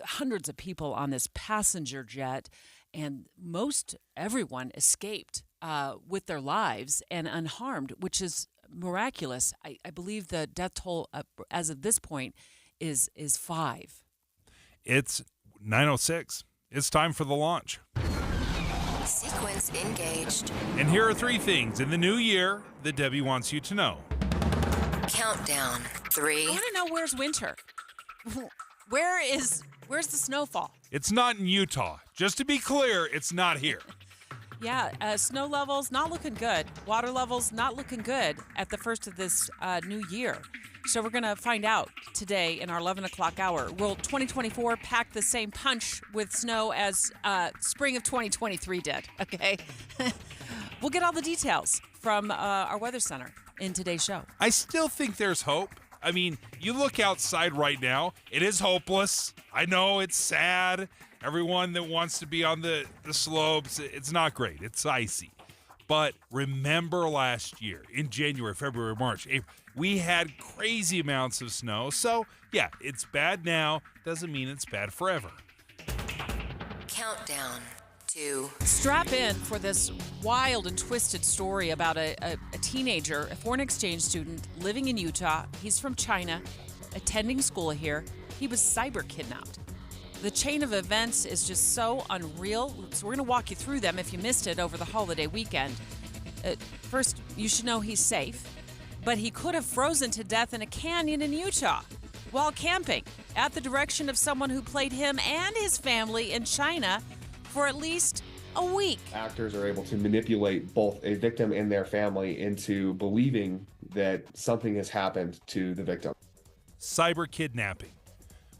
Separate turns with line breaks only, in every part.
hundreds of people on this passenger jet, and most everyone escaped with their lives and unharmed, which is miraculous. I believe the death toll as of this point is 5.
It's 9:06. It's time for the launch.
Sequence engaged.
And here are 3 things in the new year that Debbie wants you to know.
Countdown. 3.
I want to know, where's winter? Where's the snowfall?
It's not in Utah. Just to be clear, it's not here.
Yeah, snow levels not looking good. Water levels not looking good at the first of this new year. So we're going to find out today in our 11 o'clock hour. Will 2024 pack the same punch with snow as spring of 2023 did? Okay. We'll get all the details from our weather center in today's show.
I still think there's hope. I mean, you look outside right now, it is hopeless. I know it's sad. Everyone that wants to be on the slopes, it's not great. It's icy. But remember last year in January, February, March, April, we had crazy amounts of snow. So, yeah, it's bad now. Doesn't mean it's bad forever.
Countdown. 2.
Strap in for this wild and twisted story about a teenager, a foreign exchange student living in Utah. He's from China, attending school here. He was cyber kidnapped. The chain of events is just so unreal. So we're going to walk you through them if you missed it over the holiday weekend. First, you should know he's safe, but he could have frozen to death in a canyon in Utah while camping at the direction of someone who played him and his family in China for at least a week.
Actors are able to manipulate both a victim and their family into believing that something has happened to the victim.
Cyber kidnapping.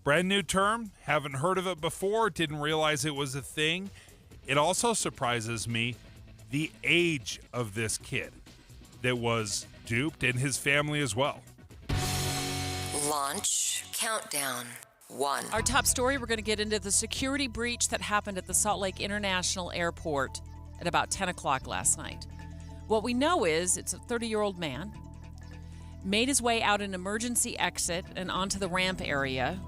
Brand new term, haven't heard of it before, didn't realize it was a thing. It also surprises me the age of this kid that was duped, and his family as well.
Launch. Countdown. 1.
Our top story, we're going to get into the security breach that happened at the Salt Lake International Airport at about 10 o'clock last night. What we know is it's a 30-year-old man, made his way out an emergency exit and onto the ramp area,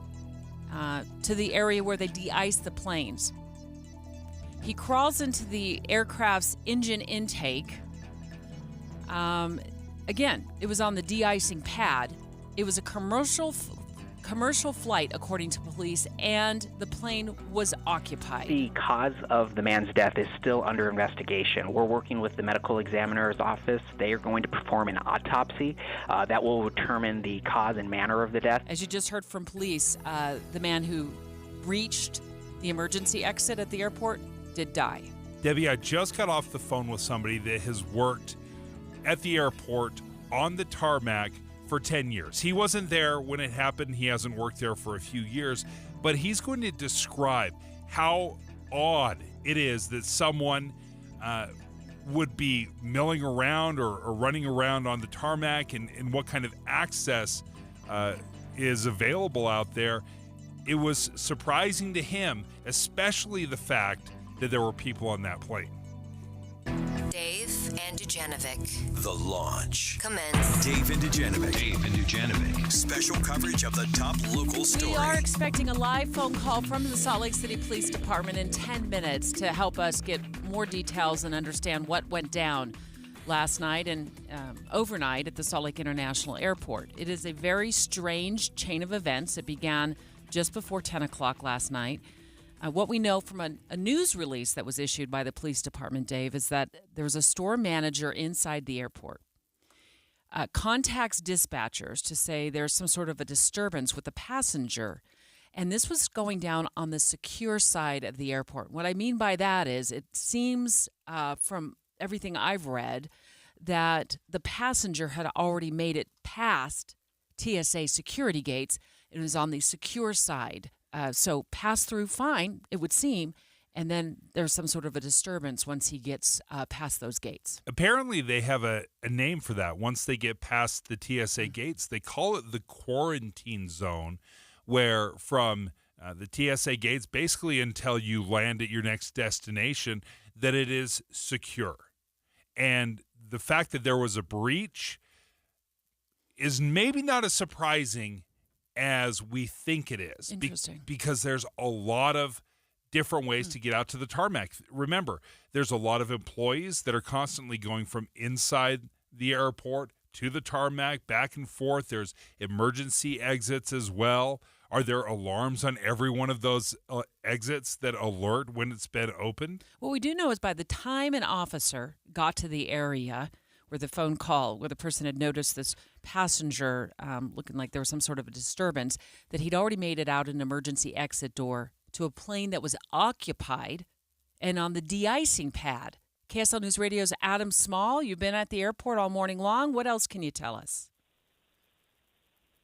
to the area where they de-ice the planes. He crawls into the aircraft's engine intake. Again, it was on the de-icing pad. It was a commercial flight, according to police, and the plane was occupied.
The cause of the man's death is still under investigation. We're working with the medical examiner's office. They are going to perform an autopsy that will determine the cause and manner of the death.
As you just heard from police, the man who reached the emergency exit at the airport did die.
Debbie, I just got off the phone with somebody that has worked at the airport on the tarmac for 10 years. He wasn't there when it happened. He hasn't worked there for a few years, but he's going to describe how odd it is that someone would be milling around or running around on the tarmac, and what kind of access is available out there. It was surprising to him, especially the fact that there were people on that plane.
Dave and Dujanovic.
The launch.
Commence.
Dave and Dujanovic. Special coverage of the top local story.
We are expecting a live phone call from the Salt Lake City Police Department in 10 minutes to help us get more details and understand what went down last night and overnight at the Salt Lake International Airport. It is a very strange chain of events. It began just before 10 o'clock last night. What we know from a news release that was issued by the police department, Dave, is that there was a store manager inside the airport. Contacts dispatchers to say there's some sort of a disturbance with a passenger. And this was going down on the secure side of the airport. What I mean by that is it seems from everything I've read that the passenger had already made it past TSA security gates. It was on the secure side. So pass through fine, it would seem, and then there's some sort of a disturbance once he gets past those gates.
Apparently they have a name for that. Once they get past the TSA gates, they call it the quarantine zone, where from the TSA gates, basically until you land at your next destination, that it is secure. And the fact that there was a breach is maybe not as surprising as we think it is.
Interesting.
Because there's a lot of different ways to get out to the tarmac. Remember, there's a lot of employees that are constantly going from inside the airport to the tarmac, back and forth. There's emergency exits as well. Are there alarms on every one of those exits that alert when it's been opened?
What we do know is by the time an officer got to the area where the phone call, where the person had noticed this passenger looking like there was some sort of a disturbance, that he'd already made it out an emergency exit door to a plane that was occupied and on the de-icing pad. KSL News Radio's Adam Small, you've been at the airport all morning long. What else can you tell us?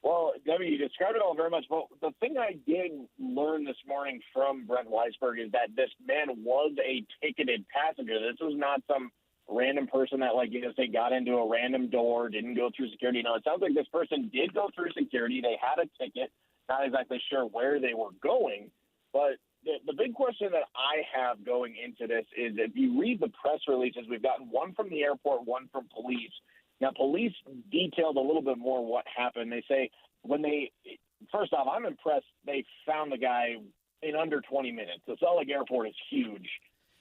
Well, Debbie, you described it all very much. But the thing I did learn this morning from Brent Weisberg is that this man was a ticketed passenger. This was not some random person that, say, got into a random door, didn't go through security. No, it sounds like this person did go through security. They had a ticket, not exactly sure where they were going. But the big question that I have going into this is if you read the press releases, we've gotten one from the airport, one from police. Now, police detailed a little bit more what happened. They say first off, I'm impressed they found the guy in under 20 minutes. The Salt Lake Airport is huge.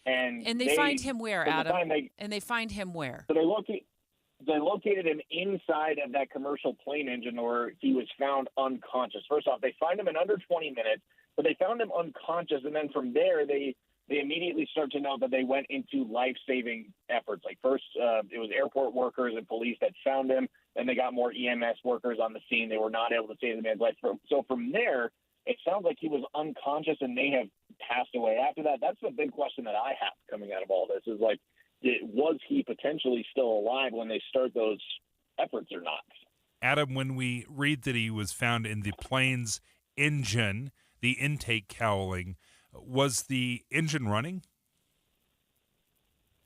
And
they find him where, Adam? And they find him where?
So they located him inside of that commercial plane engine where he was found unconscious. First off, they find him in under 20 minutes, but they found him unconscious. And then from there, they immediately start to know that they went into life-saving efforts. Like first, it was airport workers and police that found him. Then they got more EMS workers on the scene. They were not able to save the man's life. So from there, it sounds like he was unconscious and may have passed away after that. That's the big question that I have coming out of all this is was he potentially still alive when they start those efforts or not?
Adam, when we read that he was found in the plane's engine, the intake cowling, was the engine running?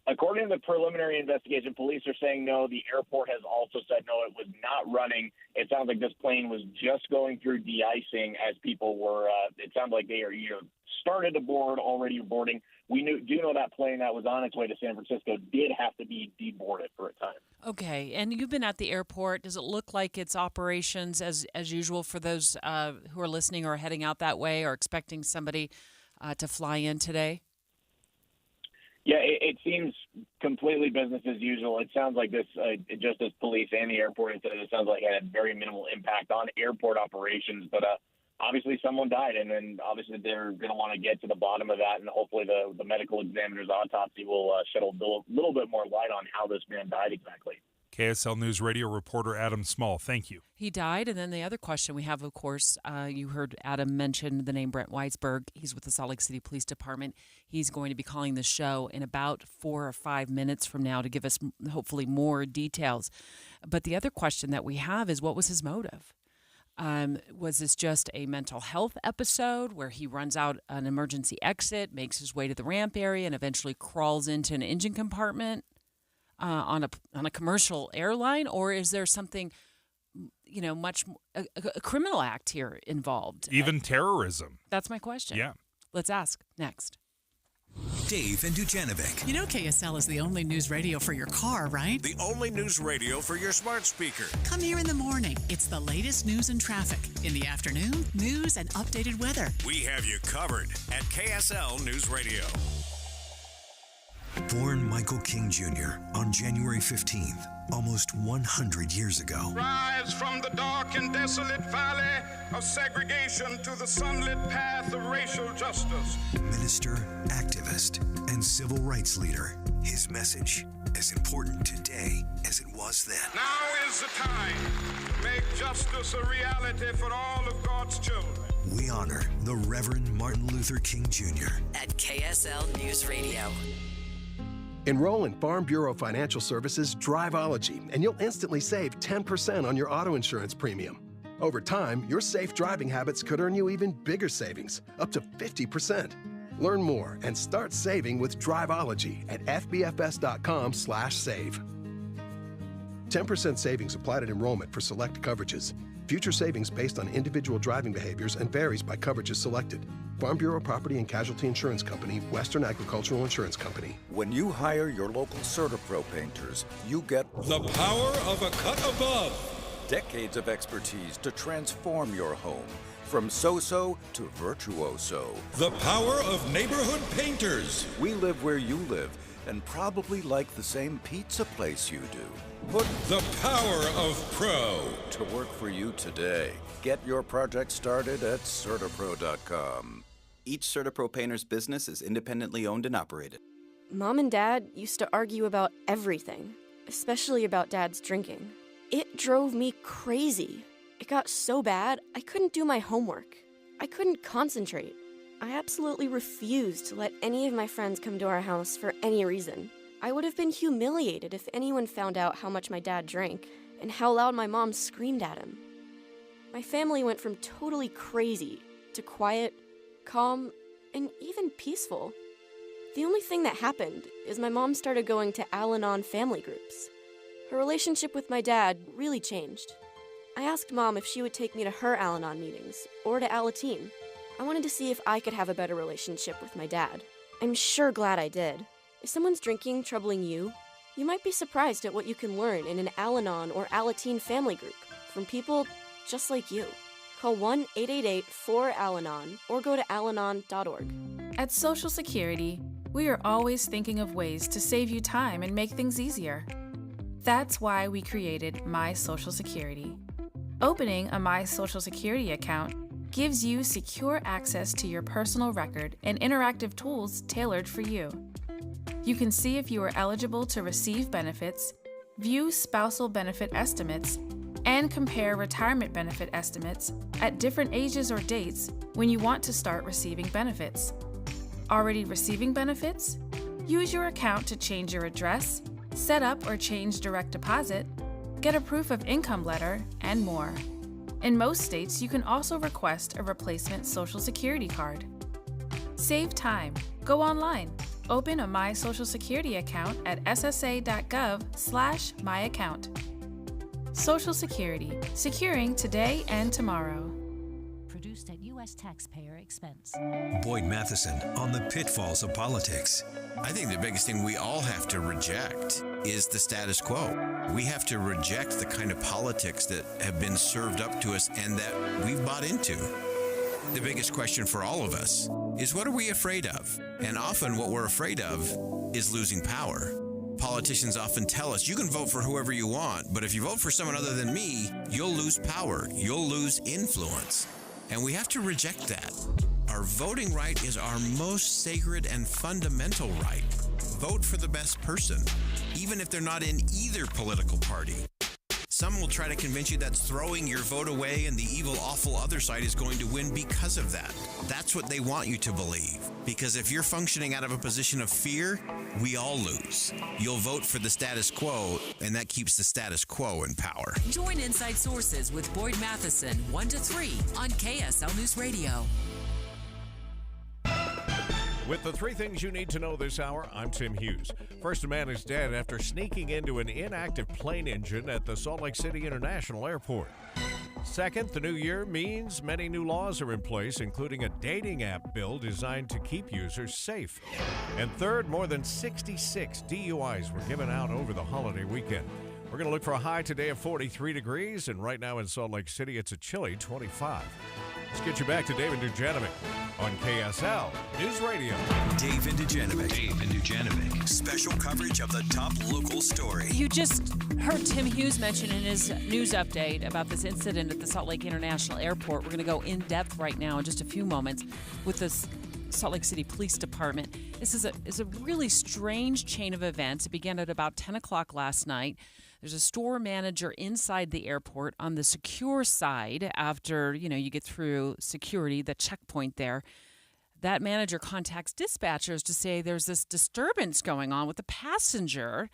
According to the preliminary investigation, police are saying no. The airport has also said no, it was not running. It sounds like this plane was just going through de-icing as people were, it sounds like they are either started to board, already boarding. We do know that plane that was on its way to San Francisco did have to be deboarded for a time.
Okay, and you've been at the airport. Does it look like it's operations as usual for those who are listening or heading out that way or expecting somebody to fly in today?
Yeah, it seems completely business as usual. It sounds like this, just as police and the airport, it sounds like it had very minimal impact on airport operations. But obviously someone died, and then obviously they're going to want to get to the bottom of that, and hopefully the medical examiner's autopsy will shed a little bit more light on how this man died exactly.
KSL News Radio reporter Adam Small, thank you.
He died, and then the other question we have, of course, you heard Adam mention the name Brent Weisberg. He's with the Salt Lake City Police Department. He's going to be calling the show in about 4 or 5 minutes from now to give us hopefully more details. But the other question that we have is, what was his motive? Was this just a mental health episode where he runs out an emergency exit, makes his way to the ramp area, and eventually crawls into an engine compartment on a commercial airline? Or is there something, much a criminal act here involved?
Even terrorism.
That's my question.
Yeah.
Let's ask next.
Dave and Dujanovic.
You know KSL is the only news radio for your car, right?
The only news radio for your smart speaker.
Come here in the morning. It's the latest news and traffic. In the afternoon, news and updated weather.
We have you covered at KSL News Radio.
Born Michael King Jr. on January 15th, almost 100 years ago.
Rise from the dark and desolate valley of segregation to the sunlit path of racial justice.
Minister, activist, and civil rights leader. His message as important today as it was then.
Now is the time to make justice a reality for all of God's children.
We honor the Reverend Martin Luther King Jr.
at KSL News Radio.
Enroll in Farm Bureau Financial Services Driveology, and you'll instantly save 10% on your auto insurance premium. Over time, your safe driving habits could earn you even bigger savings, up to 50%. Learn more and start saving with Driveology at fbfs.com/save. 10% savings applied at enrollment for select coverages. Future savings based on individual driving behaviors and varies by coverages selected. Farm Bureau Property and Casualty Insurance Company, Western Agricultural Insurance Company.
When you hire your local CertaPro painters, you get
the power of a cut above.
Decades of expertise to transform your home. From so-so to virtuoso.
The power of neighborhood painters.
We live where you live and probably like the same pizza place you do. Put
the power of pro
to work for you today. Get your project started at CertaPro.com.
Each CertaPro painter's business is independently owned and operated.
Mom and Dad used to argue about everything, especially about Dad's drinking. It drove me crazy. It got so bad, I couldn't do my homework. I couldn't concentrate. I absolutely refused to let any of my friends come to our house for any reason. I would have been humiliated if anyone found out how much my dad drank and how loud my mom screamed at him. My family went from totally crazy to quiet, calm, and even peaceful. The only thing that happened is my mom started going to Al-Anon family groups. Her relationship with my dad really changed. I asked Mom if she would take me to her Al-Anon meetings, or to Alateen. I wanted to see if I could have a better relationship with my dad. I'm sure glad I did. If someone's drinking troubling you, you might be surprised at what you can learn in an Al-Anon or Alateen family group from people just like you. Call 1-888-4-ALANON or go to alanon.org.
At Social Security, we are always thinking of ways to save you time and make things easier. That's why we created My Social Security. Opening a My Social Security account gives you secure access to your personal record and interactive tools tailored for you. You can see if you are eligible to receive benefits, view spousal benefit estimates, and compare retirement benefit estimates at different ages or dates when you want to start receiving benefits. Already receiving benefits? Use your account to change your address, set up or change direct deposit, get a proof of income letter, and more. In most states, you can also request a replacement Social Security card. Save time. Go online. Open a My Social Security account at ssa.gov/myaccount. Social Security, securing today and tomorrow.
Produced at U.S. taxpayer expense.
Boyd Matheson on the pitfalls of politics.
I think the biggest thing we all have to reject is the status quo. We have to reject the kind of politics that have been served up to us and that we've bought into. The biggest question for all of us is, what are we afraid of? And often what we're afraid of is losing power. Politicians often tell us, you can vote for whoever you want, but if you vote for someone other than me, you'll lose power, you'll lose influence. And we have to reject that. Our voting right is our most sacred and fundamental right. Vote for the best person, even if they're not in either political party. Some will try to convince you that's throwing your vote away and the evil, awful other side is going to win because of that. That's what they want you to believe. Because if you're functioning out of a position of fear, we all lose. You'll vote for the status quo, and that keeps the status quo in power.
Join Inside Sources with Boyd Matheson, 1 to 3 on KSL News Radio.
With the three things you need to know this hour, I'm Tim Hughes. First, a man is dead after sneaking into an inactive plane engine at the Salt Lake City International Airport. Second, the new year means many new laws are in place, including a dating app bill designed to keep users safe. And third, more than 66 DUIs were given out over the holiday weekend. We're going to look for a high today of 43 degrees, and right now in Salt Lake City, it's a chilly 25. Let's get you back to David Dujanovic on KSL News Radio.
David Dujanovic. Special coverage of the top local story.
You just heard Tim Hughes mention in his news update about this incident at the Salt Lake International Airport. We're going to go in depth right now in just a few moments with the Salt Lake City Police Department. This is a really strange chain of events. It began at about 10 o'clock last night. There's a store manager inside the airport on the secure side after, you get through security, the checkpoint there. That manager contacts dispatchers to say there's this disturbance going on with the passenger.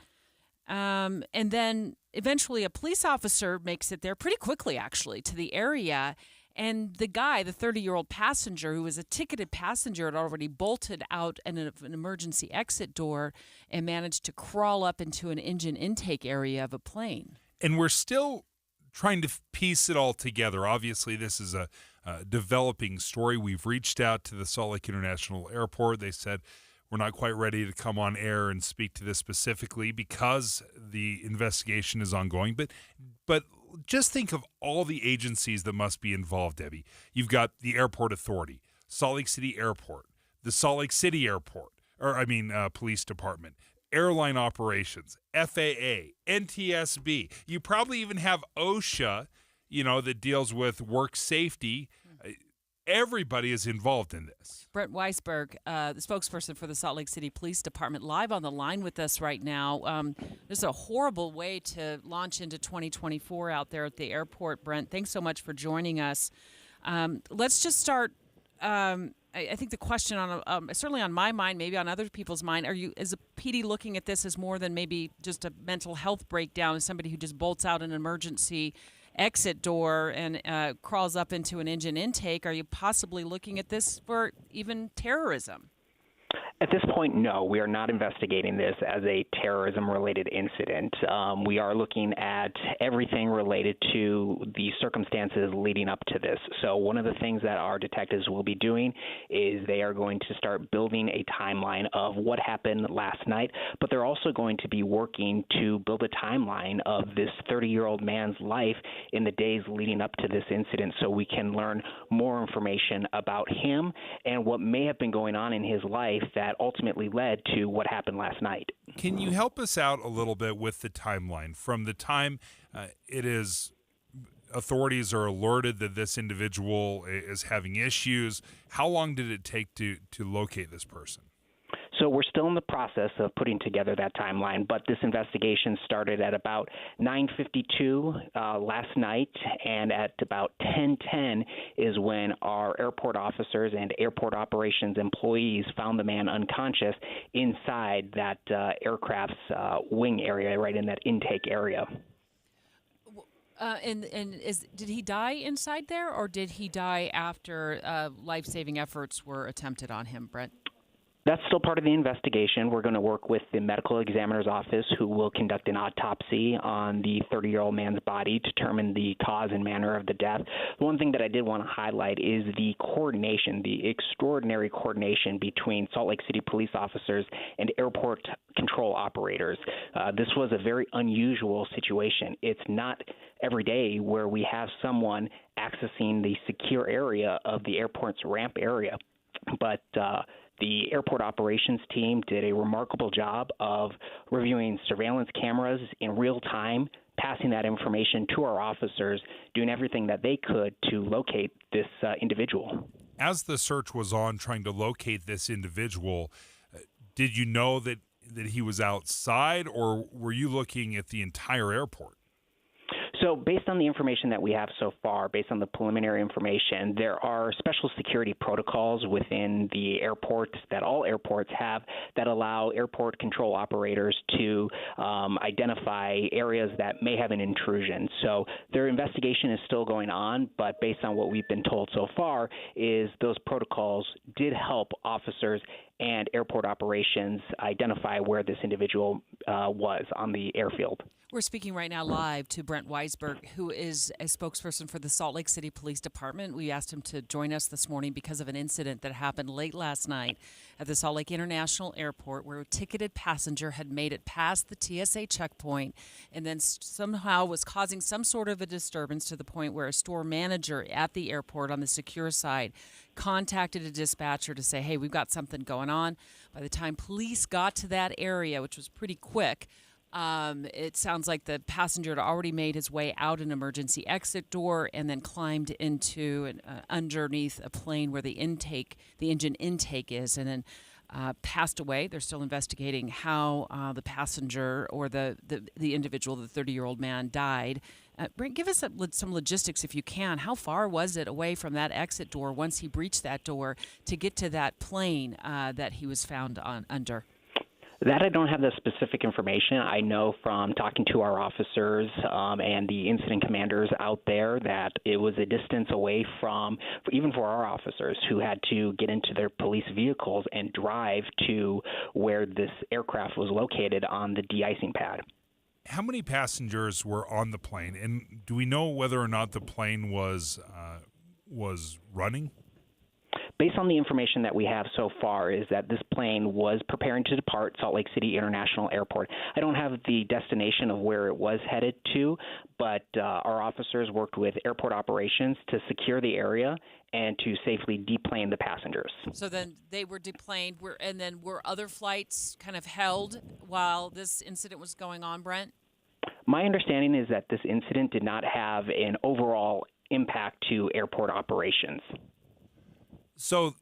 And then eventually a police officer makes it there pretty quickly, actually, to the area. And the guy, the 30-year-old passenger, who was a ticketed passenger, had already bolted out an emergency exit door and managed to crawl up into an engine intake area of a plane.
And we're still trying to piece it all together. Obviously, this is a developing story. We've reached out to the Salt Lake International Airport. They said, we're not quite ready to come on air and speak to this specifically because the investigation is ongoing. But just think of all the agencies that must be involved, Debbie. You've got the Airport Authority, Salt Lake City Airport, the Salt Lake City Airport, Police Department, airline operations, FAA, NTSB. You probably even have OSHA, that deals with work sasafety. Everybody is involved in this.
Brent Weisberg, the spokesperson for the Salt Lake City Police Department, live on the line with us right now. This is a horrible way to launch into 2024 out there at the airport, Brent. Thanks so much for joining us. Let's just start. I think the question certainly on my mind, maybe on other people's mind, is a PD looking at this as more than maybe just a mental health breakdown, as somebody who just bolts out an emergency exit door and crawls up into an engine intake? Are you possibly looking at this for even terrorism?
At this point, no, we are not investigating this as a terrorism-related incident. We are looking at everything related to the circumstances leading up to this. So one of the things that our detectives will be doing is they are going to start building a timeline of what happened last night, but they're also going to be working to build a timeline of this 30-year-old man's life in the days leading up to this incident so we can learn more information about him and what may have been going on in his life that ultimately led to what happened last night.
Can you help us out a little bit with the timeline from the time authorities are alerted that this individual is having issues? How long did it take to locate this person?
So we're still in the process of putting together that timeline, but this investigation started at about 9:52 last night, and at about 10:10 is when our airport officers and airport operations employees found the man unconscious inside that aircraft's wing area, right in that intake area.
Did he die inside there, or did he die after life-saving efforts were attempted on him, Brent?
That's still part of the investigation. We're going to work with the medical examiner's office, who will conduct an autopsy on the 30-year-old man's body to determine the cause and manner of the death. The one thing that I did want to highlight is the coordination, the extraordinary coordination between Salt Lake City police officers and airport control operators. This was a very unusual situation. It's not every day where we have someone accessing the secure area of the airport's ramp area, but the airport operations team did a remarkable job of reviewing surveillance cameras in real time, passing that information to our officers, doing everything that they could to locate this individual.
As the search was on trying to locate this individual, did you know that he was outside, or were you looking at the entire airport?
So based on the information that we have so far, based on the preliminary information, there are special security protocols within the airports that all airports have that allow airport control operators to identify areas that may have an intrusion. So their investigation is still going on, but based on what we've been told so far is those protocols did help officers and airport operations identify where this individual was on the airfield.
We're speaking right now live to Brent Weisberg, who is a spokesperson for the Salt Lake City Police Department. We asked him to join us this morning because of an incident that happened late last night at the Salt Lake International Airport, where a ticketed passenger had made it past the TSA checkpoint and then somehow was causing some sort of a disturbance to the point where a store manager at the airport on the secure side contacted a dispatcher to say, hey, we've got something going on. By the time police got to that area, which was pretty quick, it sounds like the passenger had already made his way out an emergency exit door and then climbed into underneath a plane where the engine intake is, and then passed away. They're still investigating how the passenger or the individual, the 30-year-old man, died. Brent, give us some logistics if you can. How far was it away from that exit door once he breached that door to get to that plane that he was found under?
That I don't have the specific information. I know from talking to our officers and the incident commanders out there that it was a distance away from, even for our officers who had to get into their police vehicles and drive to where this aircraft was located on the de-icing pad.
How many passengers were on the plane, and do we know whether or not the plane was running?
Based on the information that we have so far is that this plane was preparing to depart Salt Lake City International Airport. I don't have the destination of where it was headed to, but our officers worked with airport operations to secure the area and to safely deplane the passengers.
So then they were deplaned, and then were other flights kind of held while this incident was going on, Brent?
My understanding is that this incident did not have an overall impact to airport operations.
So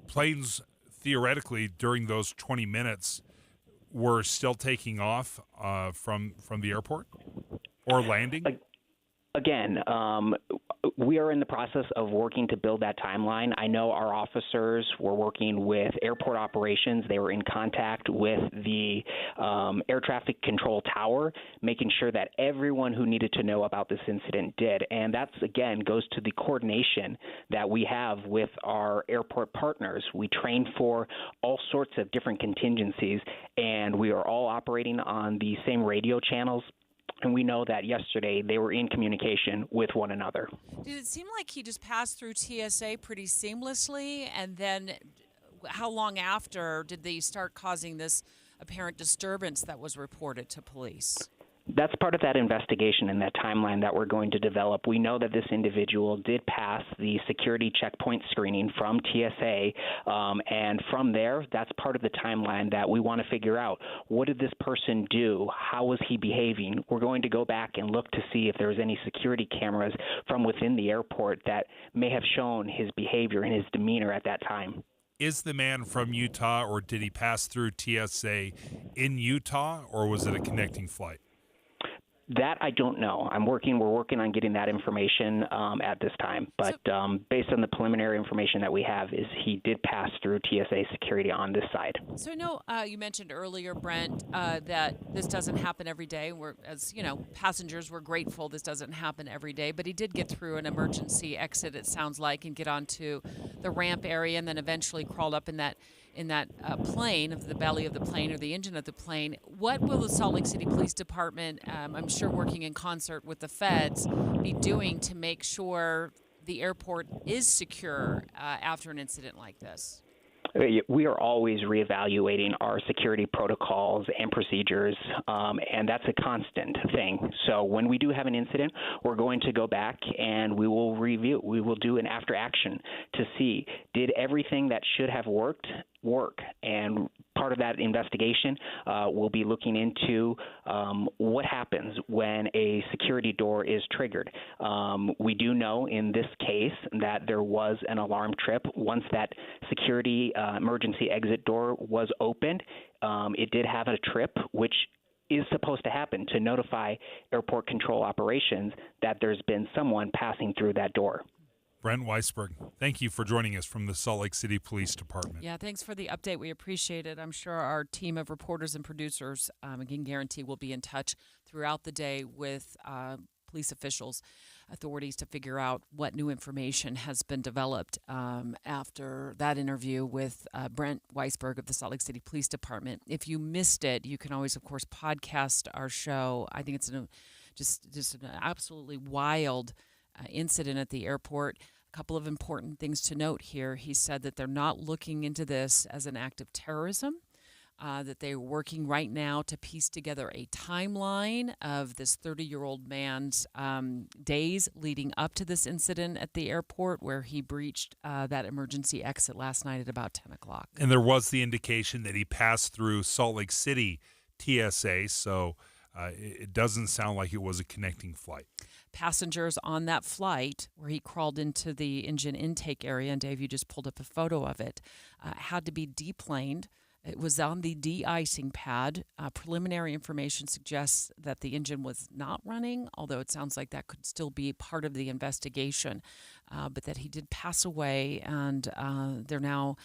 planes, theoretically, during those 20 minutes, were still taking off from the airport or landing?
Again, we are in the process of working to build that timeline. I know our officers were working with airport operations. They were in contact with the air traffic control tower, making sure that everyone who needed to know about this incident did. And that's, again, goes to the coordination that we have with our airport partners. We train for all sorts of different contingencies, and we are all operating on the same radio channels. And we know that yesterday they were in communication with one another.
Did it seem like he just passed through TSA pretty seamlessly? And then how long after did they start causing this apparent disturbance that was reported to police?
That's part of that investigation and that timeline that we're going to develop. We know that this individual did pass the security checkpoint screening from TSA, and from there, that's part of the timeline that we want to figure out. What did this person do? How was he behaving? We're going to go back and look to see if there was any security cameras from within the airport that may have shown his behavior and his demeanor at that time.
Is the man from Utah, or did he pass through TSA in Utah, or was it a connecting flight?
That I don't know. We're working on getting that information at this time. But based on the preliminary information that we have, is he did pass through TSA security on this side.
So I know you mentioned earlier, Brent, that this doesn't happen every day. As you know, passengers, we're grateful this doesn't happen every day. But he did get through an emergency exit, it sounds like, and get onto the ramp area, and then eventually crawled up in that plane, of the belly of the plane or the engine of the plane. What will the Salt Lake City Police Department, I'm sure working in concert with the feds, be doing to make sure the airport is secure after an incident like this?
We are always reevaluating our security protocols and procedures, and that's a constant thing. So when we do have an incident, we're going to go back and we will review. We will do an after action to see, did everything that should have worked work? And part of that investigation will be looking into what happens when a security door is triggered. We do know in this case that there was an alarm trip. Once that security emergency exit door was opened, it did have a trip, which is supposed to happen to notify airport control operations that there's been someone passing through that door.
Brent Weisberg, thank you for joining us from the Salt Lake City Police Department.
Yeah, thanks for the update. We appreciate it. I'm sure our team of reporters and producers, I can guarantee, will be in touch throughout the day with police officials, authorities, to figure out what new information has been developed after that interview with Brent Weisberg of the Salt Lake City Police Department. If you missed it, you can always, of course, podcast our show. I think it's just an absolutely wild incident at the airport. A couple of important things to note here. He said that they're not looking into this as an act of terrorism, that they're working right now to piece together a timeline of this 30-year-old man's days leading up to this incident at the airport, where he breached that emergency exit last night at about 10 o'clock.
And there was the indication that he passed through Salt Lake City TSA, so it doesn't sound like it was a connecting flight.
Passengers on that flight, where he crawled into the engine intake area, and Dave, you just pulled up a photo of it, had to be deplaned. It was on the de-icing pad. Preliminary information suggests that the engine was not running, although it sounds like that could still be part of the investigation, but that he did pass away, and they're now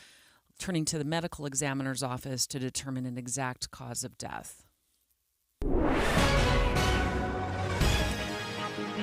turning to the medical examiner's office to determine an exact cause of death.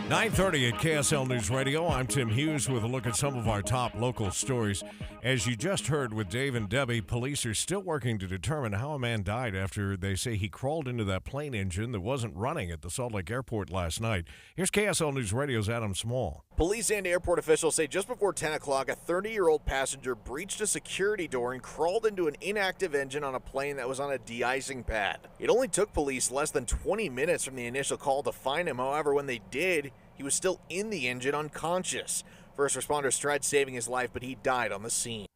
9:30 at KSL News Radio. I'm Tim Hughes with a look at some of our top local stories. As you just heard with Dave and Debbie, police are still working to determine how a man died after they say he crawled into that plane engine that wasn't running at the Salt Lake Airport last night. Here's KSL News Radio's Adam Small.
Police and airport officials say just before 10 o'clock, a 30-year-old passenger breached a security door and crawled into an inactive engine on a plane that was on a de-icing pad. It only took police less than 20 minutes from the initial call to find him. However, when they did, he was still in the engine unconscious. First responders tried saving his life, but he died on the scene.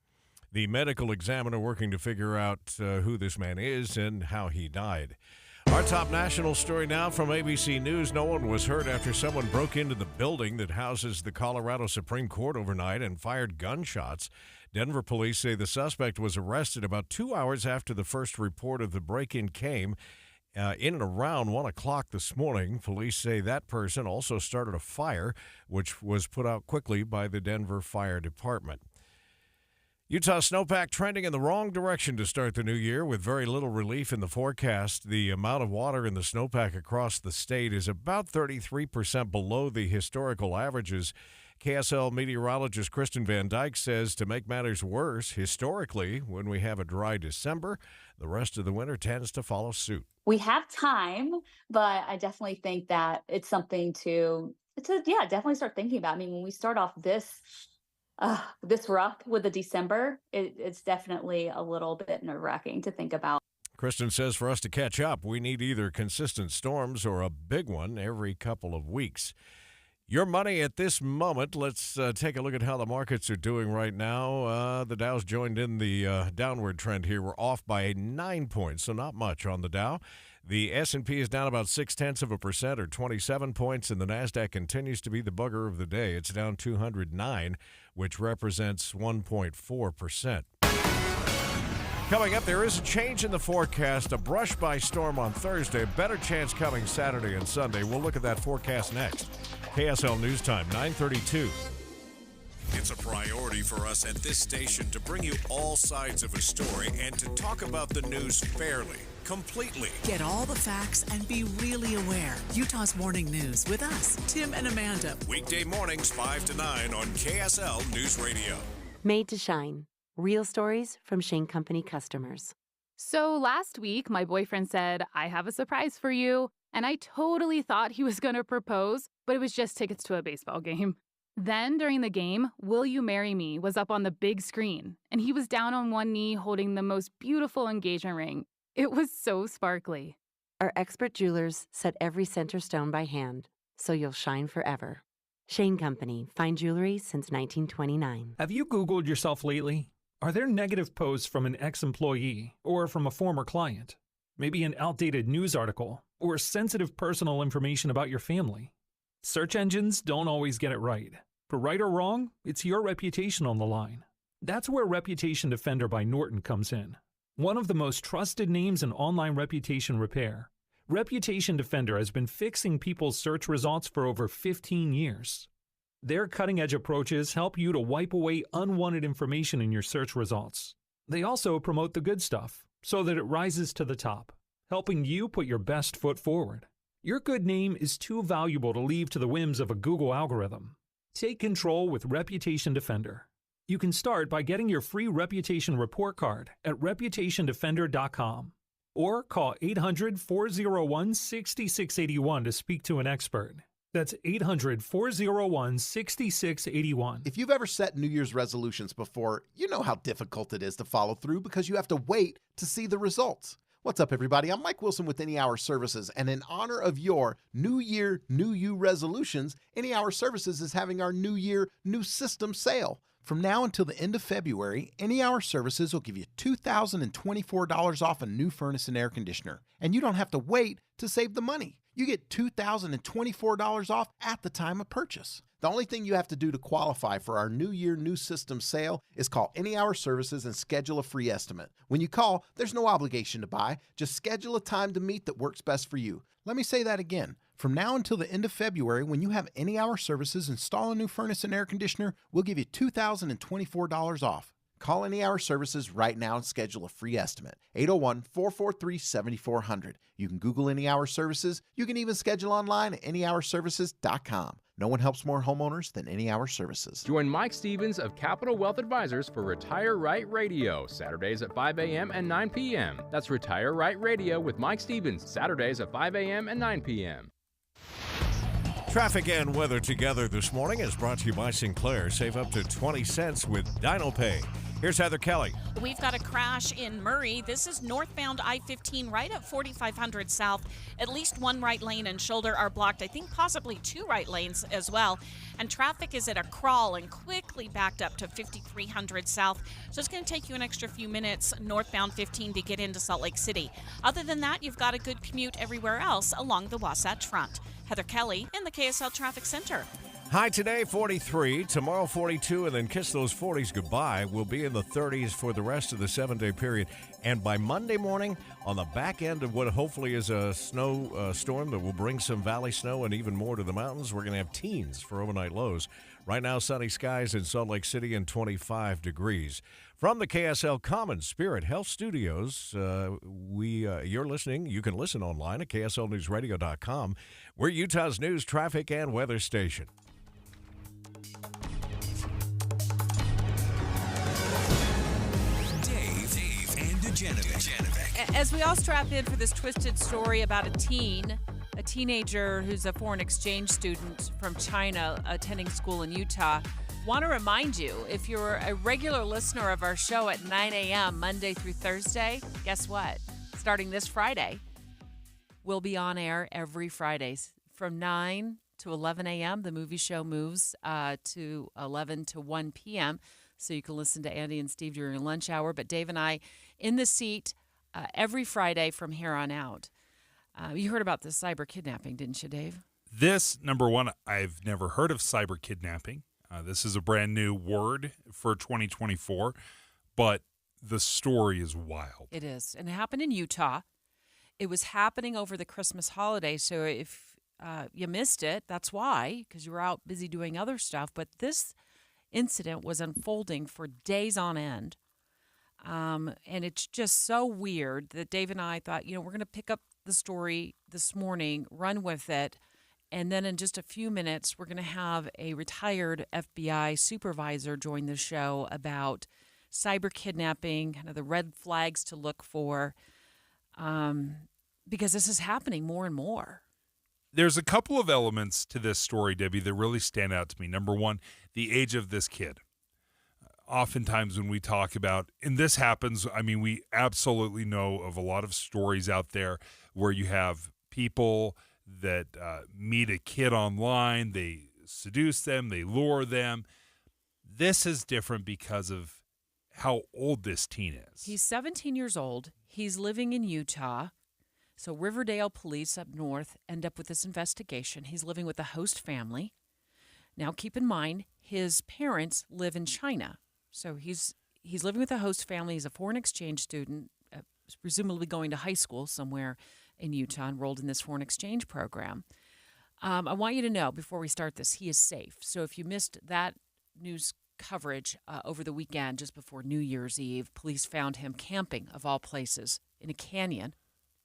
The medical examiner working to figure out who this man is and how he died. Our top national story now from ABC News. No one was hurt after someone broke into the building that houses the Colorado Supreme Court overnight and fired gunshots. Denver police say the suspect was arrested about 2 hours after the first report of the break-in came. In and around 1 o'clock this morning, police say that person also started a fire, which was put out quickly by the Denver Fire Department. Utah snowpack trending in the wrong direction to start the new year with very little relief in the forecast. The amount of water in the snowpack across the state is about 33% below the historical averages. KSL meteorologist Kristen Van Dyke says to make matters worse, historically, when we have a dry December, the rest of the winter tends to follow suit.
We have time, but I definitely think that it's something to definitely start thinking about. I mean, when we start off this rough with the December, it's definitely a little bit nerve-wracking to think about.
Kristen says for us to catch up, we need either consistent storms or a big one every couple of weeks. Your money at this moment. Let's take a look at how the markets are doing right now. The Dow's joined in the downward trend here. We're off by 9 points, so not much on the Dow. The S&P is down about 0.6% or 27 points, and the NASDAQ continues to be the bugger of the day. It's down 209, which represents 1.4%. Coming up, there is a change in the forecast. A brush by storm on Thursday. Better chance coming Saturday and Sunday. We'll look at that forecast next. KSL News Time, 9:32.
It's a priority for us at this station to bring you all sides of a story and to talk about the news fairly, completely.
Get all the facts and be really aware. Utah's Morning News with us, Tim and Amanda.
Weekday mornings 5 to 9 on KSL News Radio.
Made to shine. Real stories from Shane Company customers.
So last week, my boyfriend said, I have a surprise for you. And I totally thought he was going to propose, but it was just tickets to a baseball game. Then during the game, Will You Marry Me was up on the big screen, and he was down on one knee holding the most beautiful engagement ring. It was so sparkly.
Our expert jewelers set every center stone by hand, so you'll shine forever. Shane Company, fine jewelry since 1929.
Have you Googled yourself lately? Are there negative posts from an ex-employee or from a former client? Maybe an outdated news article or sensitive personal information about your family. Search engines don't always get it right. For right or wrong, it's your reputation on the line. That's where Reputation Defender by Norton comes in. One of the most trusted names in online reputation repair, Reputation Defender has been fixing people's search results for over 15 years. Their cutting-edge approaches help you to wipe away unwanted information in your search results. They also promote the good stuff so that it rises to the top, helping you put your best foot forward. Your good name is too valuable to leave to the whims of a Google algorithm. Take control with Reputation Defender. You can start by getting your free reputation report card at reputationdefender.com or call 800-401-6681 to speak to an expert. That's 800-401-6681.
If you've ever set New Year's resolutions before, you know how difficult it is to follow through because you have to wait to see the results. What's up, everybody? I'm Mike Wilson with Any Hour Services, and in honor of your New Year, New You resolutions, Any Hour Services is having our New Year, New System sale. From now until the end of February, Any Hour Services will give you $2,024 off a new furnace and air conditioner, and you don't have to wait to save the money. You get $2,024 off at the time of purchase. The only thing you have to do to qualify for our New Year, New System sale is call Any Hour Services and schedule a free estimate. When you call, there's no obligation to buy. Just schedule a time to meet that works best for you. Let me say that again. From now until the end of February, when you have Any Hour Services install a new furnace and air conditioner, we'll give you $2,024 off. Call Any Hour Services right now and schedule a free estimate. 801-443-7400. You can Google Any Hour Services. You can even schedule online at anyhourservices.com. No one helps more homeowners than Any Hour Services.
Join Mike Stevens of Capital Wealth Advisors for Retire Right Radio, Saturdays at 5 a.m. and 9 p.m. That's Retire Right Radio with Mike Stevens, Saturdays at 5 a.m. and 9 p.m.
Traffic and weather together this morning is brought to you by Sinclair. Save up to 20 cents with DinoPay. Here's Heather Kelly.
We've got a crash in Murray. This is northbound I-15 right at 4500 South. At least one right lane and shoulder are blocked. I think possibly two right lanes as well. And traffic is at a crawl and quickly backed up to 5300 South. So it's going to take you an extra few minutes northbound 15 to get into Salt Lake City. Other than that, you've got a good commute everywhere else along the Wasatch Front. Heather Kelly in the KSL Traffic Center.
High today, 43. Tomorrow, 42. And then kiss those 40s goodbye. We'll be in the 30s for the rest of the 7-day period. And by Monday morning, on the back end of what hopefully is a snow storm that will bring some valley snow and even more to the mountains, we're going to have teens for overnight lows. Right now, sunny skies in Salt Lake City and 25 degrees. From the KSL Common Spirit Health Studios, you're listening. You can listen online at kslnewsradio.com. We're Utah's news, traffic, and weather station.
Dave and Dujanovic.
As we all strap in for this twisted story about a teenager who's a foreign exchange student from China attending school in Utah, want to remind you, if you're a regular listener of our show at 9 a.m. Monday through Thursday, guess what? Starting this Friday, we'll be on air every Friday from 9 to 11 a.m. The movie show moves to 11 to 1 p.m., so you can listen to Andy and Steve during lunch hour. But Dave and I in the seat every Friday from here on out. You heard about this cyber kidnapping, didn't you, Dave?
This, number one, I've never heard of cyber kidnapping. This is a brand new word for 2024, but the story is wild.
It is. And it happened in Utah. It was happening over the Christmas holiday, so if you missed it, that's why, because you were out busy doing other stuff. But this incident was unfolding for days on end. And it's just so weird that Dave and I thought, we're going to pick up the story this morning, run with it, and then in just a few minutes, we're going to have a retired FBI supervisor join the show about cyber kidnapping, kind of the red flags to look for, because this is happening more and more.
There's a couple of elements to this story, Debbie, that really stand out to me. Number one, the age of this kid. Oftentimes when we talk about, and this happens, we absolutely know of a lot of stories out there where you have people that meet a kid online, they seduce them, they lure them. This is different because of how old this teen is.
He's 17 years old. He's living in Utah. So Riverdale police up north end up with this investigation. He's living with a host family. Now, keep in mind, his parents live in China. So he's living with a host family. He's a foreign exchange student, presumably going to high school somewhere in Utah, enrolled in this foreign exchange program. I want you to know, before we start this, he is safe. So if you missed that news coverage over the weekend, just before New Year's Eve, police found him camping, of all places, in a canyon.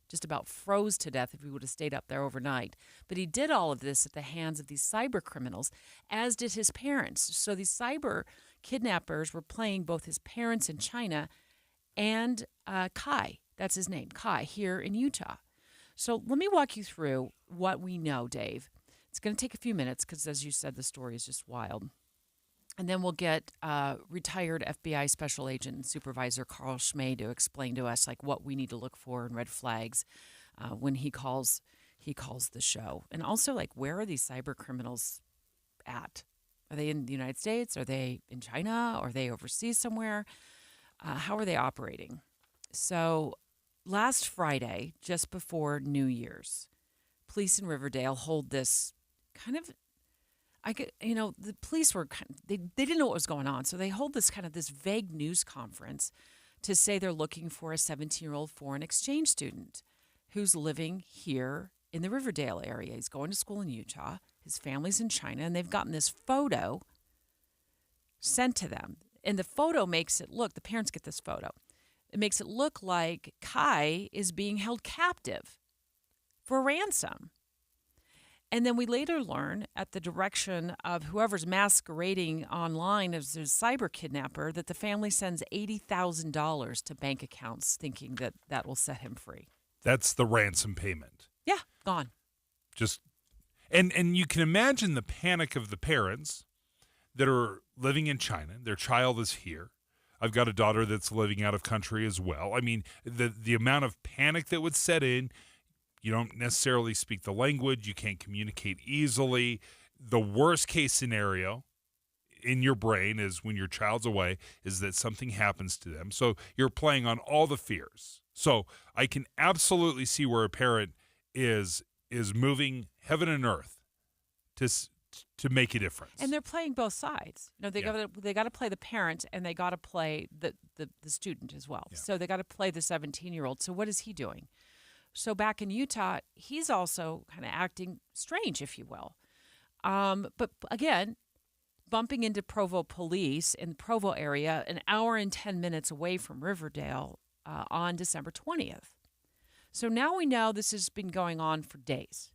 Just about froze to death if he would have stayed up there overnight. But he did all of this at the hands of these cyber criminals, as did his parents. So these cyber kidnappers were playing both his parents in China and Kai, that's his name, Kai, here in Utah. So let me walk you through what we know, Dave. It's going to take a few minutes because, as you said, the story is just wild. And then we'll get retired FBI Special Agent and Supervisor Carl Schmay to explain to us what we need to look for in red flags when he calls the show. And also, where are these cyber criminals at? Are they in the United States? Are they in China? Are they overseas somewhere? How are they operating? So last Friday, just before New Year's, police in Riverdale hold this kind of, the police were, they didn't know what was going on. So they hold this this vague news conference to say they're looking for a 17-year-old foreign exchange student who's living here in the Riverdale area. He's going to school in Utah. His family's in China, and they've gotten this photo sent to them. And the photo makes it look, the parents get this photo, it makes it look like Kai is being held captive for ransom. And then we later learn, at the direction of whoever's masquerading online as a cyber kidnapper, that the family sends $80,000 to bank accounts thinking that that will set him free.
That's the ransom payment.
Yeah, gone.
Just and you can imagine the panic of the parents that are living in China. Their child is here. I've got a daughter that's living out of country as well. I mean, the amount of panic that would set in. You don't necessarily speak the language. You can't communicate easily. The worst case scenario in your brain is when your child's away is that something happens to them. So you're playing on all the fears. So I can absolutely see where a parent is moving heaven and earth to make a difference.
And they're playing both sides. You know, they got to play the parent, and they got to play the student as well. Yeah. So they got to play the 17-year-old. So what is he doing? So back in Utah, he's also kind of acting strange, if you will. But again, bumping into Provo police in the Provo area, an hour and 10 minutes away from Riverdale on December 20th. So now we know this has been going on for days.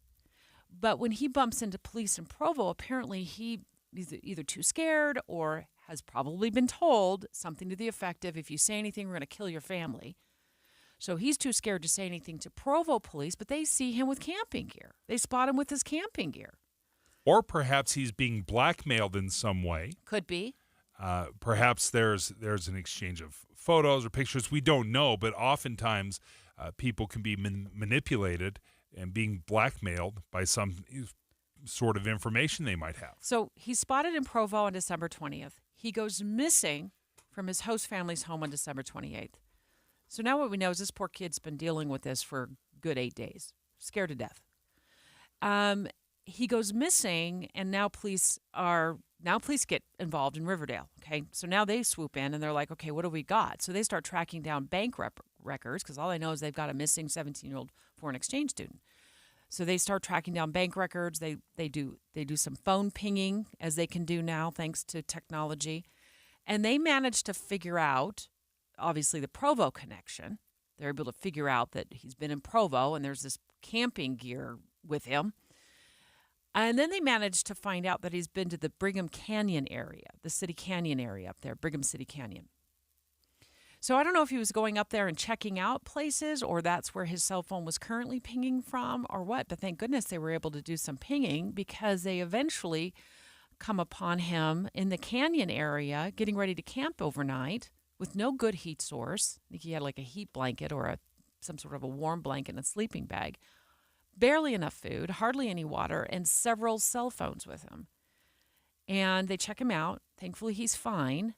But when he bumps into police in Provo, apparently he's either too scared or has probably been told something to the effect of, if you say anything, we're going to kill your family. So he's too scared to say anything to Provo police, but they see him with camping gear. They spot him with his camping gear.
Or perhaps he's being blackmailed in some way.
Could be.
Perhaps there's an exchange of photos or pictures. We don't know, but oftentimes people can be manipulated and being blackmailed by some sort of information they might have.
So he's spotted in Provo on December 20th. He goes missing from his host family's home on December 28th. So now what we know is this poor kid's been dealing with this for a good 8 days, scared to death. He goes missing, and now police get involved in Riverdale. Okay, so now they swoop in and they're like, okay, what do we got? So they start tracking down bank records, because all they know is they've got a missing 17-year-old foreign exchange student. So they start tracking down bank records. They do some phone pinging, as they can do now thanks to technology, and they manage to figure out, obviously, the Provo connection. They're able to figure out that he's been in Provo and there's this camping gear with him. And then they managed to find out that he's been to the Brigham Canyon area, the City Canyon area up there, Brigham City Canyon. So I don't know if he was going up there and checking out places, or that's where his cell phone was currently pinging from, or what. But thank goodness they were able to do some pinging, because they eventually come upon him in the canyon area getting ready to camp overnight with no good heat source. I think he had like a heat blanket or some sort of a warm blanket and a sleeping bag. Barely enough food, hardly any water, and several cell phones with him. And they check him out. Thankfully, he's fine.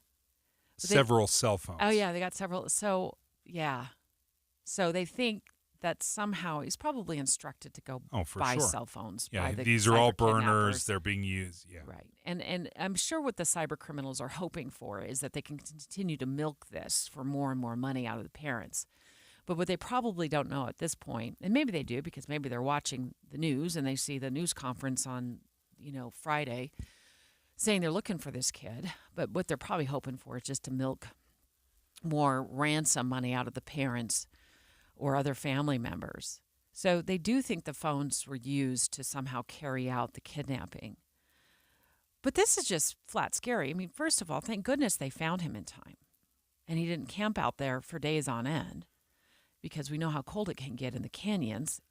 Several cell phones.
Oh, yeah, they got several. So, yeah. So they think that somehow he's probably instructed to go buy cell phones.
Yeah,
by the
these are all burners.
kidnappers.
They're being used. Yeah.
Right. And I'm sure what the cyber criminals are hoping for is that they can continue to milk this for more and more money out of the parents. But what they probably don't know at this point, and maybe they do because maybe they're watching the news and they see the news conference on, Friday saying they're looking for this kid. But what they're probably hoping for is just to milk more ransom money out of the parents or other family members. So they do think the phones were used to somehow carry out the kidnapping. But this is just flat scary. I mean, first of all, thank goodness they found him in time. And he didn't camp out there for days on end, because we know how cold it can get in the canyons,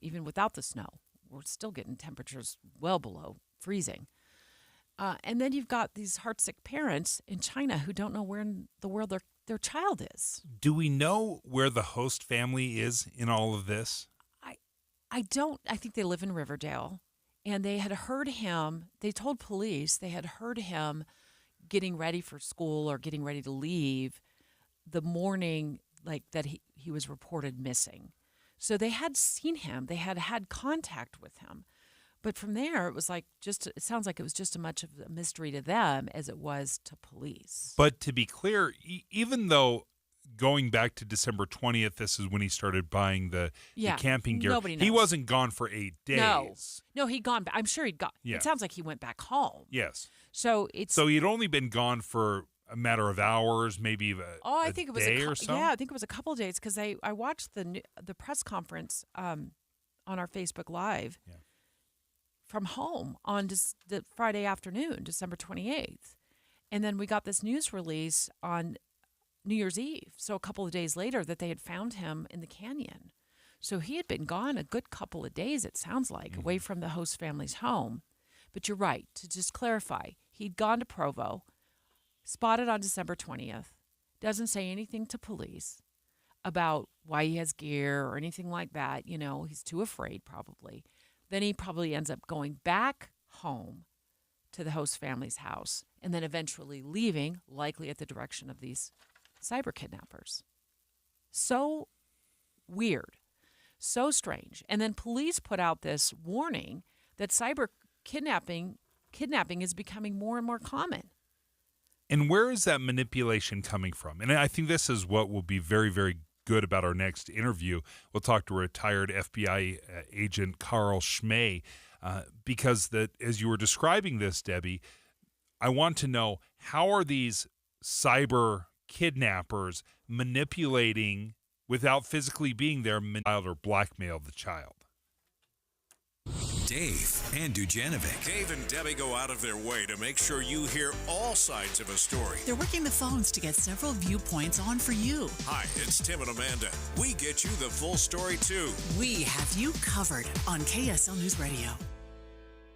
even without the snow. We're still getting temperatures well below freezing. And then you've got these heartsick parents in China who don't know where in the world their child is.
Do we know where the host family is in all of this?
I don't. I think they live in Riverdale. And they had heard him, they told police they had heard him getting ready for school or getting ready to leave the morning that he was reported missing. So they had seen him. They had contact with him. But from there, it was it sounds like it was just as much of a mystery to them as it was to police.
But to be clear, even though going back to December 20th, this is when he started buying the camping gear.
Nobody knows.
He wasn't gone for 8 days.
No, he'd gone back. I'm sure he'd gone.
Yeah.
It sounds like he went back home.
Yes.
So
he'd only been gone for a matter of hours, maybe
I think it was
day or so?
Yeah, I think it was a couple of days because I watched the press conference on our Facebook Live from home on the Friday afternoon, December 28th. And then we got this news release on New Year's Eve, so a couple of days later, that they had found him in the canyon. So he had been gone a good couple of days, it sounds like, away from the host family's home. But you're right, to just clarify, he'd gone to Provo, spotted on December 20th, doesn't say anything to police about why he has gear or anything like that. You know, he's too afraid probably. Then he probably ends up going back home to the host family's house and then eventually leaving, likely at the direction of these cyber kidnappers. So weird, so strange. And then police put out this warning that cyber kidnapping is becoming more and more common.
And where is that manipulation coming from? And I think this is what will be very, very good about our next interview. We'll talk to retired FBI agent Carl Schmay, because as you were describing this, Debbie, I want to know, how are these cyber kidnappers manipulating without physically being there, or blackmail the child?
Dave and Dujanovic.
Dave and Debbie go out of their way to make sure you hear all sides of a story.
They're working the phones to get several viewpoints on for you.
Hi, it's Tim and Amanda. We get you the full story, too.
We have you covered on KSL News Radio.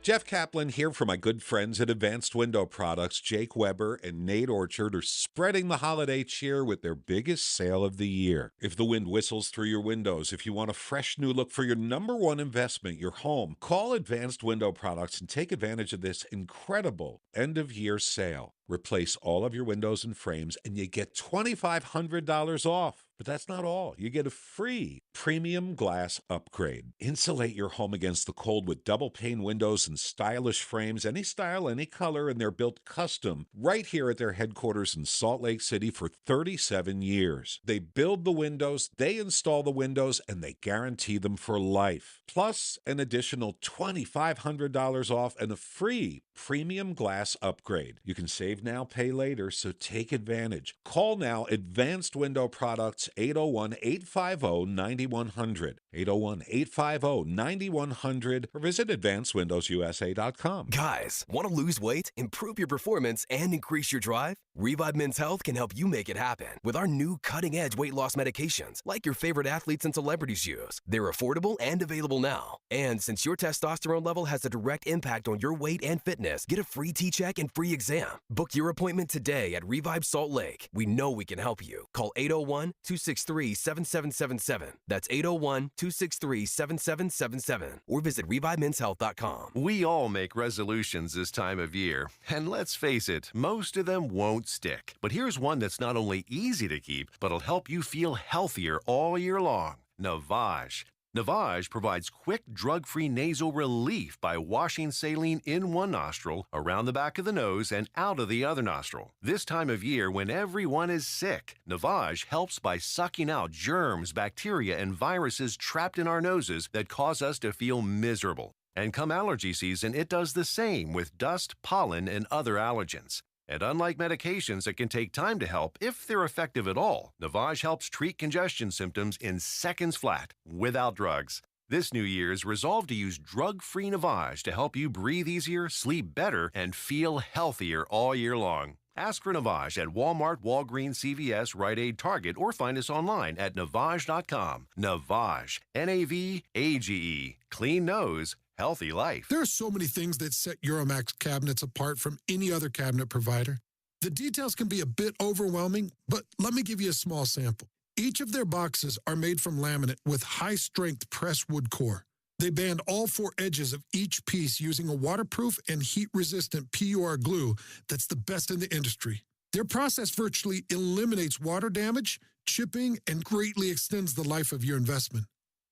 Jeff Kaplan here for my good friends at Advanced Window Products. Jake Weber and Nate Orchard are spreading the holiday cheer with their biggest sale of the year. If the wind whistles through your windows, if you want a fresh new look for your number one investment, your home, call Advanced Window Products and take advantage of this incredible end-of-year sale. Replace all of your windows and frames, and you get $2,500 off. But that's not all. You get a free premium glass upgrade. Insulate your home against the cold with double pane windows and stylish frames, any style, any color, and they're built custom right here at their headquarters in Salt Lake City for 37 years. They build the windows, they install the windows, and they guarantee them for life. Plus, an additional $2,500 off and a free premium glass upgrade. You can save now, pay later, so take advantage. Call now, Advanced Window Products, 801-850-9100, 801-850-9100, or visit AdvancedWindowsUSA.com.
Guys, want to lose weight, improve your performance, and increase your drive? Revive Men's Health can help you make it happen with our new cutting-edge weight loss medications, like your favorite athletes and celebrities use. They're affordable and available now. And since your testosterone level has a direct impact on your weight and fitness, get a free T-check and free exam. Book your appointment today at Revive Salt Lake. We know we can help you. Call 801-263-7777. That's 801-263-7777. Or visit ReviveMen'sHealth.com.
We all make resolutions this time of year, and let's face it, most of them won't stick. But here's one that's not only easy to keep, but will help you feel healthier all year long. Navage. Navage provides quick, drug-free nasal relief by washing saline in one nostril, around the back of the nose, and out of the other nostril. This time of year, when everyone is sick, Navage helps by sucking out germs, bacteria, and viruses trapped in our noses that cause us to feel miserable. And come allergy season, it does the same with dust, pollen, and other allergens. And unlike medications that can take time to help, if they're effective at all, Navage helps treat congestion symptoms in seconds flat, without drugs. This New Year's, resolve to use drug-free Navage to help you breathe easier, sleep better, and feel healthier all year long. Ask for Navage at Walmart, Walgreens, CVS, Rite Aid, Target, or find us online at Navage.com. Navage, N-A-V-A-G-E. Clean nose, healthy life.
There are so many things that set Euromax cabinets apart from any other cabinet provider. The details can be a bit overwhelming, but let me give you a small sample. Each of their boxes are made from laminate with high-strength pressed wood core. They band all four edges of each piece using a waterproof and heat-resistant PUR glue that's the best in the industry. Their process virtually eliminates water damage, chipping, and greatly extends the life of your investment.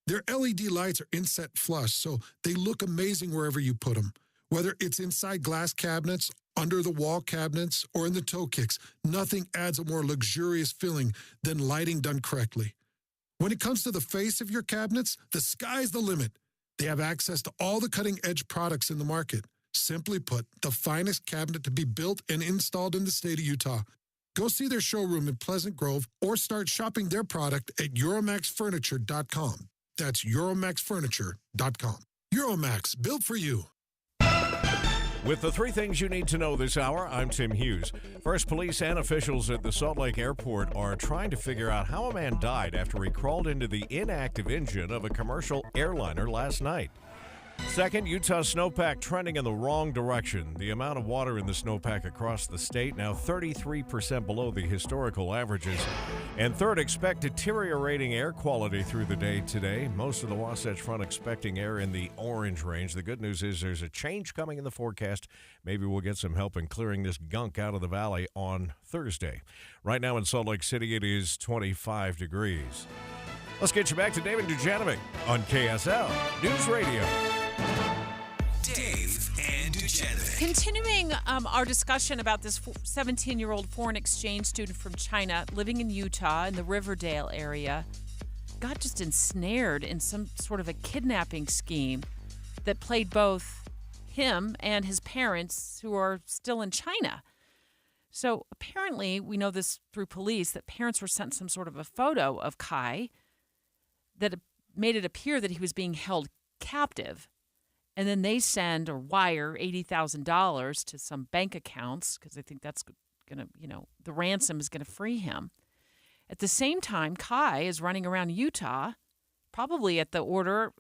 Their LED lights are inset flush, so they look amazing wherever you put them. Whether it's inside glass cabinets, under the wall cabinets, or in the toe kicks, nothing adds a more luxurious feeling than lighting done correctly. When it comes to the face of your cabinets, the sky's the limit. They have access to all the cutting-edge products in the market. Simply put, the finest cabinet to be built and installed in the state of Utah. Go see their showroom in Pleasant Grove or start shopping their product at EuromaxFurniture.com. That's EuromaxFurniture.com. Euromax, built for you.
With the three things you need to know this hour, I'm Tim Hughes. First, police and officials at the Salt Lake Airport are trying to figure out how a man died after he crawled into the inactive engine of a commercial airliner last night. Second, Utah snowpack trending in the wrong direction. The amount of water in the snowpack across the state now 33% below the historical averages. And third, expect deteriorating air quality through the day today. Most of the Wasatch Front expecting air in the orange range. The good news is there's a change coming in the forecast. Maybe we'll get some help in clearing this gunk out of the valley on Thursday. Right now in Salt Lake City, it is 25 degrees. Let's get you back to David Dujanovic on KSL News Radio.
Dave and Dujanovic.
Continuing our discussion about this 17-year-old foreign exchange student from China living in Utah in the Riverdale area got just ensnared in some sort of a kidnapping scheme that played both him and his parents, who are still in China. So apparently, we know this through police, that parents were sent some sort of a photo of Kai that made it appear that he was being held captive. And then they send or wire $80,000 to some bank accounts because they think that's going to, the ransom is going to free him. At the same time, Kai is running around Utah, probably at the order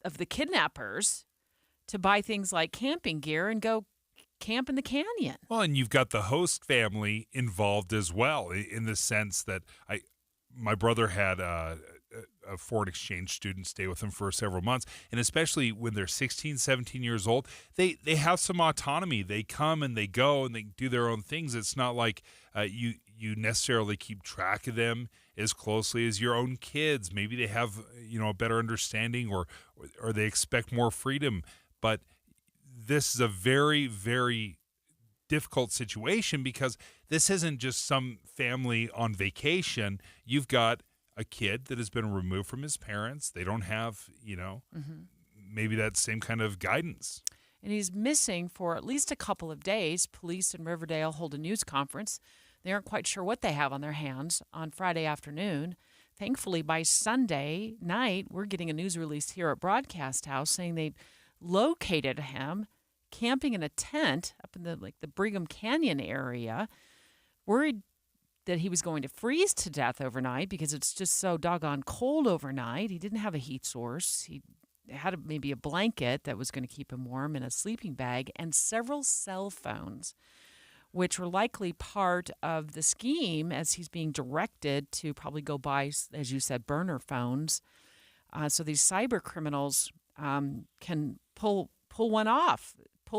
of the kidnappers, to buy things like camping gear and go camp in the canyon.
Well, and you've got the host family involved as well, in the sense that my brother had a foreign exchange student stay with him for several months, and especially when they're 16, 17 years old, they have some autonomy. They come and they go and they do their own things. It's not like you necessarily keep track of them as closely as your own kids. Maybe they have a better understanding or they expect more freedom. But this is a very, very difficult situation because this isn't just some family on vacation. You've got a kid that has been removed from his parents. They don't have, maybe that same kind of guidance.
And he's missing for at least a couple of days. Police in Riverdale hold a news conference. They aren't quite sure what they have on their hands on Friday afternoon. Thankfully, by Sunday night, we're getting a news release here at Broadcast House saying they located him camping in a tent up in the Brigham Canyon area, worried that he was going to freeze to death overnight because it's just so doggone cold overnight. He didn't have a heat source. He had maybe a blanket that was going to keep him warm and a sleeping bag and several cell phones, which were likely part of the scheme as he's being directed to probably go buy, as you said, burner phones. So these cyber criminals can pull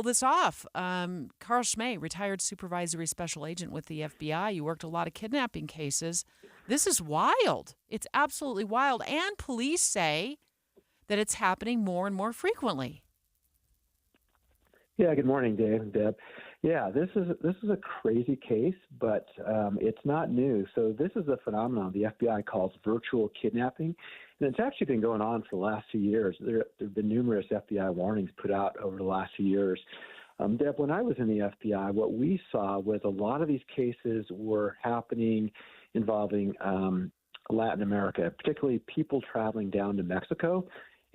this off. Carl Schmay, retired supervisory special agent with the FBI. You worked a lot of kidnapping cases. This is wild. It's absolutely wild. And police say that it's happening more and more frequently.
Yeah, good morning, Dave and Deb. Yeah, this is a crazy case, but it's not new. So this is a phenomenon the FBI calls virtual kidnapping, and it's actually been going on for the last few years. There have been numerous FBI warnings put out over the last few years. Deb, when I was in the FBI, what we saw was a lot of these cases were happening involving Latin America, particularly people traveling down to Mexico.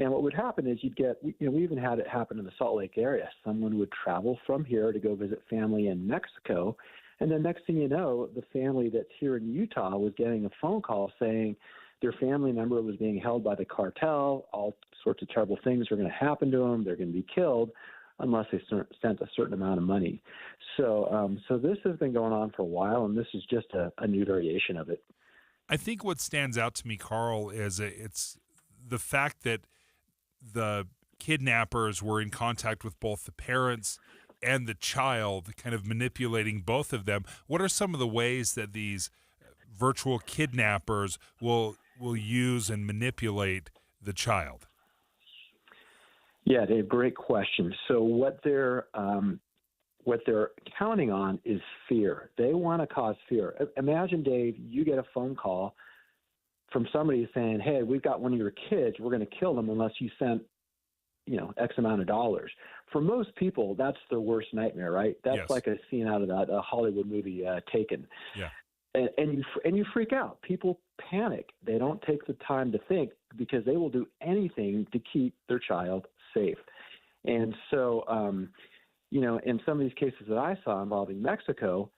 And what would happen is you'd get, we even had it happen in the Salt Lake area. Someone would travel from here to go visit family in Mexico. And then next thing you know, the family that's here in Utah was getting a phone call saying their family member was being held by the cartel. All sorts of terrible things are going to happen to them. They're going to be killed unless they sent a certain amount of money. So this has been going on for a while, and this is just a new variation of it.
I think what stands out to me, Carl, is it's the fact that the kidnappers were in contact with both the parents and the child, kind of manipulating both of them. What are some of the ways that these virtual kidnappers will use and manipulate the child?
Yeah, Dave, great question. So what they're counting on is fear. They want to cause fear. Imagine, Dave, you get a phone call from somebody saying, hey, we've got one of your kids, we're going to kill them unless you send, X amount of dollars. for most people, that's their worst nightmare, right? That's
Yes.
like a scene out of that Hollywood movie, Taken.
Yeah.
And you freak out. People panic. They don't take the time to think because they will do anything to keep their child safe. And so, in some of these cases that I saw involving Mexico,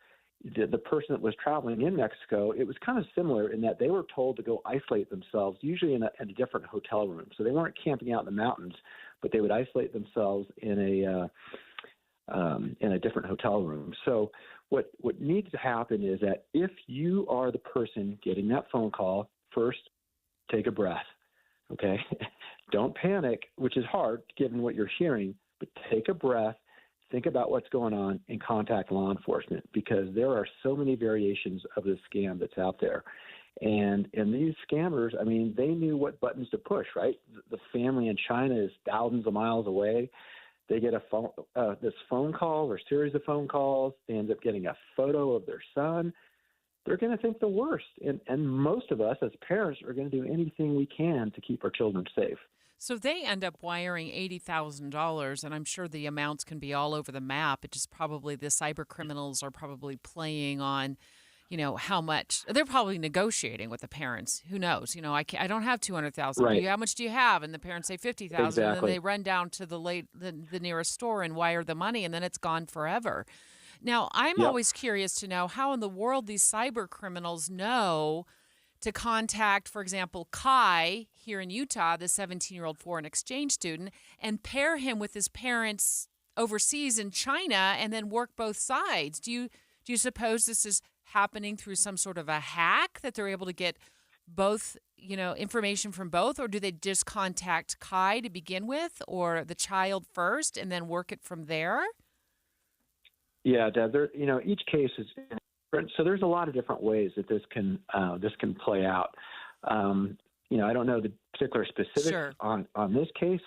the person that was traveling in Mexico, it was kind of similar in that they were told to go isolate themselves, usually in a different hotel room. So they weren't camping out in the mountains, but they would isolate themselves in a different hotel room. So what needs to happen is that if you are the person getting that phone call, first take a breath. Okay, don't panic, which is hard given what you're hearing, but take a breath. Think about what's going on and contact law enforcement because there are so many variations of this scam that's out there. And these scammers, I mean, they knew what buttons to push, right? The family in China is thousands of miles away. They get this phone call or series of phone calls. They end up getting a photo of their son. They're going to think the worst. And most of us as parents are going to do anything we can to keep our children safe.
So they end up wiring $80,000, and I'm sure the amounts can be all over the map. It just probably the cyber criminals are probably playing on, how much. They're probably negotiating with the parents. Who knows? I don't have $200,000.
Right.
How much do you have? And the parents say $50,000, and then
Exactly.
they run down to the nearest store and wire the money, and then it's gone forever. Now, I'm
Yep.
always curious to know how in the world these cyber criminals know to contact, for example, Kai here in Utah, the 17-year-old foreign exchange student, and pair him with his parents overseas in China and then work both sides. Do you suppose this is happening through some sort of a hack that they're able to get both, information from both, or do they just contact Kai to begin with or the child first and then work it from there?
Yeah, Deb, each case is different. So there's a lot of different ways that this can play out. I don't know the particular specifics
Sure.
on this case,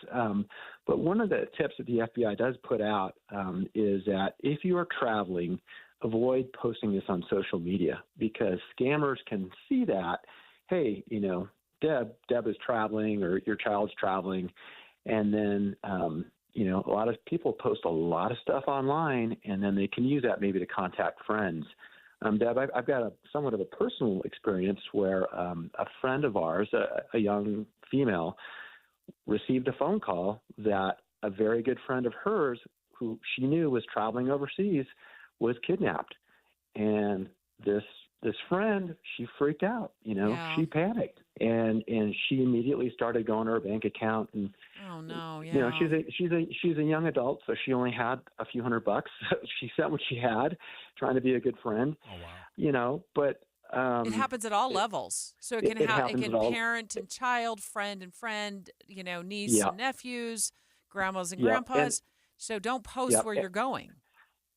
but one of the tips that the FBI does put out is that if you are traveling, avoid posting this on social media because scammers can see that, hey, Deb is traveling or your child's traveling, and then a lot of people post a lot of stuff online, and then they can use that maybe to contact friends. Deb, I've got somewhat of a personal experience where a friend of ours, a young female, received a phone call that a very good friend of hers, who she knew was traveling overseas, was kidnapped. And this friend, she freaked out.
Yeah.
She panicked, and she immediately started going to her bank account and.
Oh no! Yeah.
She's a young adult, so she only had a few $100. She sent what she had, trying to be a good friend.
Oh wow!
But
it happens at all levels. So it can
it happens
it
at
can
all-
parent and child, friend and friend, niece
Yeah.
and nephews, grandmas and
Yeah,
grandpas. So don't post
Yeah,
where you're going.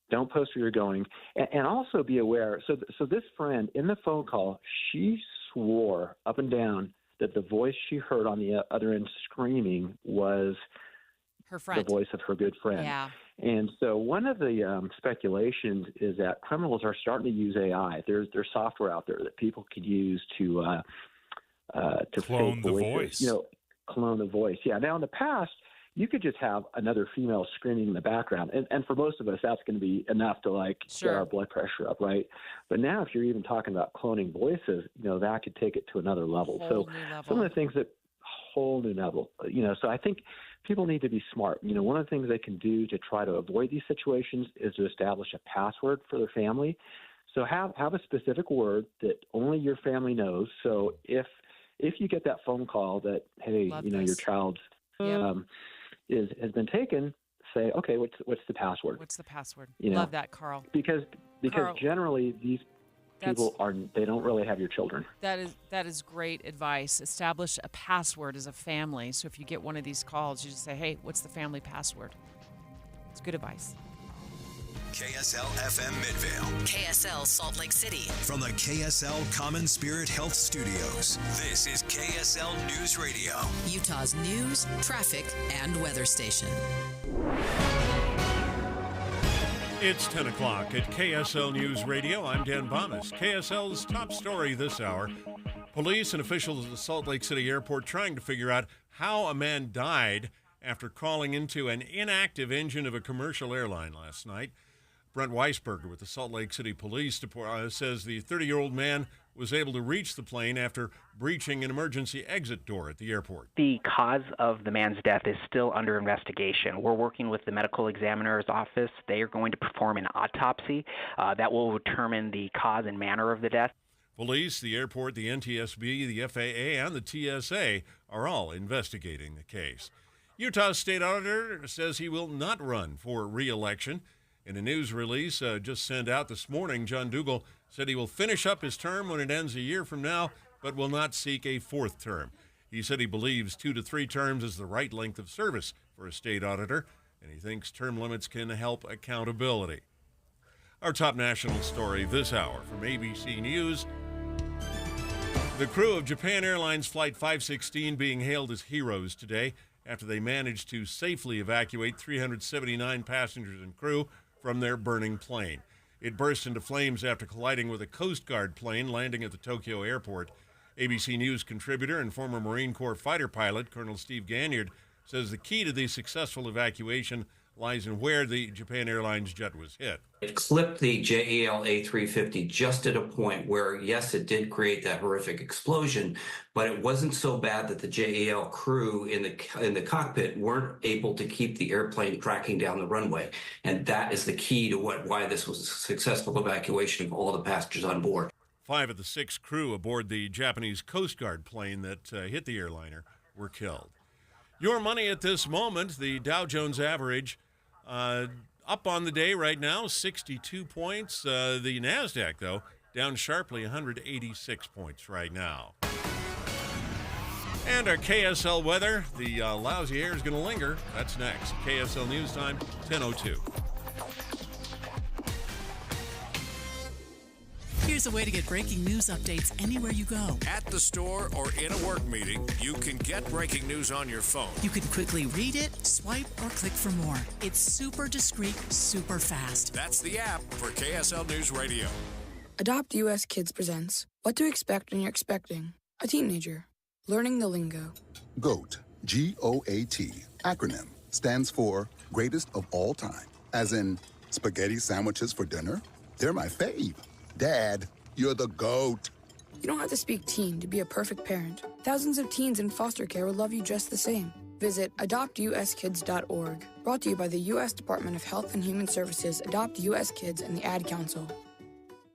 Don't post where you're going, and also be aware. So this friend in the phone call, she swore up and down that the voice she heard on the other end screaming was
Her friend.
the voice of her good friend.
Yeah.
And so one of the speculations is that criminals are starting to use AI. There's software out there that people could use to
Clone
fake
the
voices,
voice.
clone the voice. Yeah. Now in the past, you could just have another female screaming in the background, and for most of us, that's going to be enough to
Sure.
get our blood pressure up, right? But now, if you're even talking about cloning voices, that could take it to another level.
Whole
So
new level.
some of the things that whole new level, So I think people need to be smart. One of the things they can do to try to avoid these situations is to establish a password for their family. So have a specific word that only your family knows. So if you get that phone call that, hey,
Love
your
this.
child's
Yep.
has been taken, say, okay, what's the password?
What's the password?
You know,
Love that, Carl.
Because
Carl,
generally these people they don't really have your children.
That is great advice. Establish a password as a family. So if you get one of these calls, you just say, hey, what's the family password? It's good advice.
KSL FM Midvale.
KSL Salt Lake City.
From the KSL Common Spirit Health Studios, this is KSL News Radio.
Utah's news, traffic, and weather station.
It's 10 o'clock at KSL News Radio. I'm Dan Bonas. KSL's top story this hour. Police and officials at the Salt Lake City Airport trying to figure out how a man died after calling into an inactive engine of a commercial airline last night. Brent Weisberger with the Salt Lake City Police Department says the 30-year-old man was able to reach the plane after breaching an emergency exit door at the airport.
The cause of the man's death is still under investigation. We're working with the medical examiner's office. They are going to perform an autopsy that will determine the cause and manner of the death.
Police, the airport, the NTSB, the FAA, and the TSA are all investigating the case. Utah's state auditor says he will not run for re-election. In a news release just sent out this morning, John Dougal said he will finish up his term when it ends a year from now, but will not seek a fourth term. He said he believes 2 to 3 terms is the right length of service for a state auditor, and he thinks term limits can help accountability. Our top national story this hour from ABC News. The crew of Japan Airlines Flight 516 being hailed as heroes today after they managed to safely evacuate 379 passengers and crew from their burning plane. It burst into flames after colliding with a Coast Guard plane landing at the Tokyo airport. ABC News contributor and former Marine Corps fighter pilot Colonel Steve Ganyard says the key to the successful evacuation lies in where the Japan Airlines jet was hit.
It clipped the JAL A350 just at a point where, yes, it did create that horrific explosion, but it wasn't so bad that the JAL crew in the cockpit weren't able to keep the airplane tracking down the runway. And that is the key to why this was a successful evacuation of all the passengers on board.
5 of the 6 crew aboard the Japanese Coast Guard plane that hit the airliner were killed. Your money at this moment, the Dow Jones average up on the day right now, 62 points. The NASDAQ, though, down sharply, 186 points right now. And our KSL weather, the lousy air is going to linger. That's next. KSL News Time, 10:02.
Here's a way to get breaking news updates anywhere you go.
At the store or in a work meeting, you can get breaking news on your phone.
You can quickly read it, swipe, or click for more. It's super discreet, super fast.
That's the app for KSL News Radio.
Adopt US Kids presents What to Expect When You're Expecting a Teenager. Learning the lingo.
GOAT, G-O-A-T, acronym, stands for Greatest of All Time. As in, spaghetti sandwiches for dinner? They're my fave. Dad, you're the GOAT.
You don't have to speak teen to be a perfect parent. Thousands of teens in foster care will love you just the same. Visit adoptuskids.org. Brought to you by the U.S. Department of Health and Human Services, Adopt U.S. Kids, and the Ad Council.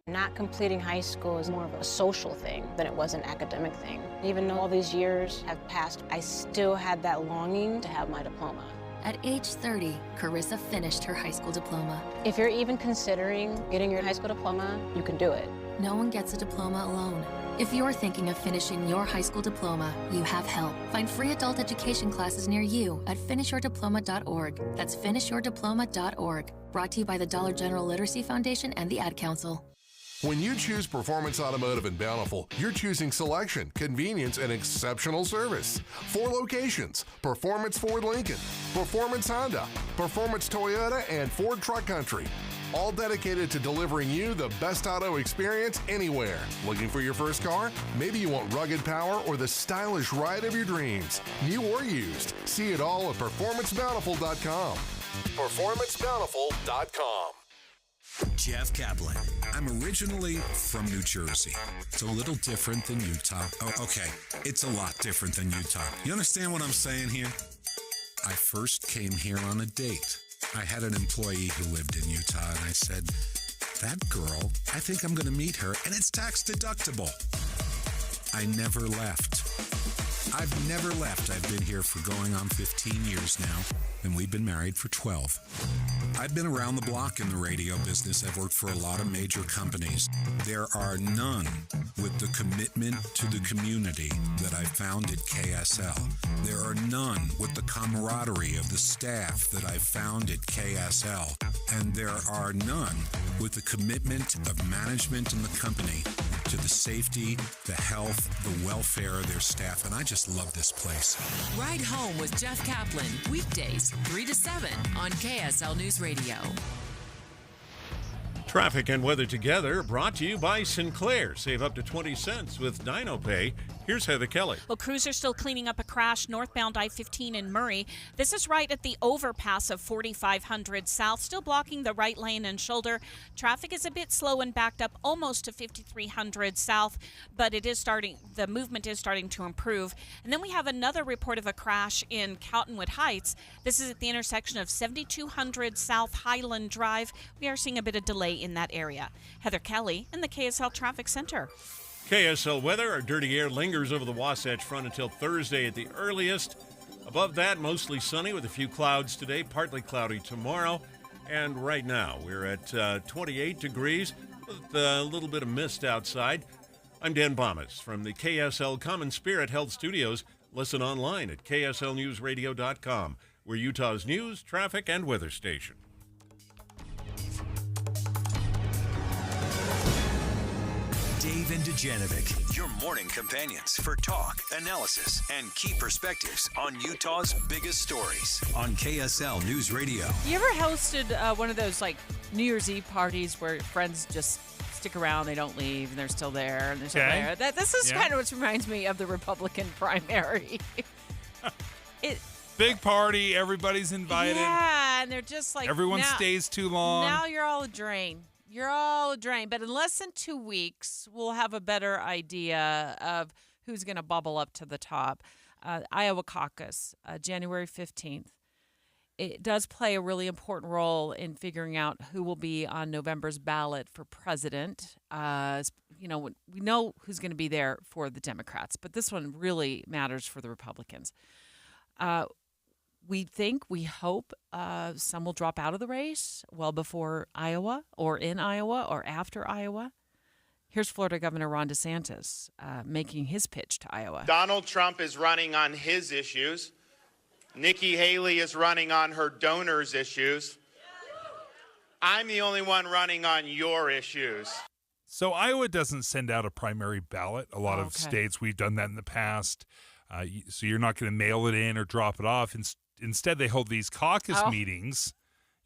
Not completing high school is more of a social thing than it was an academic thing. Even though all these years have passed, I still had that longing to have my diploma.
At age 30, Carissa finished her high school diploma.
If you're even considering getting your high school diploma, you can do it.
No one gets a diploma alone. If you're thinking of finishing your high school diploma, you have help. Find free adult education classes near you at finishyourdiploma.org. That's finishyourdiploma.org. Brought to you by the Dollar General Literacy Foundation and the Ad Council.
When you choose Performance Automotive in Bountiful, you're choosing selection, convenience, and exceptional service. 4 locations: Performance Ford Lincoln, Performance Honda, Performance Toyota, and Ford Truck Country. All dedicated to delivering you the best auto experience anywhere. Looking for your first car? Maybe you want rugged power or the stylish ride of your dreams. New or used. See it all at PerformanceBountiful.com. PerformanceBountiful.com.
Jeff Kaplan. I'm originally from New Jersey. It's a little different than Utah. Oh, okay. It's a lot different than Utah. You understand what I'm saying here? I first came here on a date. I had an employee who lived in Utah, and I said, that girl, I think I'm going to meet her, and it's tax deductible. I never left. I've never left. I've been here for going on 15 years now, and we've been married for 12. I've been around the block in the radio business. I've worked for a lot of major companies. There are none with the commitment to the community that I found at KSL. There are none with the camaraderie of the staff that I found at KSL. And there are none with the commitment of management and the company to the safety, the health, the welfare of their staff. And I just love this place.
Ride Home with Jeff Kaplan, weekdays 3 to 7 on KSL News Radio.
Traffic and weather together brought to you by Sinclair. Save up to 20 cents with DinoPay. Here's Heather Kelly.
Well, crews are still cleaning up a crash northbound I-15 in Murray. This is right at the overpass of 4500 South, still blocking the right lane and shoulder. Traffic is a bit slow and backed up almost to 5300 South, but the movement is starting to improve. And then we have another report of a crash in Cottonwood Heights. This is at the intersection of 7200 South Highland Drive. We are seeing a bit of delay in that area. Heather Kelly in the KSL Traffic Center.
KSL weather, our dirty air lingers over the Wasatch Front until Thursday at the earliest. Above that, mostly sunny with a few clouds today, partly cloudy tomorrow. And right now, we're at 28 degrees with a little bit of mist outside. I'm Dan Bomas from the KSL Common Spirit Health Studios. Listen online at kslnewsradio.com. We're Utah's news, traffic, and weather station.
Dave and Dujanovic, your morning companions for talk, analysis, and key perspectives on Utah's biggest stories on KSL News Radio.
You ever hosted one of those like New Year's Eve parties where friends just stick around, they don't leave, and they're still there, and they're still there? This is kind of what reminds me of the Republican primary.
Big party, everybody's invited.
Yeah, and they're just like...
Everyone stays too long.
Now you're all a drain. You're all a drain. But in less than 2 weeks, we'll have a better idea of who's going to bubble up to the top. Iowa caucus, January 15th. It does play a really important role in figuring out who will be on November's ballot for president. We know who's going to be there for the Democrats, but this one really matters for the Republicans. We hope some will drop out of the race well before Iowa or in Iowa or after Iowa. Here's Florida Governor Ron DeSantis making his pitch to Iowa.
Donald Trump is running on his issues. Nikki Haley is running on her donors' issues. I'm the only one running on your issues.
So Iowa doesn't send out a primary ballot. A lot of states, we've done that in the past. So you're not going to mail it in or drop it off. Instead, they hold these caucus meetings.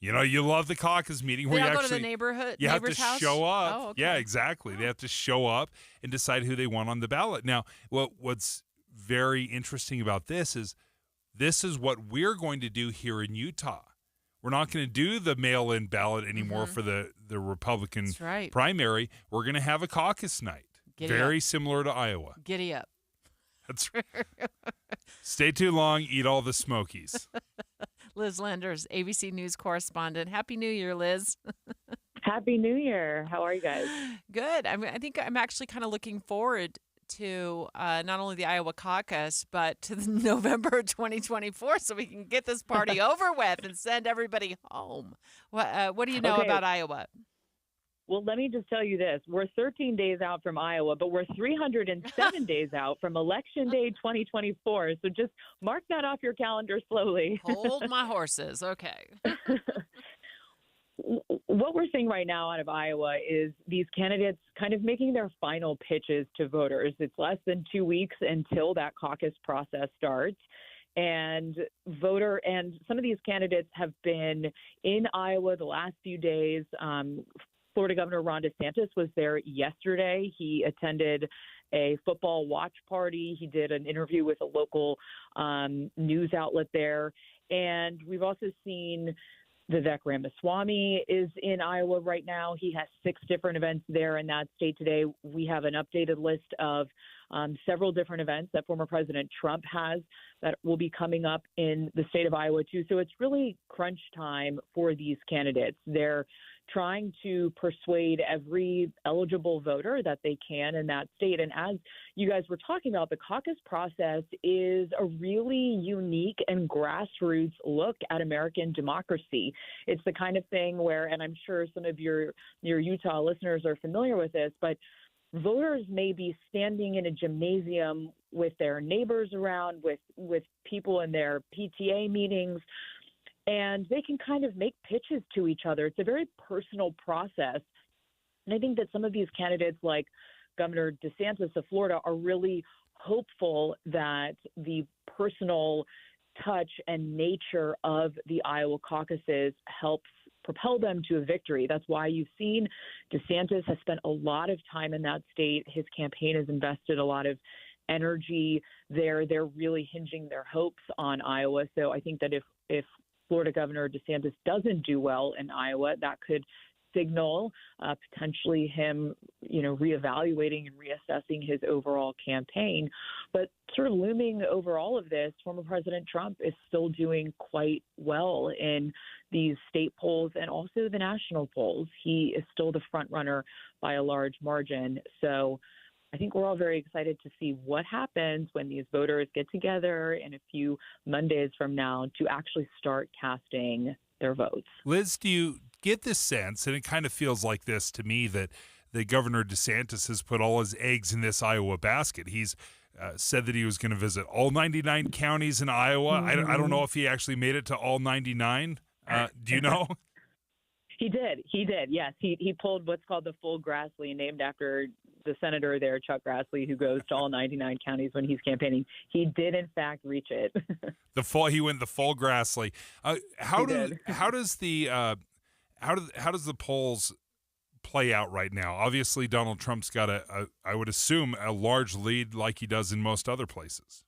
You know, you love the caucus meeting where you
go
actually
to the neighborhood.
You have to show up.
Oh, okay.
Yeah, exactly. They have to show up and decide who they want on the ballot. Now, what's very interesting about this is what we're going to do here in Utah. We're not going to do the mail-in ballot anymore for the Republican primary. We're going to have a caucus night, very similar to Iowa.
Giddy up.
That's right. Stay too long, eat all the Smokies.
Liz Landers, ABC News correspondent. Happy New Year, Liz.
Happy New Year. How are you guys?
Good. I think I'm actually kind of looking forward to not only the Iowa caucus, but to the November 2024 so we can get this party over with and send everybody home. What do you know about Iowa?
Well, let me just tell you this. We're 13 days out from Iowa, but we're 307 days out from Election Day 2024. So just mark that off your calendar slowly.
Hold my horses. Okay.
What we're seeing right now out of Iowa is these candidates kind of making their final pitches to voters. It's less than 2 weeks until that caucus process starts. And some of these candidates have been in Iowa the last few days. Florida Governor Ron DeSantis was there yesterday. He attended a football watch party. He did an interview with a local news outlet there. And we've also seen Vivek Ramaswamy is in Iowa right now. He has 6 different events there in that state today. We have an updated list of several different events that former President Trump has that will be coming up in the state of Iowa, too. So it's really crunch time for these candidates. They're trying to persuade every eligible voter that they can in that state. And as you guys were talking about, the caucus process is a really unique and grassroots look at American democracy. It's the kind of thing where, and I'm sure some of your Utah listeners are familiar with this, but voters may be standing in a gymnasium with their neighbors around, with people in their PTA meetings, and they can kind of make pitches to each other. It's a very personal process. And I think that some of these candidates like Governor DeSantis of Florida are really hopeful that the personal touch and nature of the Iowa caucuses helps propel them to a victory. That's why you've seen DeSantis has spent a lot of time in that state. His campaign has invested a lot of energy there. They're really hinging their hopes on Iowa. So I think that if Florida Governor DeSantis doesn't do well in Iowa, that could signal potentially him, reevaluating and reassessing his overall campaign. But sort of looming over all of this, former President Trump is still doing quite well in these state polls and also the national polls. He is still the front runner by a large margin. So I think we're all very excited to see what happens when these voters get together in a few Mondays from now to actually start casting their votes.
Liz, do you get this sense, and it kind of feels like this to me, that Governor DeSantis has put all his eggs in this Iowa basket? He's said that he was going to visit all 99 counties in Iowa.
Mm-hmm.
I don't know if he actually made it to all 99. Do you know?
He did. Yes. He pulled what's called the full Grassley, named after the senator there, Chuck Grassley, who goes to all 99 counties when he's campaigning. He did, in fact, reach it.
He went the full Grassley. How does the polls play out right now? Obviously, Donald Trump's got I would assume, a large lead like he does in most other places.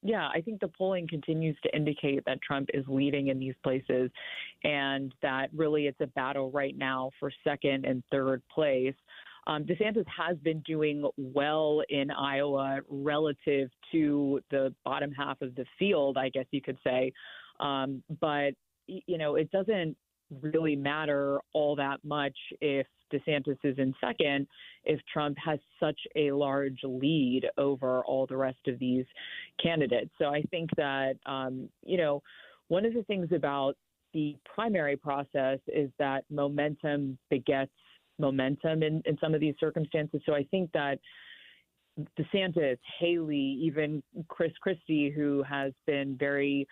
Yeah, I think the polling continues to indicate that Trump is leading in these places, and that really it's a battle right now for second and third place. DeSantis has been doing well in Iowa relative to the bottom half of the field, I guess you could say. But, it doesn't really matter all that much if DeSantis is in second, if Trump has such a large lead over all the rest of these candidates. So I think that, one of the things about the primary process is that momentum begets momentum in some of these circumstances. So I think that DeSantis, Haley, even Chris Christie, who has been very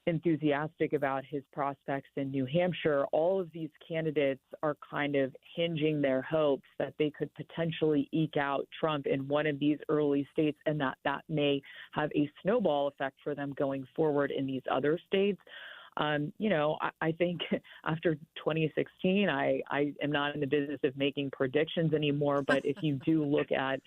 enthusiastic about his prospects in New Hampshire, all of these candidates are kind of hinging their hopes that they could potentially eke out Trump in one of these early states, and that may have a snowball effect for them going forward in these other states. I think after 2016, I am not in the business of making predictions anymore, but if you do look at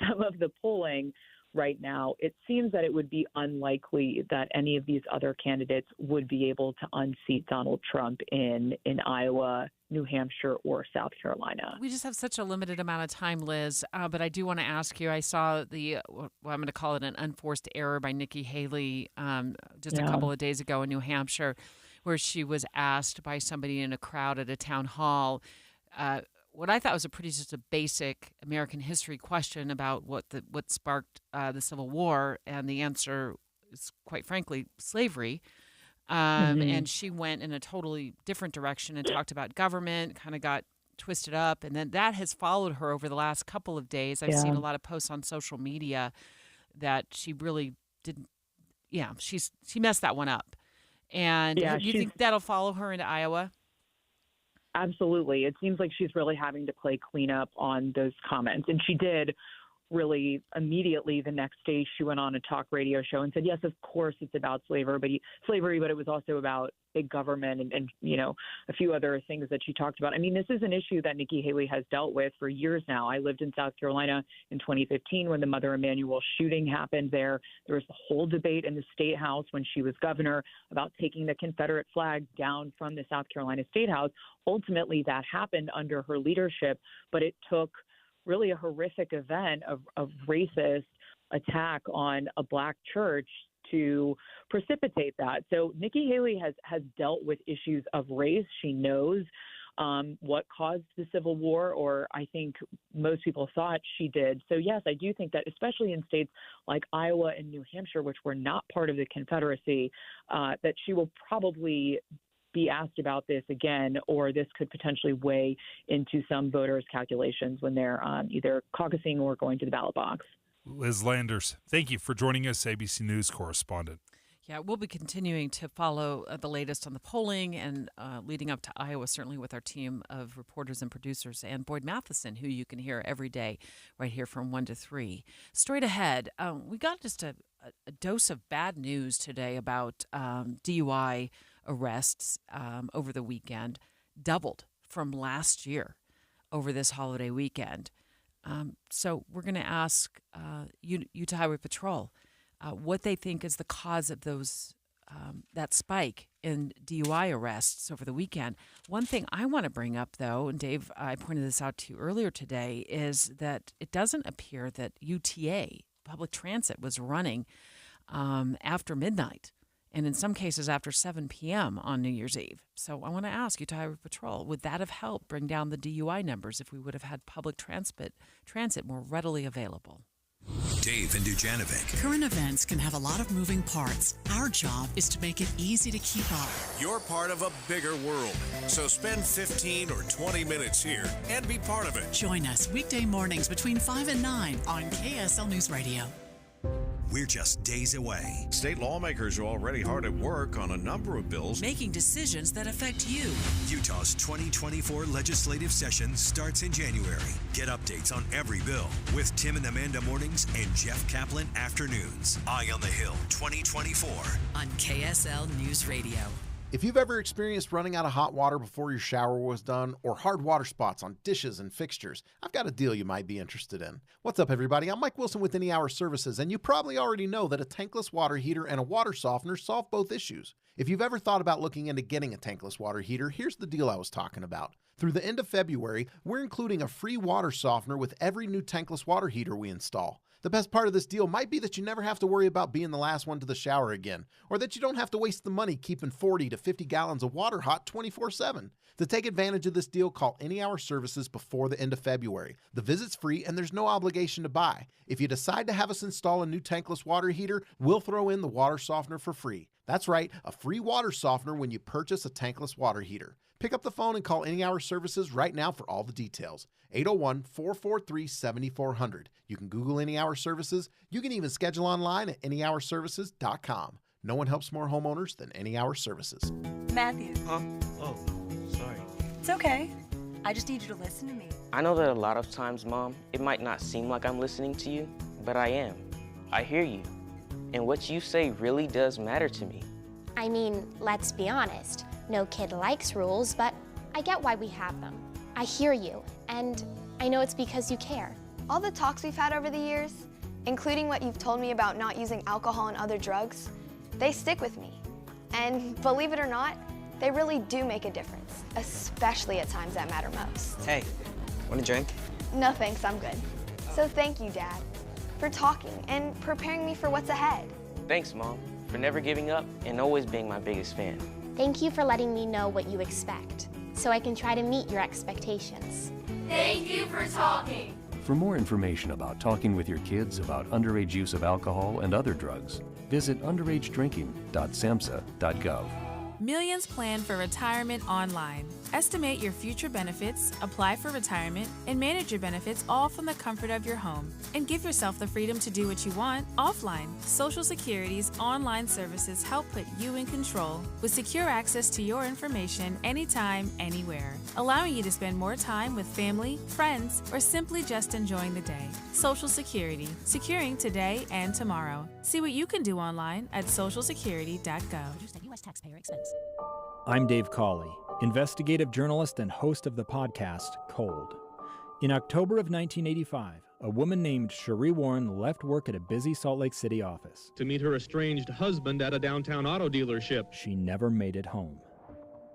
some of the polling right now, it seems that it would be unlikely that any of these other candidates would be able to unseat Donald Trump in Iowa, New Hampshire, or South Carolina.
We just have such a limited amount of time, Liz, but I do want to ask you, I saw I'm going to call it an unforced error by Nikki Haley a couple of days ago in New Hampshire, where she was asked by somebody in a crowd at a town hall what I thought was just a basic American history question about what sparked the Civil War, and the answer is, quite frankly, slavery. And she went in a totally different direction and talked about government, kind of got twisted up, and then that has followed her over the last couple of days. I've seen a lot of posts on social media that she really didn't. Yeah, she messed that one up. And do you think that'll follow her into Iowa?
Absolutely. It seems like she's really having to play cleanup on those comments. And she did really immediately the next day. She went on a talk radio show and said, yes, of course it's about slavery, but it was also about big government and a few other things that she talked about. I mean, this is an issue that Nikki Haley has dealt with for years now. I lived in South Carolina in 2015 when the Mother Emanuel shooting happened there. There was a whole debate in the State House when she was governor about taking the Confederate flag down from the South Carolina State House. Ultimately, that happened under her leadership, but it took really a horrific event of racist attack on a black church to precipitate that. So Nikki Haley has dealt with issues of race. She knows what caused the Civil War, or I think most people thought she did. So yes, I do think that especially in states like Iowa and New Hampshire, which were not part of the Confederacy, that she will probably be asked about this again, or this could potentially weigh into some voters' calculations when they're either caucusing or going to the ballot box.
Liz Landers, thank you for joining us, ABC News correspondent.
Yeah, we'll be continuing to follow the latest on the polling and leading up to Iowa, certainly with our team of reporters and producers, and Boyd Matheson, who you can hear every day right here from 1 to 3. Straight ahead, we got just a dose of bad news today about DUI arrests over the weekend, doubled from last year over this holiday weekend. So we're going to ask Utah Highway Patrol what they think is the cause of that spike in DUI arrests over the weekend. One thing I want to bring up, though, and Dave, I pointed this out to you earlier today, is that it doesn't appear that UTA, public transit, was running after midnight, and in some cases after 7 p.m. on New Year's Eve. So I want to ask Utah Highway Patrol, would that have helped bring down the DUI numbers if we would have had public transit more readily available?
Dave and Dujanovic.
Current events can have a lot of moving parts. Our job is to make it easy to keep up.
You're part of a bigger world, so spend 15 or 20 minutes here and be part of it.
Join us weekday mornings between 5 and 9 on KSL News Radio.
We're just days away.
State lawmakers are already hard at work on a number of bills,
making decisions that affect you.
Utah's 2024 legislative session starts in January. Get updates on every bill with Tim and Amanda mornings and Jeff Kaplan afternoons. Eye on the Hill 2024
on KSL News Radio.
If you've ever experienced running out of hot water before your shower was done, or hard water spots on dishes and fixtures, I've got a deal you might be interested in. What's up, everybody? I'm Mike Wilson with Any Hour Services, and you probably already know that a tankless water heater and a water softener solve both issues. If you've ever thought about looking into getting a tankless water heater, here's the deal I was talking about. Through the end of February, we're including a free water softener with every new tankless water heater we install. The best part of this deal might be that you never have to worry about being the last one to the shower again, or that you don't have to waste the money keeping 40 to 50 gallons of water hot 24/7. To take advantage of this deal, call Any Hour Services before the end of February. The visit's free and there's no obligation to buy. If you decide to have us install a new tankless water heater, we'll throw in the water softener for free. That's right, a free water softener when you purchase a tankless water heater. Pick up the phone and call Any Hour Services right now for all the details. 801-443-7400. You can Google Any Hour Services. You can even schedule online at anyhourservices.com. No one helps more homeowners than Any Hour Services.
Matthew.
Huh? Oh, sorry.
It's okay. I just need you to listen to me.
I know that a lot of times, Mom, it might not seem like I'm listening to you, but I am. I hear you. And what you say really does matter to me.
I mean, let's be honest. No kid likes rules, but I get why we have them. I hear you, and I know it's because you care.
All the talks we've had over the years, including what you've told me about not using alcohol and other drugs, they stick with me. And believe it or not, they really do make a difference, especially at times that matter most.
Hey, want a drink?
No thanks, I'm good. So thank you, Dad, for talking and preparing me for what's ahead.
Thanks, Mom, for never giving up and always being my biggest fan.
Thank you for letting me know what you expect, so I can try to meet your expectations.
Thank you for talking.
For more information about talking with your kids about underage use of alcohol and other drugs, visit underagedrinking.samhsa.gov.
Millions plan for retirement online. Estimate your future benefits, apply for retirement, and manage your benefits all from the comfort of your home. And give yourself the freedom to do what you want offline. Social Security's online services help put you in control with secure access to your information anytime, anywhere, allowing you to spend more time with family, friends, or simply just enjoying the day. Social Security, securing today and tomorrow. See what you can do online at socialsecurity.gov.
Produced at U.S. taxpayer expense.
I'm Dave Cawley, investigative journalist and host of the podcast Cold. In October of 1985, a woman named Cherie Warren left work at a busy Salt Lake City office
to meet her estranged husband at a downtown auto dealership.
She never made it home.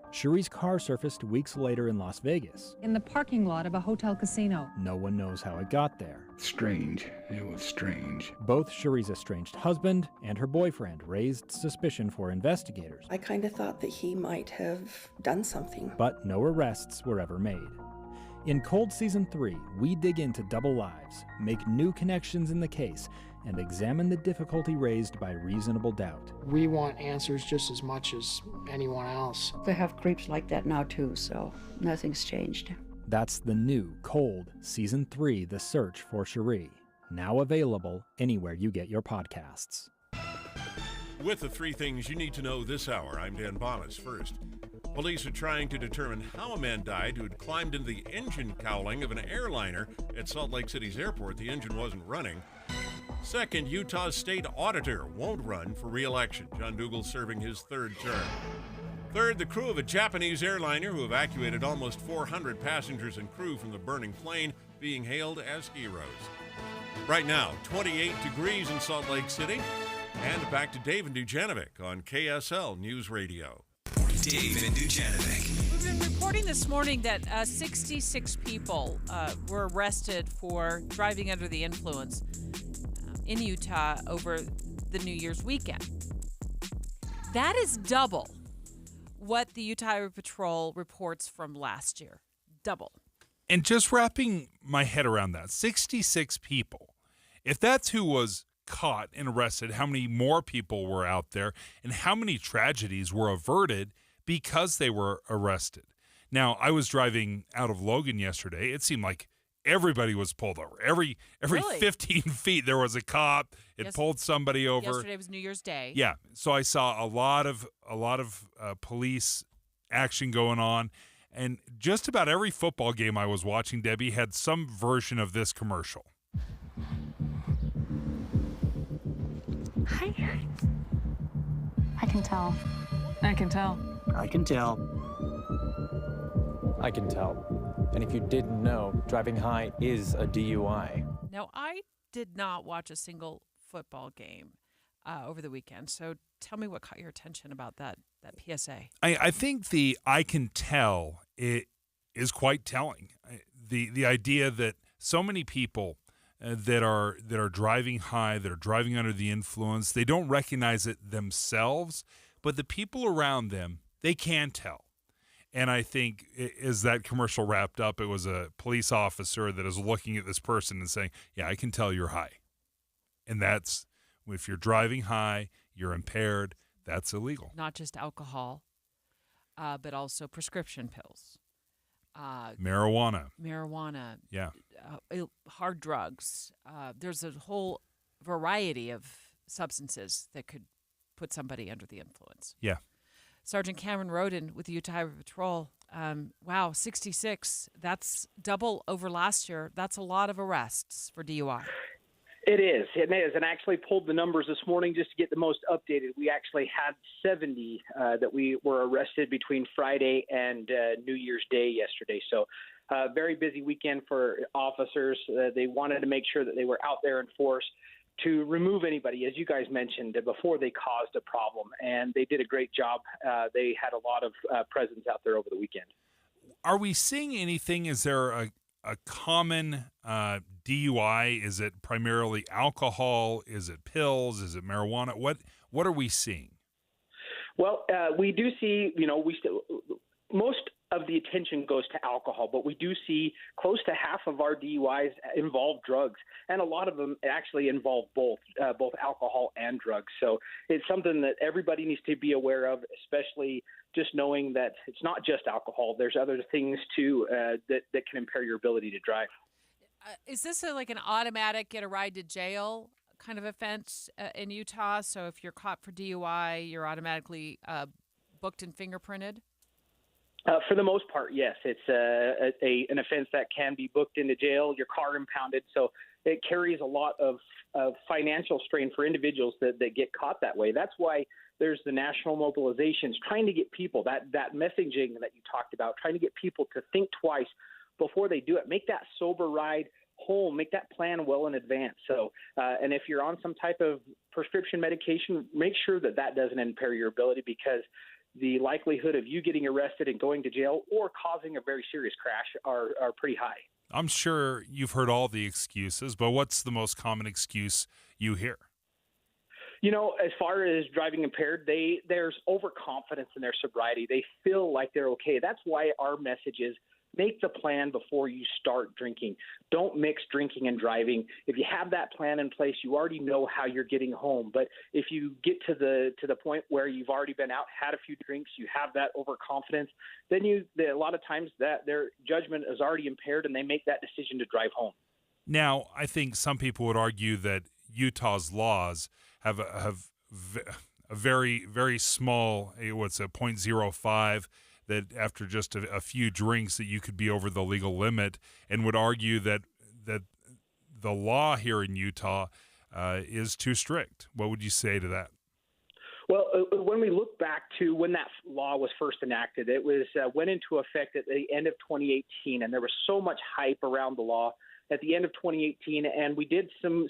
Cherie's car surfaced weeks later in Las Vegas.
In the parking lot of a hotel casino.
No one knows how it got there.
Strange. It was strange.
Both Cherie's estranged husband and her boyfriend raised suspicion for investigators.
I kind of thought that he might have done something.
But no arrests were ever made. In Cold Season 3, we dig into double lives, make new connections in the case, and examine the difficulty raised by reasonable doubt.
We want answers just as much as anyone else.
They have creeps like that now too, so nothing's changed.
That's the new Cold Season 3, The Search for Cherie, now available anywhere you get your podcasts.
With the three things you need to know this hour, I'm Dan Bonas. First, police are trying to determine how a man died who had climbed into the engine cowling of an airliner at Salt Lake City's airport. The engine wasn't running. Second, Utah's state auditor won't run for re-election. John Dougal's serving his third term. Third, the crew of a Japanese airliner who evacuated almost 400 passengers and crew from the burning plane being hailed as heroes. Right now, 28 degrees in Salt Lake City. And back to Dave and Dujanovic on KSL News Radio.
Dave and Dujanovic.
We've been reporting this morning that 66 people were arrested for driving under the influence in Utah over the New Year's weekend. That is double what the Utah Highway Patrol reports from last year. Double.
And just wrapping my head around that, 66 people. If that's who was caught and arrested, how many more people were out there, and how many tragedies were averted because they were arrested. Now, I was driving out of Logan yesterday. It seemed like everybody was pulled over. Every
Really?
15 feet there was a cop. It pulled somebody over.
Yesterday was New Year's Day.
Yeah, so I saw a lot of police action going on, and just about every football game I was watching, Debbie, had some version of this commercial.
Hi. I can tell.
I can tell.
I can tell.
I can tell. And if you didn't know, driving high is a DUI.
Now, I did not watch a single football game over the weekend, so tell me what caught your attention about that PSA.
I think the I can tell it is quite telling. The idea that so many people that are driving high, that are driving under the influence, they don't recognize it themselves, but the people around them, they can tell. And I think as that commercial wrapped up, it was a police officer that is looking at this person and saying, yeah, I can tell you're high. And that's, if you're driving high, you're impaired, that's illegal.
Not just alcohol, but also prescription pills.
Marijuana.
Yeah. Hard drugs. There's a whole variety of substances that could put somebody under the influence.
Yeah.
Sergeant Cameron Roden with the Utah Highway Patrol. Wow, 66. That's double over last year. That's a lot of arrests for DUI.
It is. And I actually pulled the numbers this morning just to get the most updated. We actually had 70 that we were arrested between Friday and New Year's Day yesterday. So very busy weekend for officers. They wanted to make sure that they were out there in force to remove anybody, as you guys mentioned, before they caused a problem. And they did a great job. They had a lot of presence out there over the weekend.
Are we seeing anything? Is there a common DUI? Is it primarily alcohol? Is it pills? Is it marijuana? What are we seeing?
Well, we do see, most of the attention goes to alcohol, but we do see close to half of our DUIs involve drugs, and a lot of them actually involve both alcohol and drugs. So it's something that everybody needs to be aware of, especially just knowing that it's not just alcohol. There's other things too that can impair your ability to drive.
Is this like an automatic get a ride to jail kind of offense in Utah? So if you're caught for DUI, you're automatically booked and fingerprinted?
For the most part, yes. It's an offense that can be booked into jail, your car impounded. So it carries a lot of financial strain for individuals that get caught that way. That's why there's the national mobilizations trying to get people, that messaging that you talked about, trying to get people to think twice before they do it. Make that sober ride home, make that plan well in advance. So, and if you're on some type of prescription medication, make sure that doesn't impair your ability, because the likelihood of you getting arrested and going to jail or causing a very serious crash are pretty high.
I'm sure you've heard all the excuses, but what's the most common excuse you hear?
As far as driving impaired, there's overconfidence in their sobriety. They feel like they're okay. That's why our message is make the plan before you start drinking. Don't mix drinking and driving. If you have that plan in place, you already know how you're getting home. But if you get to the point where you've already been out, had a few drinks, you have that overconfidence, then a lot of times that their judgment is already impaired and they make that decision to drive home.
Now, I think some people would argue that Utah's laws have a very, very small, what's a 0.05, that after just a few drinks that you could be over the legal limit, and would argue that the law here in Utah is too strict. What would you say to that?
Well, when we look back to when that law was first enacted, it was went into effect at the end of 2018, and there was so much hype around the law at the end of 2018. And we did some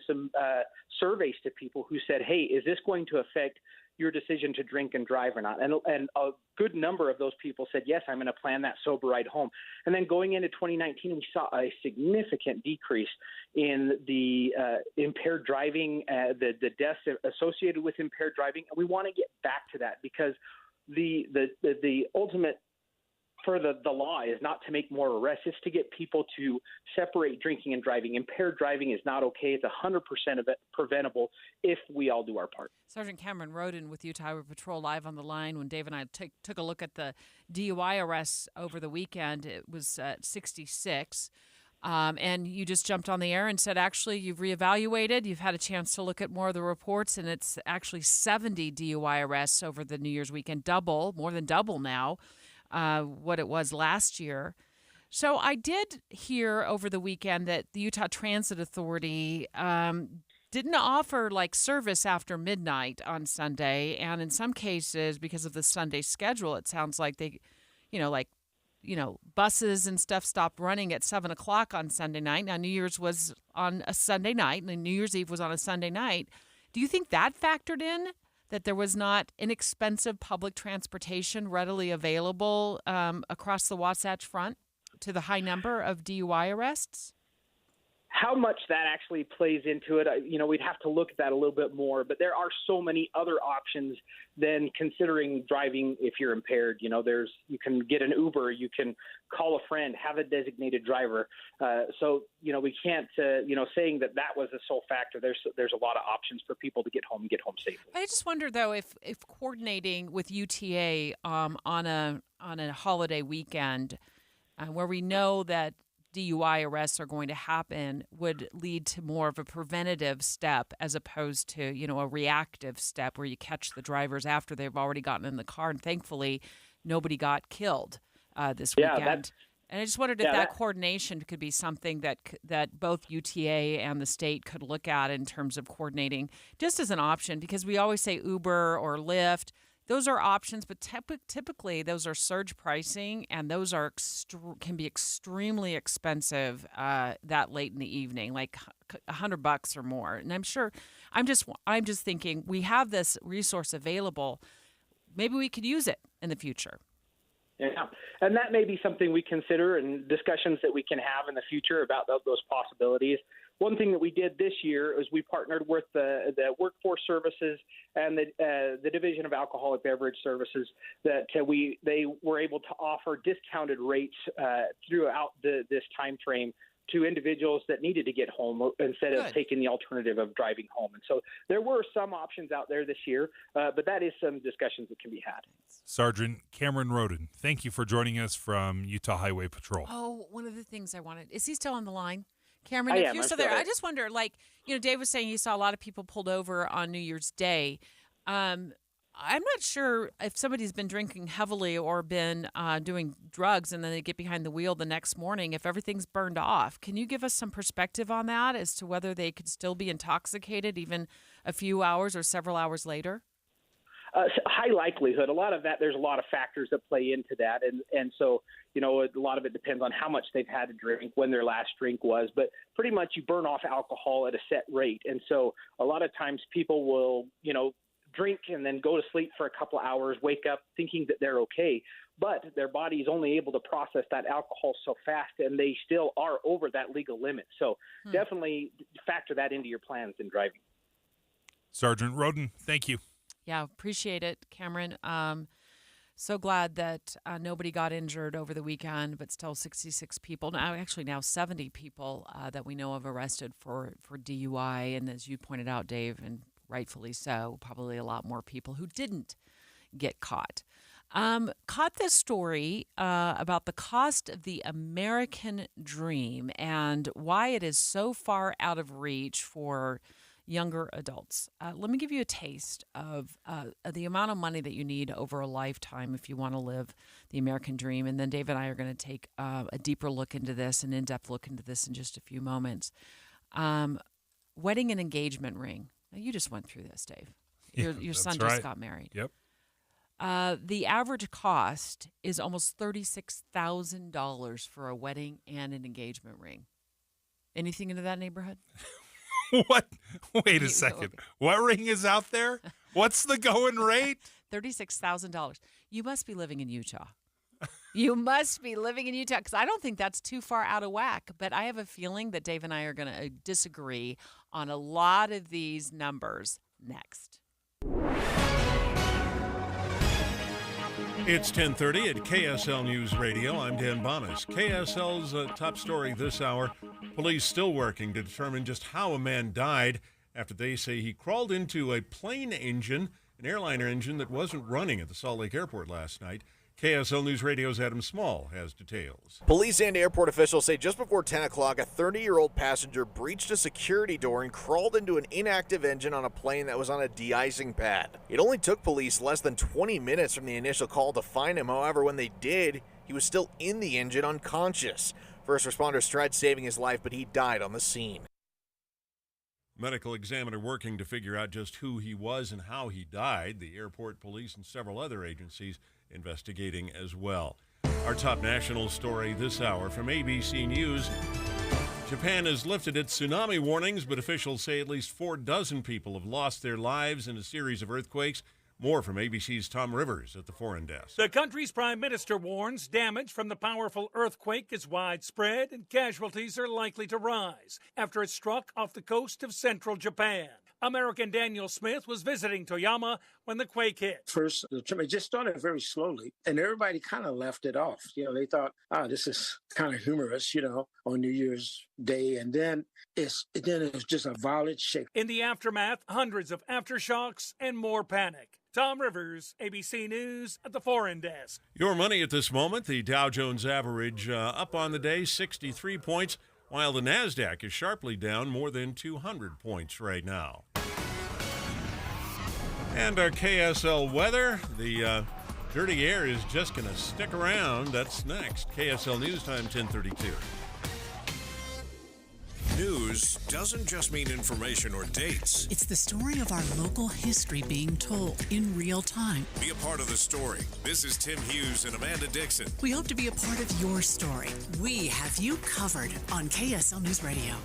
surveys to people who said, "Hey, is this going to affect your decision to drink and drive or not?" And a good number of those people said, "Yes, I'm going to plan that sober ride home." And then going into 2019, we saw a significant decrease in the impaired driving, the deaths associated with impaired driving. And we want to get back to that because the ultimate for the law is not to make more arrests, it's to get people to separate drinking and driving. Impaired driving is not okay. It's 100% of it preventable if we all do our part.
Sergeant Cameron Roden with Utah Highway Patrol live on the line. When Dave and I took a look at the DUI arrests over the weekend, it was 66. And you just jumped on the air and said, actually, you've reevaluated. You've had a chance to look at more of the reports, and it's actually 70 DUI arrests over the New Year's weekend, more than double now. What it was last year. So I did hear over the weekend that the Utah Transit Authority didn't offer service after midnight on Sunday, and in some cases, because of the Sunday schedule, it sounds like they, buses and stuff stopped running at 7 o'clock on Sunday night. Now New Year's was on a Sunday night, and New Year's Eve was on a Sunday night. Do you think that factored in? That there was not inexpensive public transportation readily available across the Wasatch Front to the high number of DUI arrests?
How much that actually plays into it, we'd have to look at that a little bit more. But there are so many other options than considering driving if you're impaired. You can get an Uber, you can call a friend, have a designated driver. So we can't, saying that was the sole factor. There's a lot of options for people to get home safely.
I just wonder though if coordinating with UTA on a holiday weekend, where we know that DUI arrests are going to happen, would lead to more of a preventative step as opposed to, a reactive step where you catch the drivers after they've already gotten in the car. And thankfully, nobody got killed this weekend. And I just wondered if that coordination could be something that both UTA and the state could look at in terms of coordinating just as an option, because we always say Uber or Lyft. Those are options, but typically those are surge pricing, and those are can be extremely expensive that late in the evening, like $100 or more. And I'm just thinking we have this resource available. Maybe we could use it in the future.
Yeah, and that may be something we consider and discussions that we can have in the future about those possibilities. One thing that we did this year is we partnered with the Workforce Services and the Division of Alcoholic Beverage Services that they were able to offer discounted rates throughout this time frame to individuals that needed to get home instead of taking the alternative of driving home. And so there were some options out there this year, but that is some discussions that can be had. Sergeant
Cameron Roden, thank you for joining us from Utah Highway Patrol.
Oh, one of the things I wanted, is he still on the line? Cameron, if you're still there, I just wonder, Dave was saying you saw a lot of people pulled over on New Year's Day. I'm not sure if somebody's been drinking heavily or been doing drugs and then they get behind the wheel the next morning, if everything's burned off. Can you give us some perspective on that as to whether they could still be intoxicated even a few hours or several hours later?
High likelihood. A lot of that, there's a lot of factors that play into that. And so, a lot of it depends on how much they've had to drink, when their last drink was. But pretty much you burn off alcohol at a set rate. And so a lot of times people will, drink and then go to sleep for a couple of hours, wake up thinking that they're okay. But their body is only able to process that alcohol so fast, and they still are over that legal limit. So definitely factor that into your plans in driving.
Sergeant Roden, thank you.
Yeah, appreciate it, Cameron. So glad that nobody got injured over the weekend, but still 66 people. Now 70 people that we know of arrested for DUI. And as you pointed out, Dave, and rightfully so, probably a lot more people who didn't get caught. Caught this story about the cost of the American dream and why it is so far out of reach for younger adults. Let me give you a taste of the amount of money that you need over a lifetime if you want to live the American dream. And then Dave and I are going to take a deeper look into this, an in-depth look into this in just a few moments. Wedding and engagement ring. Now, you just went through this, Dave. Your son just got married.
Yep.
The average cost is almost $36,000 for a wedding and an engagement ring. Anything into that neighborhood?
What? Wait a second.
Okay.
What ring is out there? What's the going rate?
$36,000. You must be living in Utah. You must be living in Utah, because I don't think that's too far out of whack. But I have a feeling that Dave and I are going to disagree on a lot of these numbers next.
It's 10:30 at KSL News Radio. I'm Dan Bonas. KSL's top story this hour. Police still working to determine just how a man died after they say he crawled into a plane engine, an airliner engine that wasn't running at the Salt Lake Airport last night. KSL News Radio's Adam Small has details.
Police and airport officials say just before 10 o'clock, a 30-year-old passenger breached a security door and crawled into an inactive engine on a plane that was on a de-icing pad. It only took police less than 20 minutes from the initial call to find him. However, when they did, he was still in the engine unconscious. First responders tried saving his life, but he died on the scene.
Medical examiner working to figure out just who he was and how he died. The airport, police, and several other agencies investigating as well. Our top national story this hour from ABC News. Japan has lifted its tsunami warnings, but officials say at least 4 dozen people have lost their lives in a series of earthquakes. More from ABC's Tom Rivers at the foreign desk.
The country's prime minister warns damage from the powerful earthquake is widespread and casualties are likely to rise after it struck off the coast of central Japan. American Daniel Smith was visiting Toyama when the quake hit.
First, it just started very slowly, and everybody kind of left it off. They thought, this is kind of humorous, on New Year's Day, and then it's just a violent shake.
In the aftermath, hundreds of aftershocks and more panic. Tom Rivers, ABC News at the foreign desk.
Your money at this moment, the Dow Jones average up on the day, 63 points, while the NASDAQ is sharply down more than 200 points right now. And our KSL weather, the dirty air is just going to stick around. That's next. KSL News Time, 10:32.
News doesn't just mean information or dates.
It's the story of our local history being told in real time.
Be a part of the story. This is Tim Hughes and Amanda Dixon.
We hope to be a part of your story. We have you covered on KSL News Radio.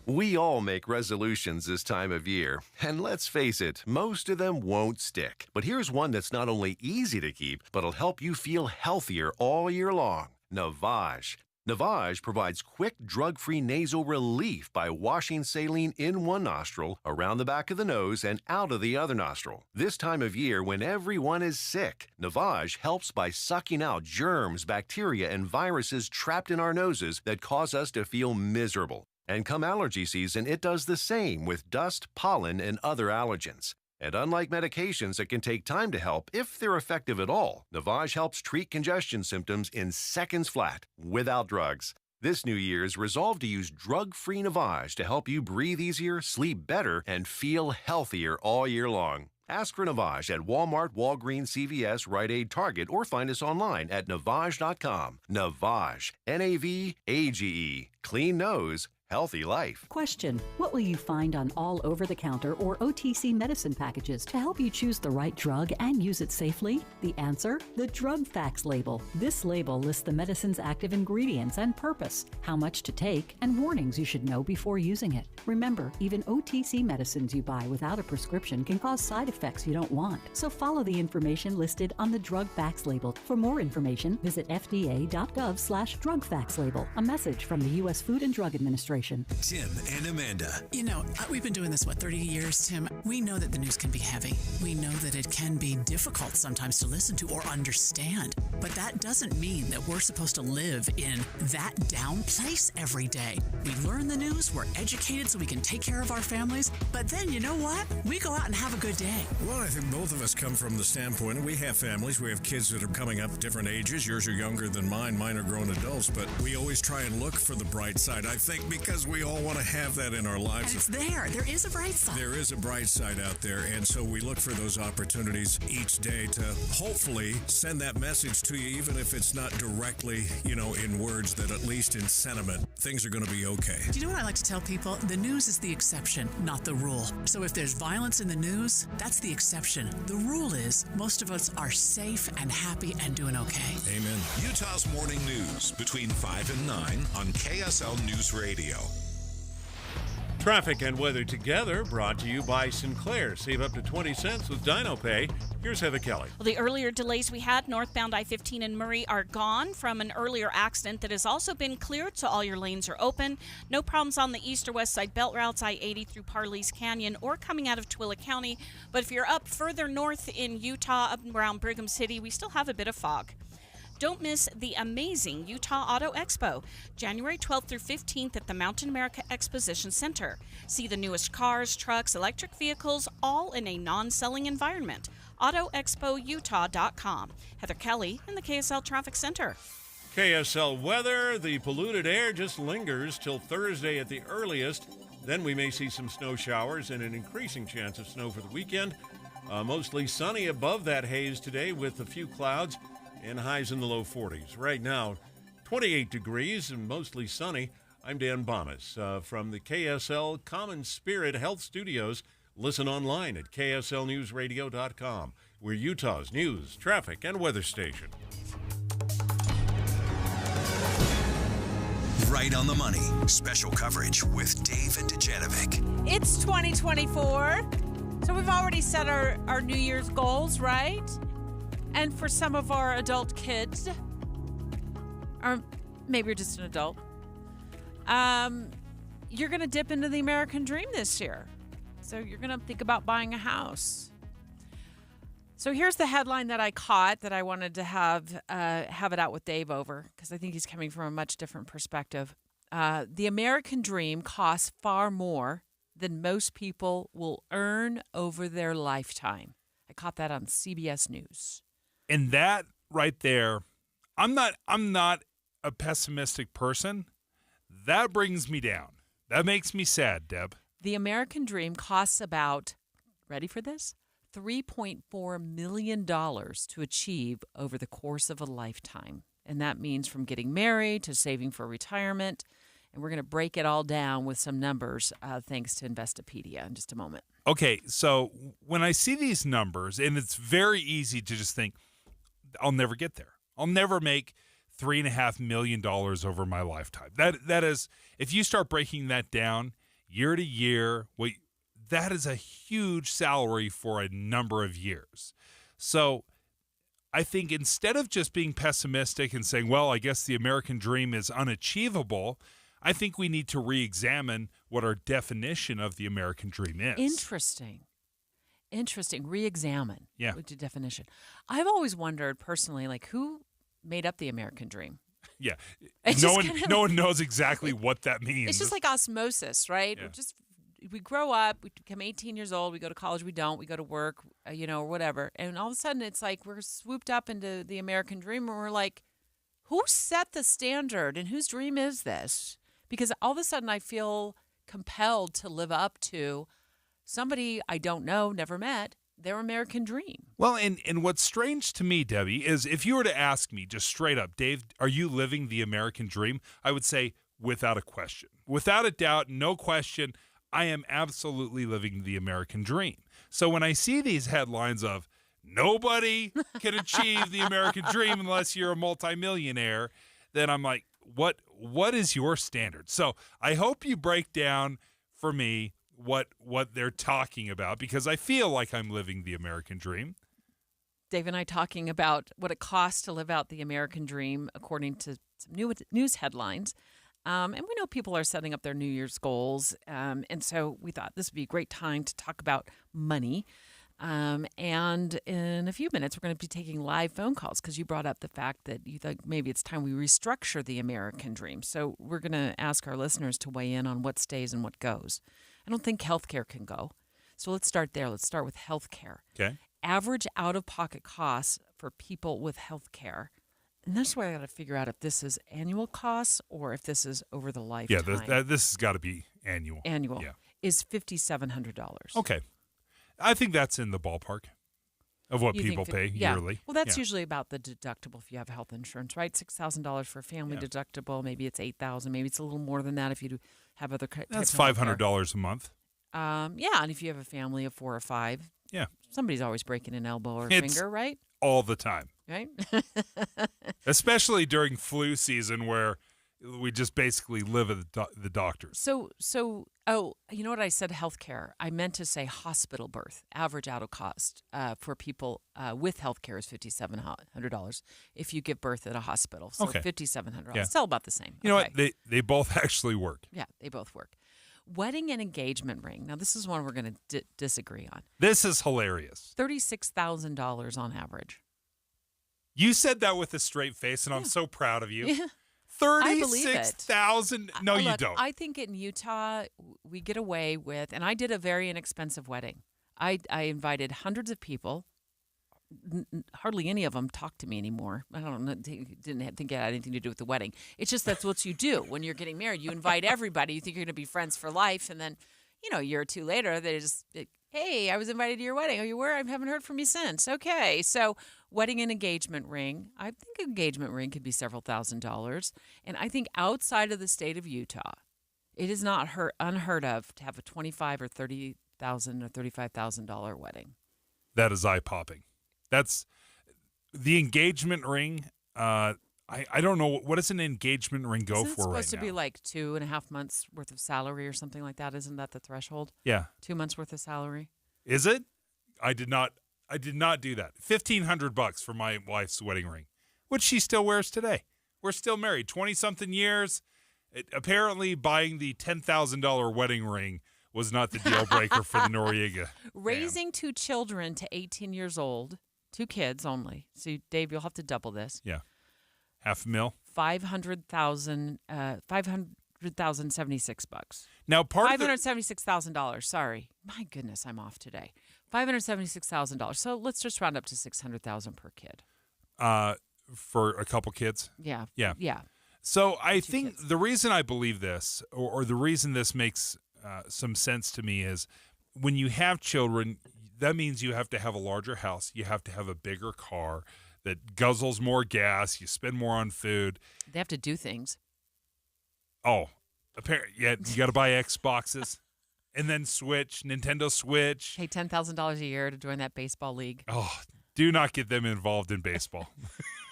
We all make resolutions this time of year, and let's face it, most of them won't stick. But here's one that's not only easy to keep, but will help you feel healthier all year long. Navage. Navage provides quick, drug-free nasal relief by washing saline in one nostril, around the back of the nose, and out of the other nostril. This time of year, when everyone is sick, Navage helps by sucking out germs, bacteria, and viruses trapped in our noses that cause us to feel miserable. And come allergy season, it does the same with dust, pollen, and other allergens. And unlike medications that can take time to help, if they're effective at all, Navage helps treat congestion symptoms in seconds flat, without drugs. This New Year's, resolve to use drug-free Navage to help you breathe easier, sleep better, and feel healthier all year long. Ask for Navage at Walmart, Walgreens, CVS, Rite Aid, Target, or find us online at Navage.com. Navage, N-A-V-A-G-E. Clean nose, healthy life.
Question: what will you find on all over-the-counter or OTC medicine packages to help you choose the right drug and use it safely? The answer: the drug facts label. This label lists the medicine's active ingredients and purpose, how much to take, and warnings you should know before using it. Remember, even OTC medicines you buy without a prescription can cause side effects you don't want. So follow the information listed on the drug facts label. For more information, visit fda.gov/drug facts label. A message from the U.S. Food and Drug Administration.
Tim and Amanda.
We've been doing this, 30 years, Tim? We know that the news can be heavy. We know that it can be difficult sometimes to listen to or understand. But that doesn't mean that we're supposed to live in that down place every day. We learn the news, we're educated so we can take care of our families. But then, you know what? We go out and have a good day.
Well, I think both of us come from the standpoint, and we have families. We have kids that are coming up different ages. Yours are younger than mine. Mine are grown adults. But we always try and look for the bright side. I think because Because we all want to have that in our lives.
And it's there. There is a bright side.
There is a bright side out there, and so we look for those opportunities each day to hopefully send that message to you, even if it's not directly, in words, that at least in sentiment, things are going to be okay.
Do you know what I like to tell people? The news is the exception, not the rule. So if there's violence in the news, that's the exception. The rule is most of us are safe and happy and doing okay.
Amen.
Utah's Morning News between 5 and 9 on KSL News Radio.
Traffic and weather together brought to you by Sinclair. Save up to 20 cents with DinoPay. Here's Heather Kelly.
Well, the earlier delays we had northbound I-15 in Murray are gone from an earlier accident that has also been cleared, so all your lanes are open. No problems on the east or west side belt routes, I-80 through Parleys Canyon or coming out of Twilla County. But if you're up further north in Utah, up around Brigham City, we still have a bit of fog. Don't miss the amazing Utah Auto Expo, January 12th through 15th at the Mountain America Exposition Center. See the newest cars, trucks, electric vehicles, all in a non-selling environment. AutoExpoUtah.com. Heather Kelly in the KSL Traffic Center.
KSL weather. The polluted air just lingers till Thursday at the earliest. Then we may see some snow showers and an increasing chance of snow for the weekend. Mostly sunny above that haze today with a few clouds and highs in the low 40s. Right now, 28 degrees and mostly sunny. I'm Dan Bonas from the KSL Common Spirit Health Studios. Listen online at kslnewsradio.com. We're Utah's news, traffic, and weather station.
Right on the money. Special coverage with Dave and Dujanovic.
It's 2024, so we've already set our New Year's goals, right? And for some of our adult kids, or maybe you're just an adult, you're going to dip into the American dream this year. So you're going to think about buying a house. So here's the headline that I caught that I wanted to have it out with Dave over, because I think he's coming from a much different perspective. The American dream costs far more than most people will earn over their lifetime. I caught that on CBS News.
And that right there, I'm not a pessimistic person. That brings me down. That makes me sad, Deb.
The American dream costs about, ready for this? $3.4 million to achieve over the course of a lifetime. And that means from getting married to saving for retirement. And we're going to break it all down with some numbers thanks to Investopedia in just a moment.
Okay, so when I see these numbers, and it's very easy to just think, I'll never get there. I'll never make $3.5 million over my lifetime. That is, if you start breaking that down year to year, that is a huge salary for a number of years. So I think instead of just being pessimistic and saying, well, I guess the American dream is unachievable, I think we need to re-examine what our definition of the American dream is.
Interesting. Re-examine.
Yeah.
The definition. I've always wondered personally, who made up the American dream?
Yeah.
It's
No one knows exactly what that means.
It's just like osmosis, right?
Yeah.
We grow up, we become 18 years old, we go to college, we don't, we go to work, or whatever. And all of a sudden it's like we're swooped up into the American dream and we're like, who set the standard and whose dream is this? Because all of a sudden I feel compelled to live up to somebody I don't know, never met, their American dream.
Well, and what's strange to me, Debbie, is if you were to ask me just straight up, Dave, are you living the American dream? I would say without a question. Without a doubt, no question, I am absolutely living the American dream. So when I see these headlines of nobody can achieve the American dream unless you're a multimillionaire, then I'm like, what is your standard? So I hope you break down for me what they're talking about, because I feel like I'm living the American dream.
Dave and I talking about what it costs to live out the American dream according to some new news headlines. And we know people are setting up their New Year's goals. And so we thought this would be a great time to talk about money. And in a few minutes, we're going to be taking live phone calls because you brought up the fact that you think maybe it's time we restructure the American dream. So we're going to ask our listeners to weigh in on what stays and what goes. I don't think healthcare can go. So let's start there. Let's start with healthcare.
Okay.
Average out-of-pocket costs for people with healthcare And that's why I got to figure out if this is annual costs or if this is over the lifetime.
Yeah, this has got to be annual.
Annual.
Yeah.
Is $5,700.
Okay. I think that's in the ballpark of what
You
people
think
pay yearly.
Well, that's usually about the deductible if you have health insurance, right? $6,000 for a family deductible. Maybe it's $8,000. Maybe it's a little more than that if you do have other types
That's
of healthcare.
$500 a month.
Yeah, and if you have a family of 4 or 5, somebody's always breaking an elbow or a finger, right?
All the time.
Right?
Especially during flu season where we just basically live at the doctors.
So, you know what I said? Healthcare. I meant to say hospital birth. Average out of cost for people with healthcare is $5,700 if you give birth at a hospital. So $5,700.
Yeah.
Still about the same.
You know what? They both actually work.
Yeah, they both work. Wedding and engagement ring. Now, this is one we're going to disagree on.
This is hilarious.
$36,000 on average.
You said that with a straight face, and I'm so proud of you.
Yeah.
36,000. No, you
Look,
don't.
I think in Utah, we get away with, and I did a very inexpensive wedding. I invited hundreds of people. Hardly any of them talk to me anymore. I don't know. Didn't think it had anything to do with the wedding. It's just that's what you do when you're getting married. You invite everybody. You think you're going to be friends for life, and then, a year or two later, they just, hey, I was invited to your wedding. Oh, you were? I haven't heard from you since. Okay, so wedding and engagement ring. I think an engagement ring could be several $1,000s, and I think outside of the state of Utah, it is not unheard of to have a $25,000 or $30,000 or $35,000 wedding.
That is eye-popping. That's the engagement ring. I don't know. What does an engagement ring go
Isn't it
for right now?
supposed to be like 2.5 months worth of salary or something like that? Isn't that the threshold?
Yeah.
2 months worth of salary.
Is it? I did not do that. $1,500 for my wife's wedding ring, which she still wears today. We're still married 20-something years. Apparently, buying the $10,000 wedding ring was not the deal breaker for the Noriega.
Raising 2 children to 18 years old, 2 kids only. So, Dave, you'll have to double this.
Yeah. $500,000.
$576.
Now,
$576,000. Sorry, my goodness, I'm off today. $576,000. So let's just round up to $600,000 per kid.
For a couple kids.
Yeah.
So I think the reason I believe this, or the reason this makes some sense to me, is when you have children, that means you have to have a larger house. You have to have a bigger car that guzzles more gas. You spend more on food.
They have to do things.
Oh, apparently, yeah, you got to buy Xboxes and then Nintendo Switch.
Pay $10,000 a year to join that baseball league.
Oh, do not get them involved in baseball.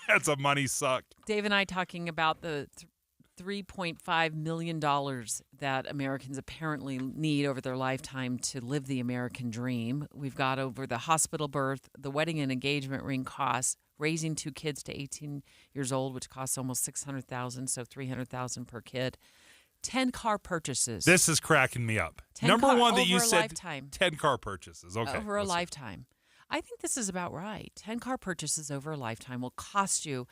That's a money suck.
Dave and I talking about the $3.5 million that Americans apparently need over their lifetime to live the American dream. We've got over the hospital birth, the wedding and engagement ring costs, raising 2 kids to 18 years old, which costs almost $600,000, so $300,000 per kid. 10 car purchases.
This is cracking me up. Number one that you said,
lifetime.
10 car purchases. Okay.
Over a lifetime. I think this is about right. 10 car purchases over a lifetime will cost you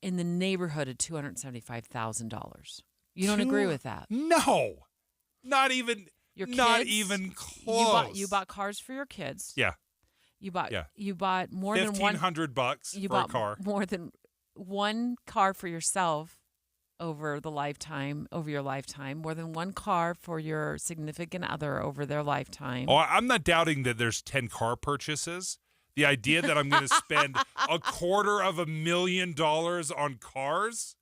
in the neighborhood of $275,000. You don't agree with that?
No. Not even
your kids,
not even close.
You bought cars for your kids.
Yeah.
You bought more than
$1,500 for a car.
More than one car for yourself over your lifetime, more than one car for your significant other over their lifetime.
Oh, I'm not doubting that there's 10 car purchases. The idea that I'm going to spend $250,000 on cars.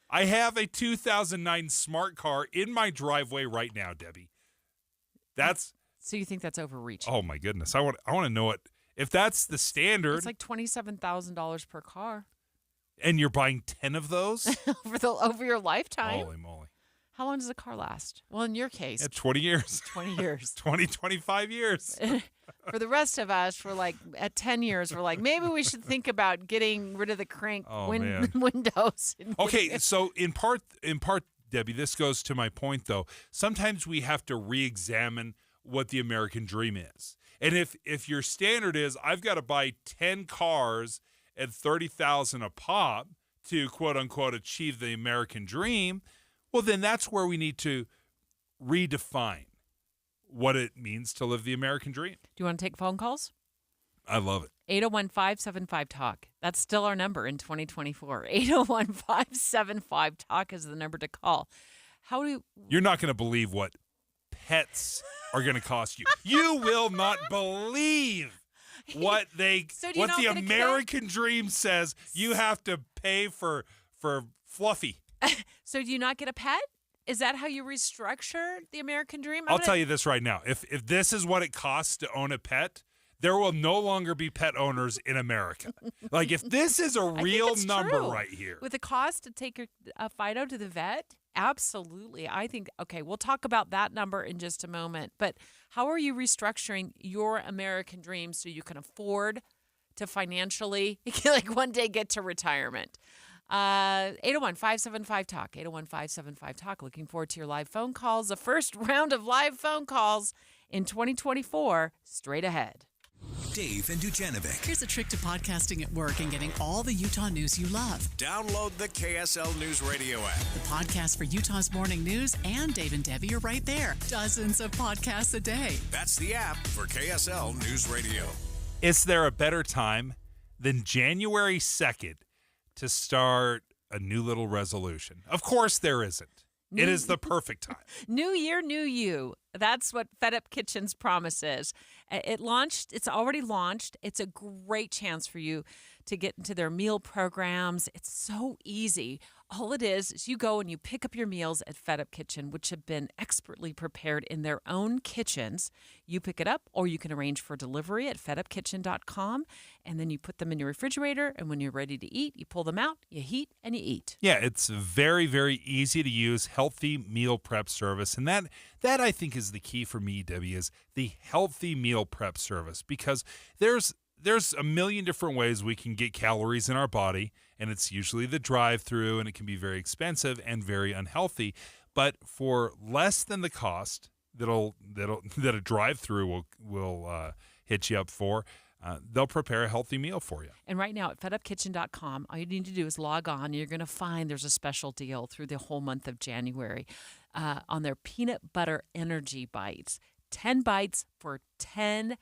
I have a 2009 smart car in my driveway right now, Debbie.
So you think that's overreaching?
Oh my goodness. I want to know it. If that's the standard.
It's like $27,000 per car.
And you're buying 10 of those?
over your lifetime.
Holy moly.
How long does a car last? Well, in your case.
20 years.
20 years.
25 years.
For the rest of us, we're like, at 10 years, we're like, maybe we should think about getting rid of the crank windows.
Okay, so in part, Debbie, this goes to my point, though. Sometimes we have to re-examine what the American dream is. And if your standard is, I've got to buy 10 cars at $30,000 a pop to, quote-unquote, achieve the American dream, well, then that's where we need to redefine what it means to live the American dream.
Do you want to take phone calls?
I love it.
801-575-TALK. That's still our number in 2024. 801-575-TALK is the number to call.
You're not going to believe what pets are going to cost you. You will not believe what the American dream says you have to pay for Fluffy.
So do you not get a pet? Is that how you restructure the American dream?
I'll tell you this right now. If this is what it costs to own a pet, there will no longer be pet owners in America. Like, if this is a real number right here.
With the cost to take your Fido to the vet? Absolutely. I think, okay, we'll talk about that number in just a moment. But how are you restructuring your American dream so you can afford to financially, like, one day get to retirement? 801-575-TALK, 801-575-TALK. Looking forward to your live phone calls. The first round of live phone calls in 2024, straight ahead.
Dave and Dujanovic.
Here's a trick to podcasting at work and getting all the Utah news you love.
Download the KSL News Radio app.
The podcast for Utah's morning news and Dave and Debbie are right there. Dozens of podcasts a day.
That's the app for KSL News Radio.
Is there a better time than January 2nd to start a new little resolution? Of course there isn't. It is the perfect time.
New year, new you. That's what Fed Up Kitchen's promise is. It's already launched. It's a great chance for you to get into their meal programs. It's so easy. All it is you go and you pick up your meals at Fed Up Kitchen, which have been expertly prepared in their own kitchens. You pick it up, or you can arrange for delivery at fedupkitchen.com, and then you put them in your refrigerator, and when you're ready to eat, you pull them out, you heat, and you eat.
Yeah, it's very, very easy to use, healthy meal prep service, and that I think is the key for me, Debbie, is the healthy meal prep service, because there's a million different ways we can get calories in our body, and it's usually the drive-through, and it can be very expensive and very unhealthy. But for less than the cost that a drive-through will hit you up for, they'll prepare a healthy meal for you.
And right now at fedupkitchen.com, all you need to do is log on. And you're going to find there's a special deal through the whole month of January on their peanut butter energy bites. 10 bites for $10.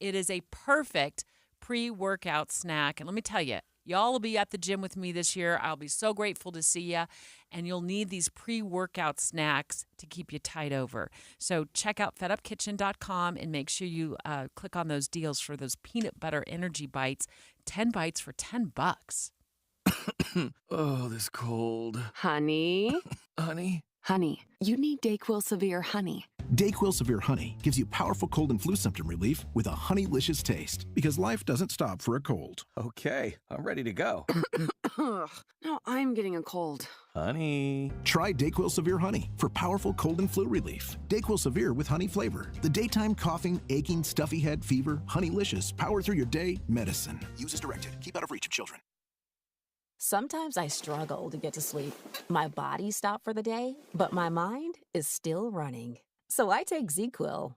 It is a perfect pre-workout snack. And let me tell you, y'all will be at the gym with me this year. I'll be so grateful to see you. And you'll need these pre-workout snacks to keep you tied over. So check out fedupkitchen.com and make sure you click on those deals for those peanut butter energy bites. 10 bites for $10.
Oh, this cold.
Honey?
Honey?
Honey, you need DayQuil Severe Honey.
DayQuil Severe Honey gives you powerful cold and flu symptom relief with a honeylicious taste, because life doesn't stop for a cold.
Okay, I'm ready to go.
Now I'm getting a cold.
Honey. Try DayQuil Severe Honey for powerful cold and flu relief. DayQuil Severe with honey flavor. The daytime coughing, aching, stuffy head, fever, honeylicious, power through your day medicine. Use as directed. Keep out of reach of children.
Sometimes I struggle to get to sleep. My body stopped for the day, but my mind is still running. So I take ZQuil.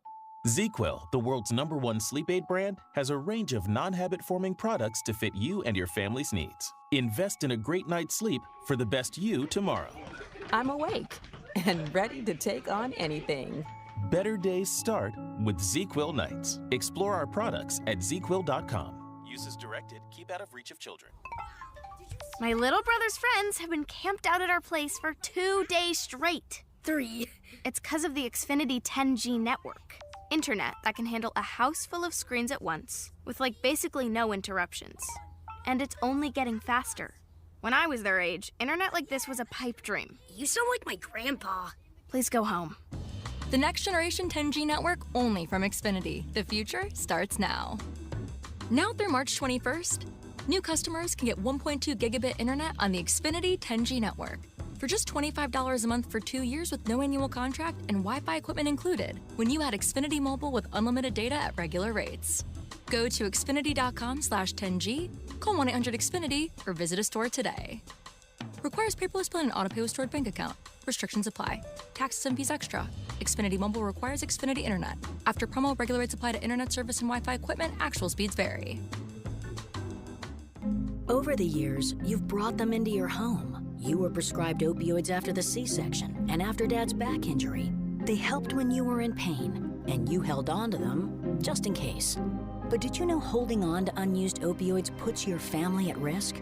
ZQuil, the world's #1 sleep aid brand, has a range of non-habit-forming products to fit you and your family's needs. Invest in a great night's sleep for the best you tomorrow.
I'm awake and ready to take on anything.
Better days start with ZQuil nights. Explore our products at ZQuil.com. Use as directed. Keep out of reach of children.
My little brother's friends have been camped out at our place for 2 days straight. 3. It's because of the Xfinity 10G network. Internet that can handle a house full of screens at once, with basically no interruptions. And it's only getting faster. When I was their age, internet like this was a pipe dream.
You sound like my grandpa.
Please go home.
The next generation 10G network only from Xfinity. The future starts now. Now through March 21st, new customers can get 1.2 gigabit internet on the Xfinity 10G network for just $25 a month for 2 years with no annual contract and Wi-Fi equipment included when you add Xfinity Mobile with unlimited data at regular rates. Go to xfinity.com/10G, call 1-800-XFINITY, or visit a store today. Requires paperless plan and autopay with stored bank account. Restrictions apply. Taxes and fees extra. Xfinity Mobile requires Xfinity Internet. After promo, regular rates apply to internet service and Wi-Fi equipment. Actual speeds vary.
Over the years, you've brought them into your home. You were prescribed opioids after the C-section and after Dad's back injury. They helped when you were in pain, and you held on to them just in case.
But did you know holding on to unused opioids puts your family at risk?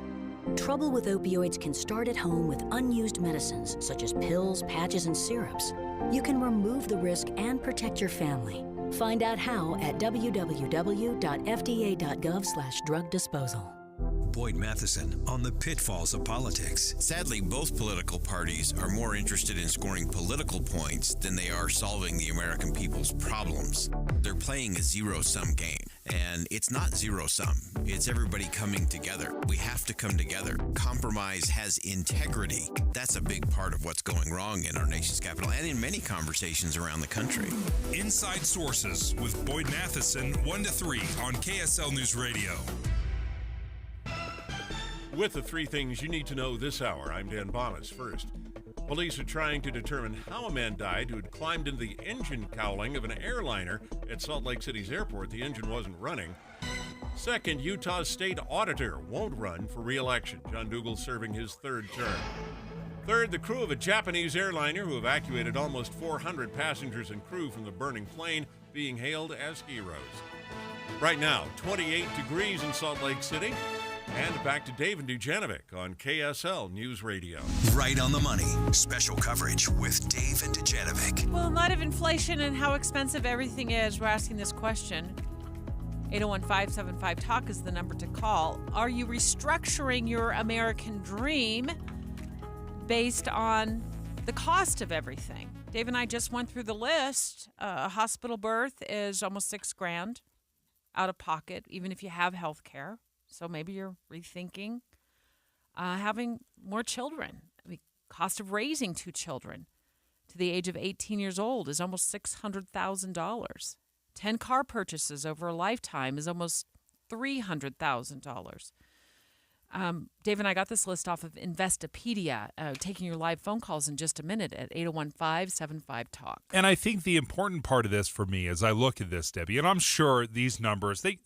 Trouble with opioids can start at home with unused medicines, such as pills, patches, and syrups. You can remove the risk and protect your family. Find out how at www.fda.gov/drug disposal.
Boyd Matheson on the pitfalls of politics.
Sadly, both political parties are more interested in scoring political points than they are solving the American people's problems. They're playing a zero-sum game, and it's not zero-sum. It's everybody coming together. We have to come together. Compromise has integrity. That's a big part of what's going wrong in our nation's capital and in many conversations around the country.
Inside Sources with Boyd Matheson, 1 to 3 on KSL News Radio.
With the 3 things you need to know this hour, I'm Dan Bonas. First, police are trying to determine how a man died who had climbed into the engine cowling of an airliner at Salt Lake City's airport. The engine wasn't running. Second, Utah's state auditor won't run for re-election. John Dougal serving his 3rd term. Third, the crew of a Japanese airliner who evacuated almost 400 passengers and crew from the burning plane being hailed as heroes. Right now, 28 degrees in Salt Lake City. And back to Dave and Dujanovic on KSL News Radio.
Right on the money. Special coverage with Dave and Dujanovic.
Well, in light of inflation and how expensive everything is, we're asking this question. 801-575-TALK is the number to call. Are you restructuring your American dream based on the cost of everything? Dave and I just went through the list. A hospital birth is almost $6,000 out of pocket, even if you have health care. So maybe you're rethinking having more children. I mean, cost of raising 2 children to the age of 18 years old is almost $600,000. 10 car purchases over a lifetime is almost $300,000. Dave and I got this list off of Investopedia, taking your live phone calls in just a minute at 801-575-TALK.
And I think the important part of this for me as I look at this, Debbie, and I'm sure these numbers, they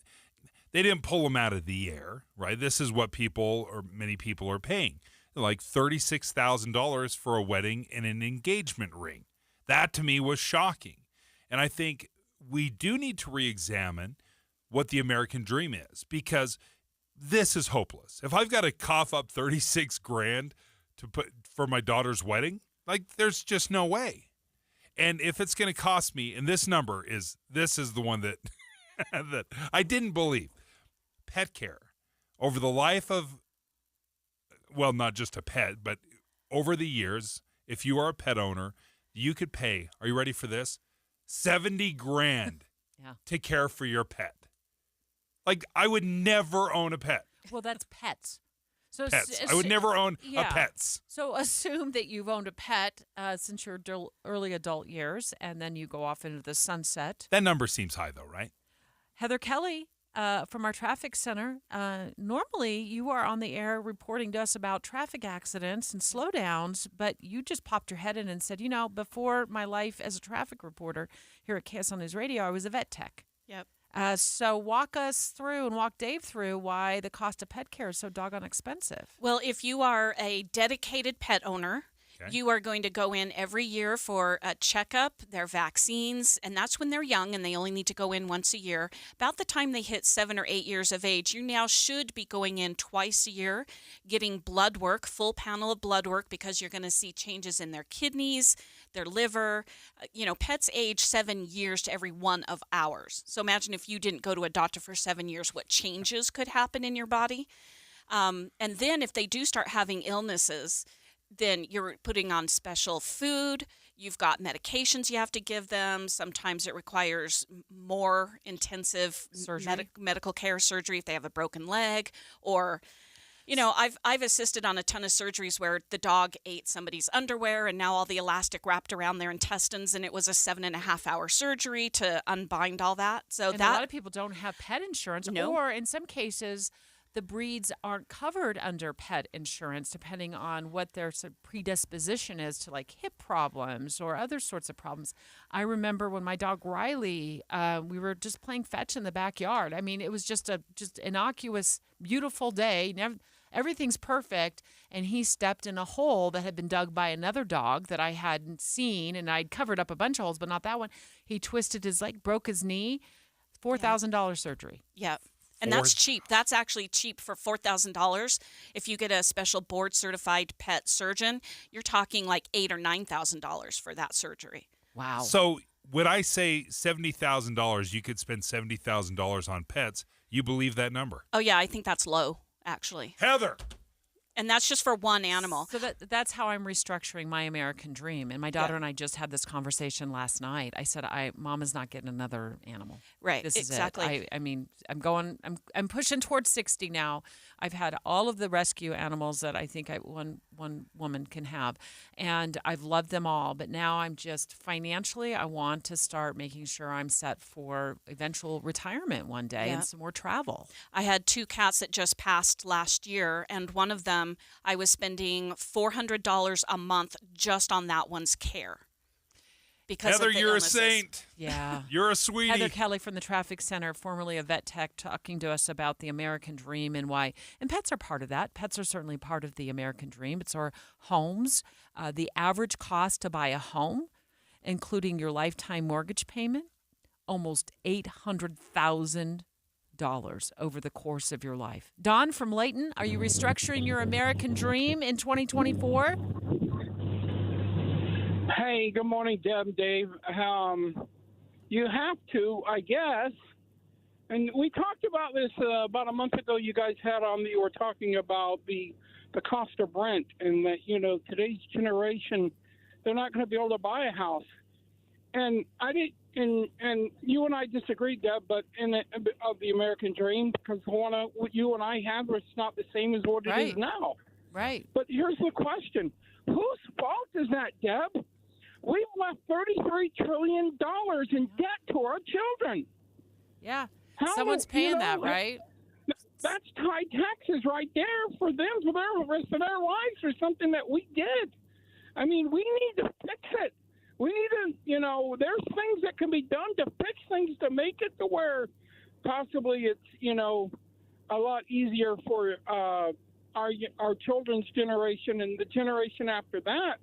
didn't pull them out of the air, right? This is what people or many people are paying, like $36,000 for a wedding and an engagement ring. That to me was shocking. And I think we do need to re-examine what the American dream is, because this is hopeless. If I've got to cough up $36,000 to put for my daughter's wedding, like there's just no way. And if it's going to cost me, and this is the one that that I didn't believe. Pet care over the life of, well, not just a pet, but over the years, if you are a pet owner, you could pay, are you ready for this? $70,000 to care for your pet. Like, I would never own a pet.
Well, that's pets. So
pets. I would never own a pets.
So assume that you've owned a pet since your early adult years, and then you go off into the sunset.
That number seems high, though, right?
Heather Kelly from our traffic center. Normally, you are on the air reporting to us about traffic accidents and slowdowns, but you just popped your head in and said, before my life as a traffic reporter here at KSL News Radio, I was a vet tech.
Yep.
So walk us through and walk Dave through why the cost of pet care is so doggone expensive.
Well, if you are a dedicated pet owner, you are going to go in every year for a checkup, their vaccines, and that's when they're young and they only need to go in once a year. About the time they hit 7 or 8 years of age, you now should be going in twice a year, getting blood work, full panel of blood work, because you're going to see changes in their kidneys, their liver. Pets age 7 years to every 1 of ours. So imagine if you didn't go to a doctor for 7 years, what changes could happen in your body. And then if they do start having illnesses, then you're putting on special food. You've got medications you have to give them. Sometimes it requires more intensive medical care surgery if they have a broken leg. Or, I've assisted on a ton of surgeries where the dog ate somebody's underwear and now all the elastic wrapped around their intestines, and it was a 7.5-hour surgery to unbind all that. So
a lot of people don't have pet insurance, or in some cases, the breeds aren't covered under pet insurance, depending on what their predisposition is to like hip problems or other sorts of problems. I remember when my dog Riley, we were just playing fetch in the backyard. I mean, it was just innocuous, beautiful day. Everything's perfect. And he stepped in a hole that had been dug by another dog that I hadn't seen. And I'd covered up a bunch of holes, but not that one. He twisted his leg, broke his knee. $4,000 surgery.
Yeah. And that's cheap. That's actually cheap for $4,000. If you get a special board-certified pet surgeon, you're talking like $8,000 or $9,000 for that surgery.
Wow.
So when I say $70,000, you could spend $70,000 on pets. You believe that number?
Oh, yeah. I think that's low, actually.
Heather.
And that's just for one animal.
So that's how I'm restructuring my American dream. And my daughter and I just had this conversation last night. I said, Mom is not getting another animal.
Right.
This
exactly.
is it. I mean, I'm pushing towards 60 now. I've had all of the rescue animals that I think one woman can have. And I've loved them all. But now I'm just financially, I want to start making sure I'm set for eventual retirement one day and some more travel.
I had 2 cats that just passed last year. And one of them, I was spending $400 a month just on that one's care. Because
Heather,
of the
you're
illnesses.
a saint.
Yeah.
You're a sweetie.
Heather Kelly from the Traffic Center, formerly a vet tech, talking to us about the American dream and why. And pets are part of that. Pets are certainly part of the American dream. It's our homes. The average cost to buy a home, including your lifetime mortgage payment, almost $800,000 over the course of your life. Don from Layton, are you restructuring your American dream in 2024?
Hey, good morning, Deb and Dave. You have to, I guess. And we talked about this about a month ago. You guys had on, you were talking about the cost of rent and that, today's generation, they're not going to be able to buy a house. And I didn't. And you and I disagreed, Deb, but of the American dream, because what you and I have is not the same as what it is now.
Right.
But here's the question: whose fault is that, Deb? We've left $33 trillion in debt to our children.
Yeah. Someone's paying that, right?
That's high taxes right there for them for the rest of their lives, or something that we did. I mean, we need to fix it. We need to, there's things that can be done to fix things to make it to where possibly it's, a lot easier for our children's generation and the generation after that.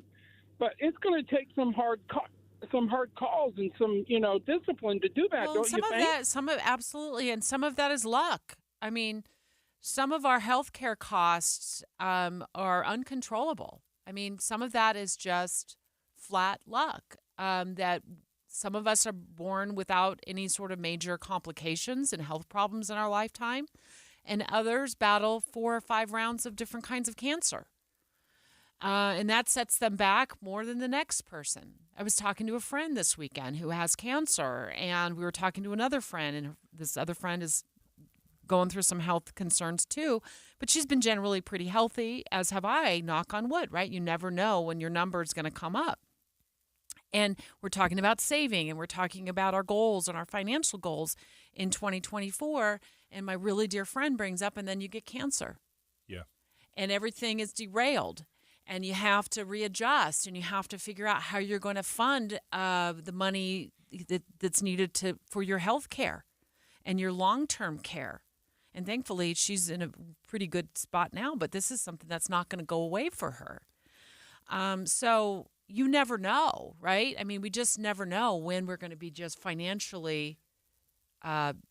But it's going to take some hard calls and some, discipline to do that, don't you think?
Absolutely, and some of that is luck. I mean, some of our healthcare costs are uncontrollable. I mean, some of that is just flat luck, that some of us are born without any sort of major complications and health problems in our lifetime, and others battle 4 or 5 rounds of different kinds of cancer. And that sets them back more than the next person. I was talking to a friend this weekend who has cancer, and we were talking to another friend, and this other friend is going through some health concerns too, but she's been generally pretty healthy, as have I, knock on wood, right? You never know when your number is going to come up. And we're talking about saving, and we're talking about our goals and our financial goals in 2024. And my really dear friend brings up, and then you get cancer.
Yeah.
And everything is derailed. And you have to readjust, and you have to figure out how you're going to fund the money that's needed for your health care and your long-term care. And thankfully, she's in a pretty good spot now, but this is something that's not going to go away for her. So you never know, right? I mean, we just never know when we're going to be just financially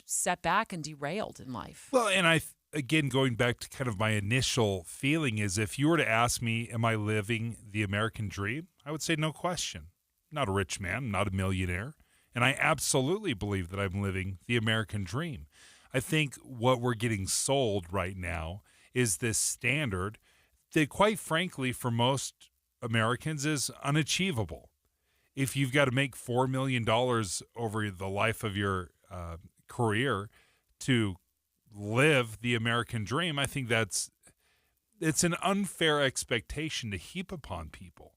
set back and derailed in life.
Well, and again, going back to kind of my initial feeling is, if you were to ask me, am I living the American dream? I would say no question. I'm not a rich man, I'm not a millionaire. And I absolutely believe that I'm living the American dream. I think what we're getting sold right now is this standard that, quite frankly, for most Americans is unachievable. If you've got to make $4 million over the life of your career to live the American dream, I think it's an unfair expectation to heap upon people.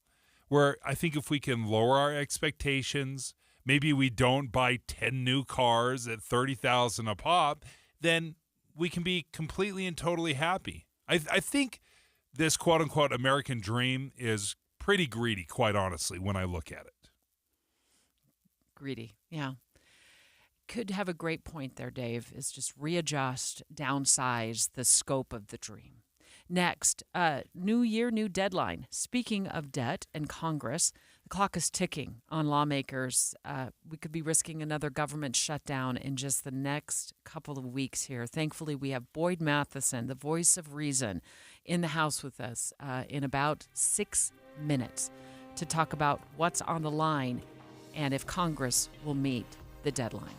Where I think if we can lower our expectations, maybe we don't buy 10 new cars at $30,000 a pop, then we can be completely and totally happy. I think this quote-unquote American dream is pretty greedy, quite honestly, when I look at it.
Greedy, yeah. Could have a great point there, Dave, is just readjust, downsize the scope of the dream. Next, new year, new deadline. Speaking of debt and Congress, The clock is ticking on lawmakers. We could be risking another government shutdown in just the next couple of weeks here. Thankfully, we have Boyd Matheson, the voice of reason, in the House with us in about 6 minutes to talk about what's on the line and if Congress will meet the deadline.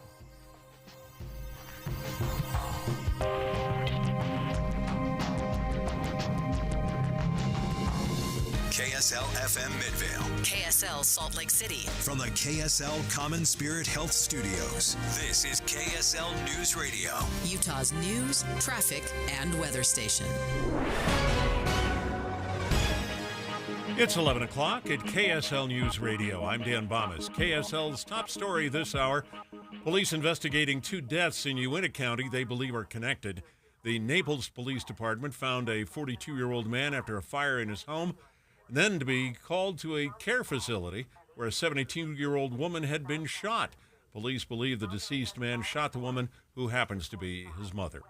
KSL FM Midvale.
KSL Salt Lake City.
From the KSL Common Spirit Health Studios, this is KSL News Radio.
Utah's news, traffic, and weather station.
It's 11 o'clock at KSL News Radio. I'm Dan Bomas. KSL's top story this hour. Police investigating 2 deaths in Uintah County they believe are connected. The Naples Police Department found a 42-year-old man after a fire in his home, then to be called to a care facility where a 72-year-old woman had been shot. Police believe the deceased man shot the woman, who happens to be his mother.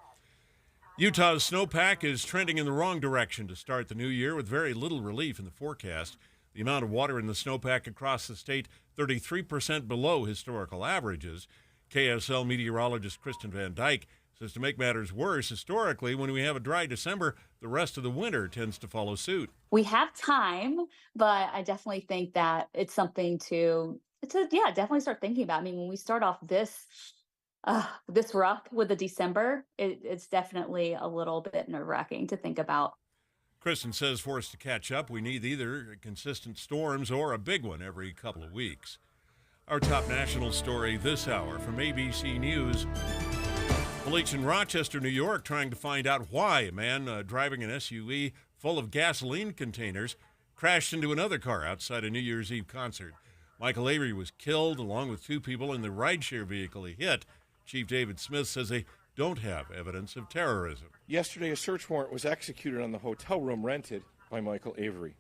Utah's snowpack is trending in the wrong direction to start the new year with very little relief in the forecast. The amount of water in the snowpack across the state, 33% below historical averages. KSL meteorologist Kristen Van Dyke says to make matters worse, historically, when we have a dry December, the rest of the winter tends to follow suit.
We have time, but I definitely think that it's something to definitely start thinking about. I mean, when we start off this rough with the December, it's definitely a little bit nerve-wracking to think about.
Kristen says for us to catch up, we need either consistent storms or a big one every couple of weeks. Our top national story this hour from ABC News. Police in Rochester, New York, trying to find out why a man driving an SUV full of gasoline containers crashed into another car outside a New Year's Eve concert. Michael Avery was killed along with 2 people in the rideshare vehicle he hit. Chief David Smith says they don't have evidence of terrorism.
Yesterday, a search warrant was executed on the hotel room rented by Michael Avery.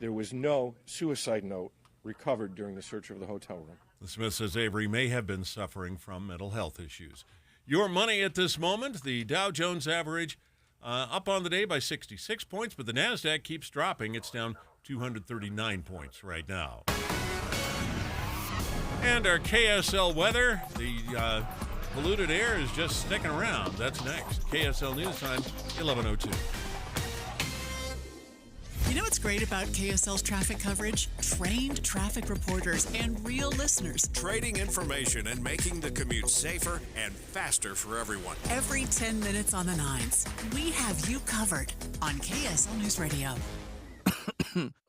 There was no suicide note recovered during the search of the hotel room.
The Smith says Avery may have been suffering from mental health issues. Your money at this moment, the Dow Jones average up on the day by 66 points, but the NASDAQ keeps dropping. It's down 239 points right now. And our KSL weather, the polluted air is just sticking around. That's next. KSL News Time, 11:02.
You know what's great about KSL's traffic coverage? Trained traffic reporters and real listeners.
Trading information and making the commute safer and faster for everyone.
Every 10 minutes on the 9s, we have you covered on KSL News Radio.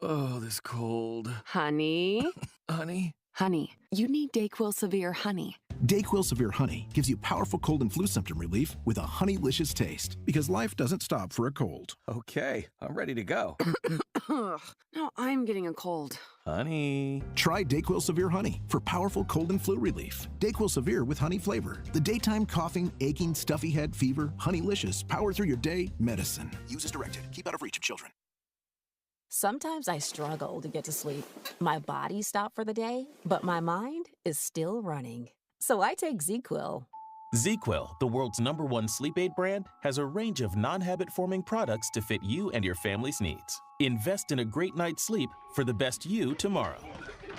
Oh, this cold.
Honey?
Honey?
Honey, you need DayQuil Severe Honey.
DayQuil Severe Honey gives you powerful cold and flu symptom relief with a honeylicious taste, because life doesn't stop for a cold.
Okay, I'm ready to go.
Now I'm getting a cold.
Honey.
Try DayQuil Severe Honey for powerful cold and flu relief. DayQuil Severe with honey flavor. The daytime coughing, aching, stuffy head, fever, honeylicious, power through your day medicine. Use as directed. Keep out of reach of children.
Sometimes I struggle to get to sleep. My body stopped for the day, but my mind is still running. So I take ZzzQuil.
ZzzQuil, the world's #1 sleep aid brand, has a range of non-habit-forming products to fit you and your family's needs. Invest in a great night's sleep for the best you tomorrow.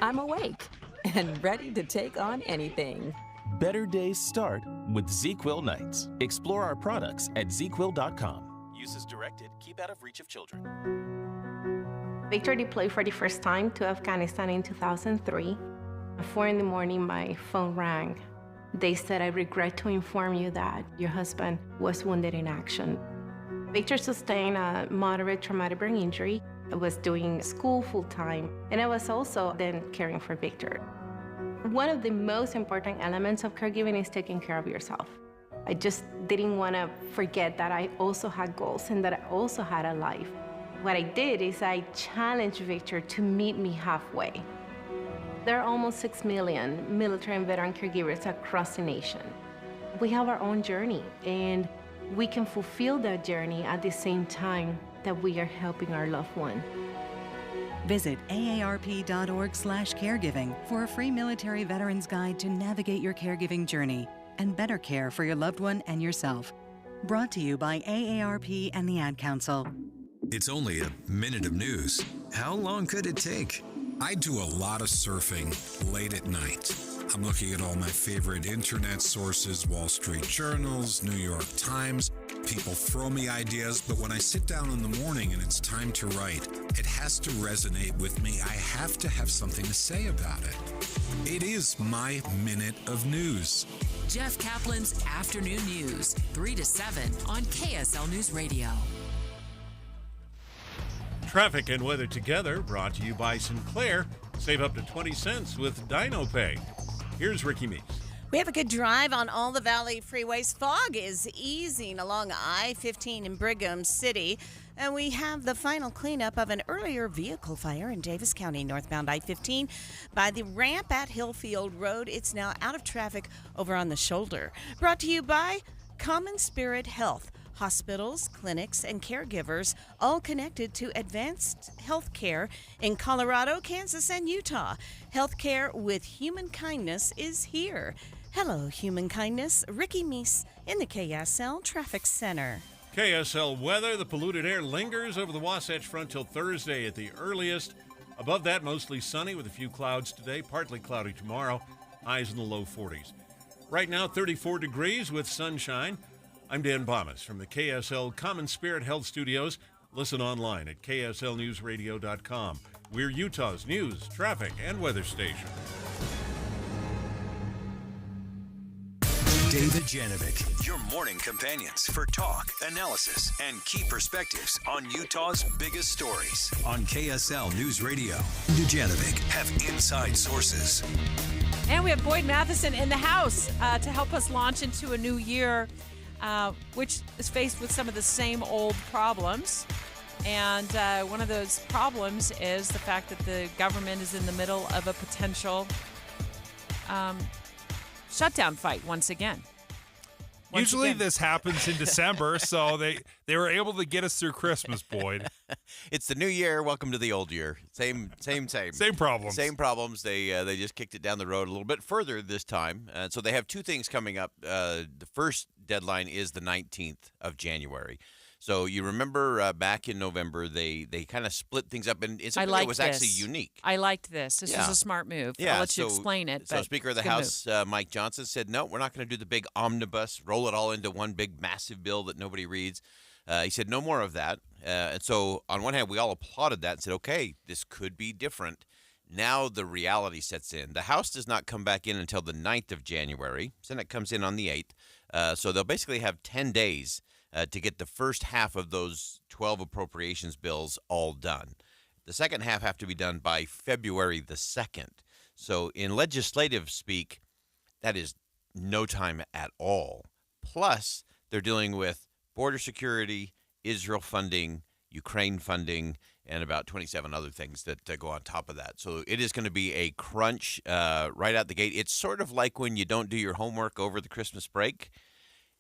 I'm awake and ready to take on anything.
Better days start with ZzzQuil nights. Explore our products at ZzzQuil.com. Use as directed. Keep out of reach of children.
Victor deployed for the first time to Afghanistan in 2003. At 4 in the morning, my phone rang. They said, "I regret to inform you that your husband was wounded in action." Victor sustained a moderate traumatic brain injury. I was doing school full-time, and I was also then caring for Victor. One of the most important elements of caregiving is taking care of yourself. I just didn't want to forget that I also had goals and that I also had a life. What I did is I challenged Victor to meet me halfway. There are almost 6 million military and veteran caregivers across the nation. We have our own journey, and we can fulfill that journey at the same time that we are helping our loved one.
Visit aarp.org/caregiving for a free military veterans guide to navigate your caregiving journey and better care for your loved one and yourself. Brought to you by AARP and the Ad Council.
It's only a minute of news. How long could it take?
I do a lot of surfing late at night. I'm looking at all my favorite internet sources, Wall Street Journals, New York Times. People throw me ideas, but when I sit down in the morning and it's time to write, it has to resonate with me. I have to have something to say about it. It is my Minute of News.
Jeff Kaplan's Afternoon News, 3 to 7 on KSL News Radio.
Traffic and weather together, brought to you by Sinclair. Save up to 20 cents with Dino Pay. Here's Ricky Meeks.
We have a good drive on all the Valley freeways. Fog is easing along I-15 in Brigham City. And we have the final cleanup of an earlier vehicle fire in Davis County, northbound I-15. By the ramp at Hillfield Road, it's now out of traffic over on the shoulder. Brought to you by Common Spirit Health. Hospitals, clinics, and caregivers all connected to advanced health care in Colorado, Kansas, and Utah. Healthcare with human kindness is here. Hello, human kindness. Ricky Meese in the KSL Traffic Center.
KSL weather. The polluted air lingers over the Wasatch Front till Thursday at the earliest. Above that, mostly sunny with a few clouds today, partly cloudy tomorrow. Highs in the low 40s. Right now, 34 degrees with sunshine. I'm Dan Bomas from the KSL Common Spirit Health Studios. Listen online at kslnewsradio.com. We're Utah's news, traffic, and weather station.
David Dujanovic, your morning companions for talk, analysis, and key perspectives on Utah's biggest stories. On KSL News Radio, Dujanovic have inside sources.
And we have Boyd Matheson in the house to help us launch into a new year, which is faced with some of the same old problems. And one of those problems is the fact that the government is in the middle of a potential shutdown fight once again.
Usually this happens in December, so they were able to get us through Christmas, Boyd.
It's the new year. Welcome to the old year. Same
problems.
Same problems. They just kicked it down the road a little bit further this time. So they have two things coming up. The first deadline is the 19th of January. So you remember back in November, they kind of split things up, and it's something that was actually unique.
I liked this. This was a smart move.
Yeah,
I'll let you explain it.
So Speaker of the House, Mike Johnson, said, no, we're not going to do the big omnibus, roll it all into one big massive bill that nobody reads. He said no more of that. And so on one hand, we all applauded that and said, okay, this could be different. Now the reality sets in. The House does not come back in until the 9th of January. Senate comes in on the 8th. So they'll basically have 10 days to get the first half of those 12 appropriations bills all done. The second half have to be done by February the 2nd. So in legislative speak, that is no time at all. Plus, they're dealing with border security, Israel funding, Ukraine funding, and about 27 other things that go on top of that. So it is going to be a crunch right out the gate. It's sort of like when you don't do your homework over the Christmas break.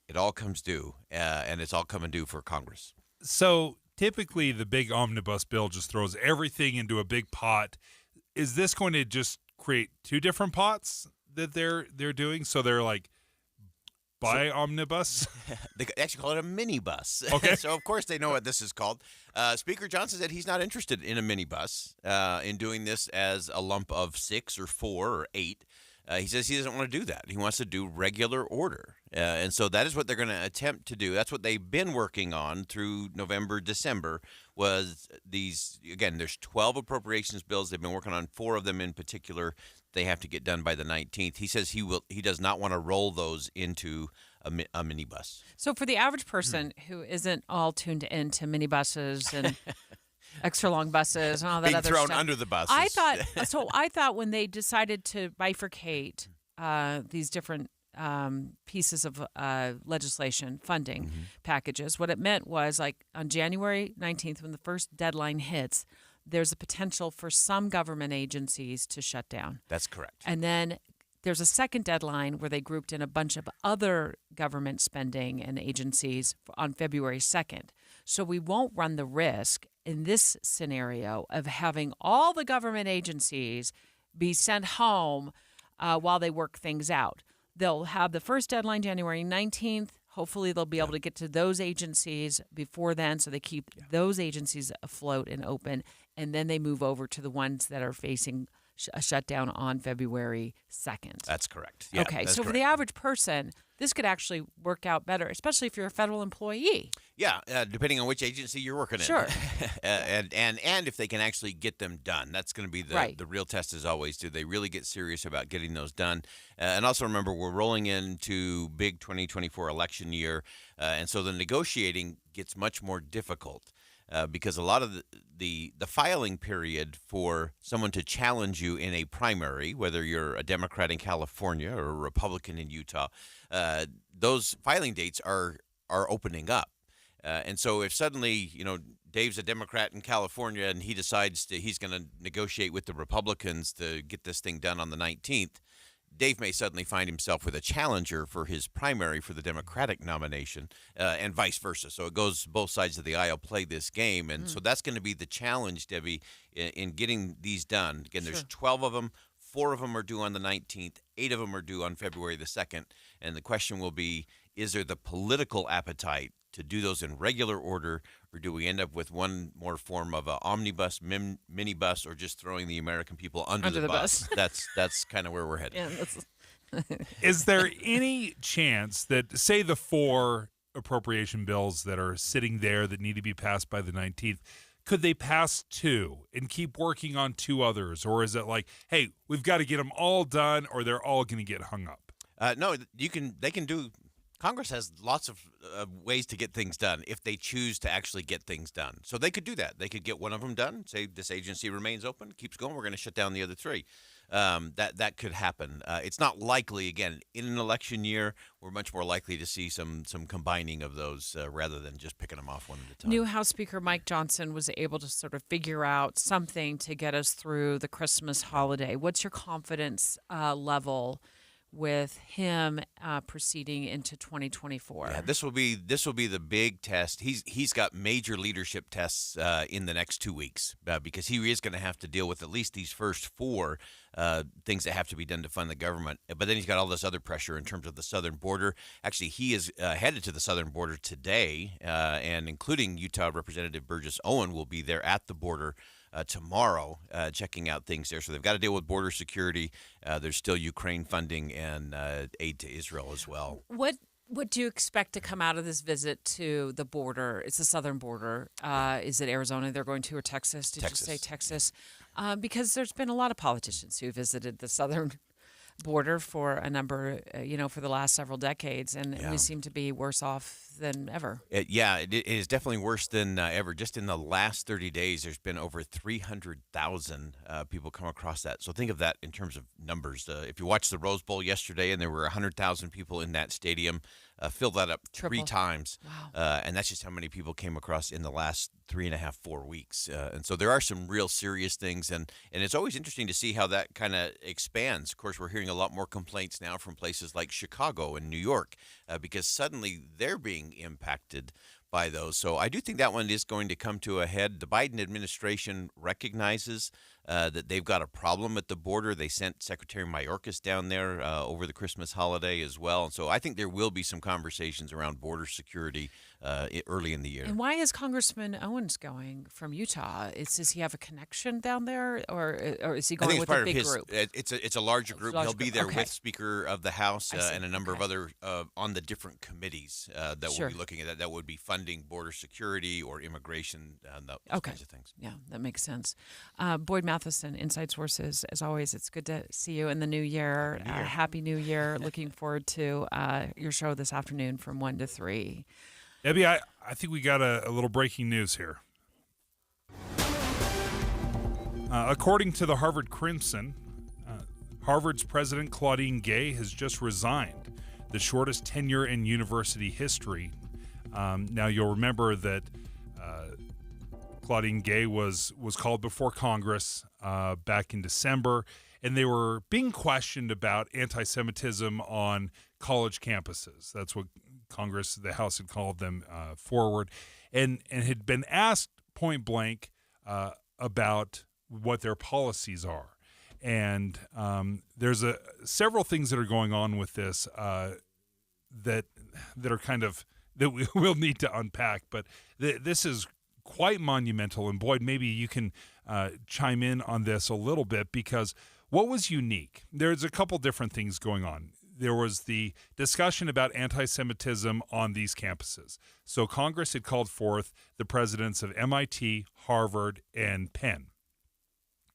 It all comes due, and it's all coming due for Congress.
So typically the big omnibus bill just throws everything into a big pot. Is this going to just create two different pots that they're doing? So they're like, buy omnibus?
They actually call it a minibus.
Okay.
So, of course, they know what this is called. Speaker Johnson said he's not interested in a minibus, in doing this as a lump of 6 or 4 or 8. He says he doesn't want to do that. He wants to do regular order. And so that is what they're going to attempt to do. That's what they've been working on through November, December, was these, again, there's 12 appropriations bills. They've been working on 4 of them in particular. They have to get done by the 19th. He says he does not want to roll those into a minibus.
So for the average person who isn't all tuned into minibuses and extra long buses and all that
being
other
thrown
stuff.
under the buses.
I thought when they decided to bifurcate these different pieces of legislation funding packages, what it meant was like on January 19th, when the first deadline hits, there's a potential for some government agencies to shut down.
That's correct.
And then there's a second deadline where they grouped in a bunch of other government spending and agencies on February 2nd. So we won't run the risk in this scenario of having all the government agencies be sent home while they work things out. They'll have the first deadline January 19th. Hopefully they'll be able to get to those agencies before then, so they keep those agencies afloat and open. and then they move over to the ones that are facing a shutdown on February 2nd.
That's correct. Yeah,
okay,
that's
so for the average person, this could actually work out better, especially if you're a federal employee.
Yeah, depending on which agency you're working in.
Sure.
and if they can actually get them done. That's going to be the real test as always. Do they really get serious about getting those done? And also remember, we're rolling into big 2024 election year, and so the negotiating gets much more difficult. Because a lot of the filing period for someone to challenge you in a primary, whether you're a Democrat in California or a Republican in Utah, those filing dates are opening up. And so if suddenly, Dave's a Democrat in California and he decides he's going to negotiate with the Republicans to get this thing done on the 19th, Dave may suddenly find himself with a challenger for his primary for the Democratic nomination, and vice versa. So it goes both sides of the aisle play this game, and so that's going to be the challenge, Debbie, in getting these done. Again, there's 12 of them. 4 of them are due on the 19th. 8 of them are due on February the 2nd. And the question will be, is there the political appetite to do those in regular order, or do we end up with one more form of an omnibus, minibus, or just throwing the American people under the bus? That's kind of where we're headed.
Yeah,
Is there any chance that, say, the 4 appropriation bills that are sitting there that need to be passed by the 19th, could they pass 2 and keep working on 2 others? Or is it like, hey, we've got to get them all done or they're all going to get hung up?
No, they can do. Congress has lots of ways to get things done if they choose to actually get things done. So they could do that. They could get one of them done, say this agency remains open, keeps going, we're going to shut down the other 3. That could happen. It's not likely. Again, in an election year, we're much more likely to see some combining of those rather than just picking them off one at a time.
New House Speaker Mike Johnson was able to sort of figure out something to get us through the Christmas holiday. What's your confidence level with him proceeding into 2024?
Yeah, this will be the big test. He's got major leadership tests in the next 2 weeks because he is going to have to deal with at least these first 4 things that have to be done to fund the government. But then he's got all this other pressure in terms of the southern border. Actually, he is headed to the southern border today, and including Utah Representative Burgess Owen will be there at the border tomorrow, checking out things there. So they've got to deal with border security. There's still Ukraine funding and aid to Israel as well.
What do you expect to come out of this visit to the border? It's the southern border. Is it Arizona they're going to, or Texas? Did you say Texas? Because there's been a lot of politicians who visited the southern border for a number, for the last several decades, and we seem to be worse off than ever.
It is definitely worse than ever. Just in the last 30 days, there's been over 300,000 people come across that. So think of that in terms of numbers. If you watched the Rose Bowl yesterday and there were 100,000 people in that stadium, fill that up
Triple.
3 times.
Wow.
And that's just how many people came across in the last 3.5, 4 weeks. And so there are some real serious things. And it's always interesting to see how that kind of expands. Of course, we're hearing a lot more complaints now from places like Chicago and New York because suddenly they're being impacted by those. So I do think that one is going to come to a head. The Biden administration recognizes that they've got a problem at the border. They sent Secretary Mayorkas down there over the Christmas holiday as well. And so I think there will be some conversations around border security early in the year.
And why is Congressman Owens going from Utah? Does he have a connection down there, or is he going with a big group?
It's a larger group. He'll be there with Speaker of the House and a number of other on the different committees that will be looking at that. That would be funding border security or immigration, those kinds of things.
Yeah, that makes sense. Boyd Matheson, Inside Sources. As always, it's good to see you in the new year. Happy New Year. Looking forward to your show this afternoon from 1 to 3.
Debbie, I think we got a little breaking news here. According to the Harvard Crimson, Harvard's president, Claudine Gay, has just resigned, the shortest tenure in university history. Now, you'll remember that Claudine Gay was called before Congress back in December, and they were being questioned about anti-Semitism on college campuses. That's what Congress, the House, had called them forward, and had been asked point blank about what their policies are. And there's several things that are going on with this that are kind of that we will need to unpack. But this is quite monumental. And Boyd, maybe you can chime in on this a little bit, because what was unique? There's a couple different things going on. There was the discussion about anti-Semitism on these campuses. So Congress had called forth the presidents of MIT, Harvard, and Penn.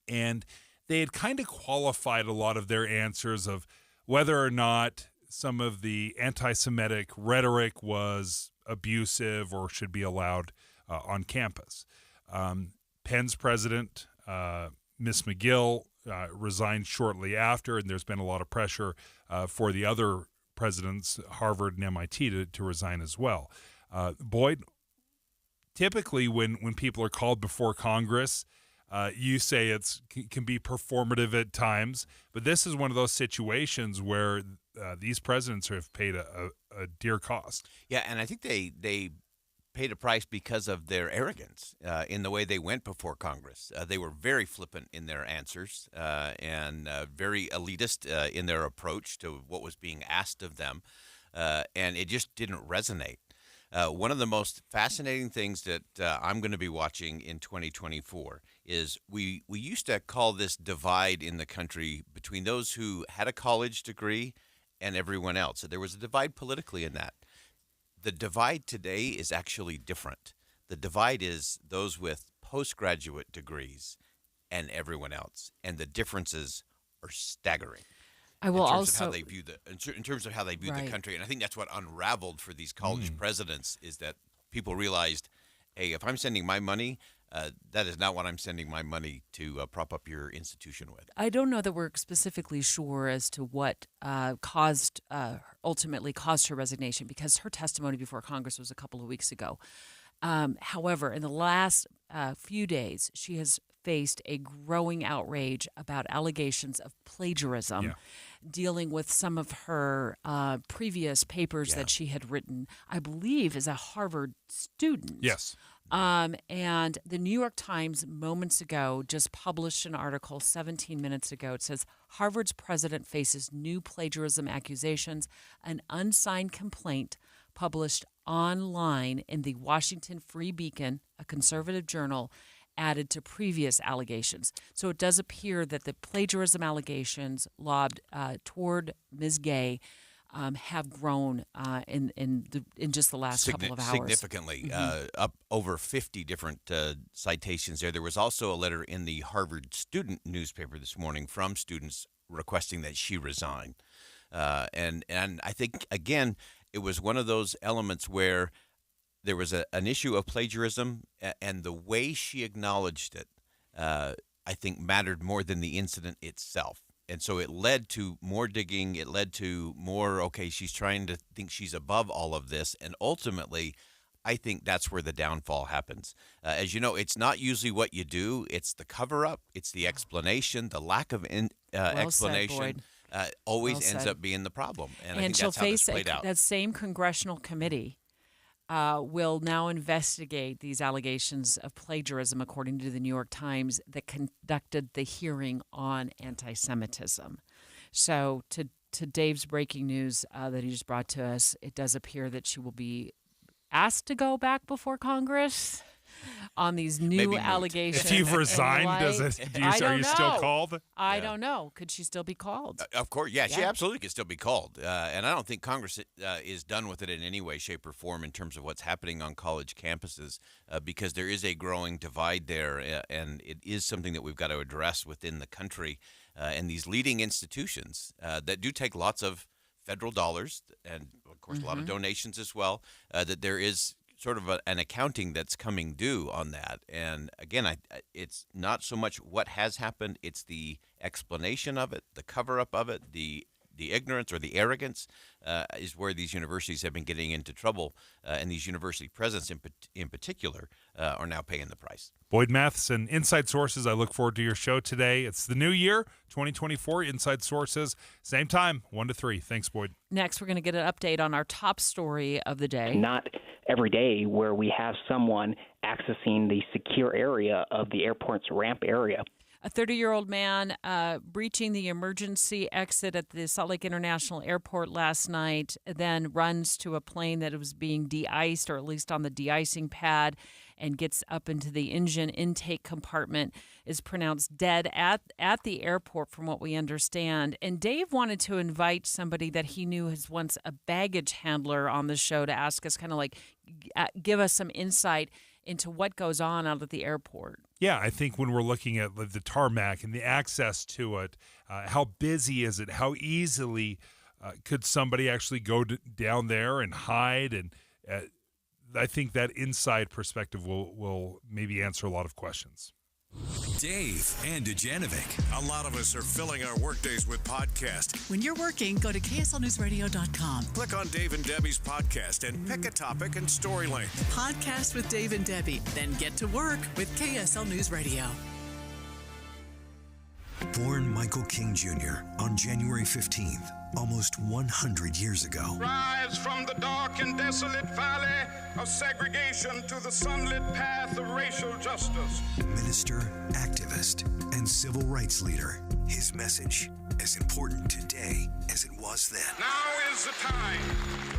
And they had kind of qualified a lot of their answers of whether or not some of the anti-Semitic rhetoric was abusive or should be allowed on campus. Penn's president, Miss McGill, resigned shortly after, and there's been a lot of pressure for the other presidents, Harvard and MIT, to resign as well. Boyd, typically when people are called before Congress, you say it can be performative at times, but this is one of those situations where these presidents have paid a dear cost.
Yeah, and I think they paid a price because of their arrogance in the way they went before Congress. They were very flippant in their answers and very elitist in their approach to what was being asked of them, and it just didn't resonate. One of the most fascinating things that I'm going to be watching in 2024 is we used to call this divide in the country between those who had a college degree and everyone else. There was a divide politically in that. The divide today is actually different. The divide is those with postgraduate degrees and everyone else, and the differences are staggering.
I will
in terms
also
of how they view in terms of how they view the country, and I think that's what unraveled for these college presidents is that people realized, hey, if I'm sending my money, that is not what I'm sending my money to prop up your institution with.
I don't know that we're specifically sure as to what ultimately caused her resignation, because her testimony before Congress was a couple of weeks ago. However, in the last few days, she has faced a growing outrage about allegations of plagiarism, dealing with some of her previous papers that she had written, I believe, as a Harvard student.
Yes.
And the New York Times moments ago just published an article 17 minutes ago. It says, Harvard's president faces new plagiarism accusations, an unsigned complaint published online in the Washington Free Beacon, a conservative journal, added to previous allegations. So it does appear that the plagiarism allegations lobbed toward Ms. Gay have grown in just the last couple of hours.
Significantly, up over 50 different citations there. There was also a letter in the Harvard student newspaper this morning from students requesting that she resign. And I think, again, it was one of those elements where there was an issue of plagiarism, and the way she acknowledged it, I think, mattered more than the incident itself. And so it led to more digging. It led to more, okay, she's trying to think she's above all of this. And ultimately, I think that's where the downfall happens. As you know, it's not usually what you do. It's the cover-up. It's the explanation. The lack of explanation always ends up being the problem. And I think
she'll
that's how this
face
played out.
that same congressional committee will now investigate these allegations of plagiarism, according to the New York Times, that conducted the hearing on anti-Semitism. So to Dave's breaking news that he just brought to us, it does appear that she will be asked to go back before Congress on these new allegations.
If you've resigned, are you still called?
I don't know. Could she still be called?
Of course, yeah, she absolutely could still be called. And I don't think Congress is done with it in any way, shape, or form in terms of what's happening on college campuses, because there is a growing divide there, and it is something that we've got to address within the country. And these leading institutions that do take lots of federal dollars and, of course, a lot of donations as well, that there is sort of an accounting that's coming due on that. And again, it's not so much what has happened, it's the explanation of it, the cover-up of it, the ignorance or the arrogance is where these universities have been getting into trouble, and these university presidents in particular are now paying the price.
Boyd Matheson, Inside Sources. I look forward to your show today. It's the new year, 2024, Inside Sources. Same time, 1 to 3. Thanks, Boyd.
Next, we're going to get an update on our top story of the day.
Not every day where we have someone accessing the secure area of the airport's ramp area.
A 30-year-old man breaching the emergency exit at the Salt Lake International Airport last night, then runs to a plane that was being de-iced, or at least on the de-icing pad, and gets up into the engine intake compartment, is pronounced dead at the airport, from what we understand. And Dave wanted to invite somebody that he knew was once a baggage handler on the show to ask us, kind of like give us some insight into what goes on out at the airport.
Yeah, I think when we're looking at the tarmac and the access to it, how busy is it? How easily could somebody actually go down there and hide? And I think that inside perspective will maybe answer a lot of questions.
Dave and Dujanovic.
A lot of us are filling our workdays with podcasts.
When you're working, go to KSLNewsRadio.com.
Click on Dave and Debbie's podcast and pick a topic and story length.
Podcast with Dave and Debbie. Then get to work with KSL News Radio.
Born Michael King Jr. on January 15th, almost 100 years ago.
Rise from the dark and desolate valley of segregation to the sunlit path of racial justice.
Minister, activist, and civil rights leader. His message as important today as it was then.
Now is the time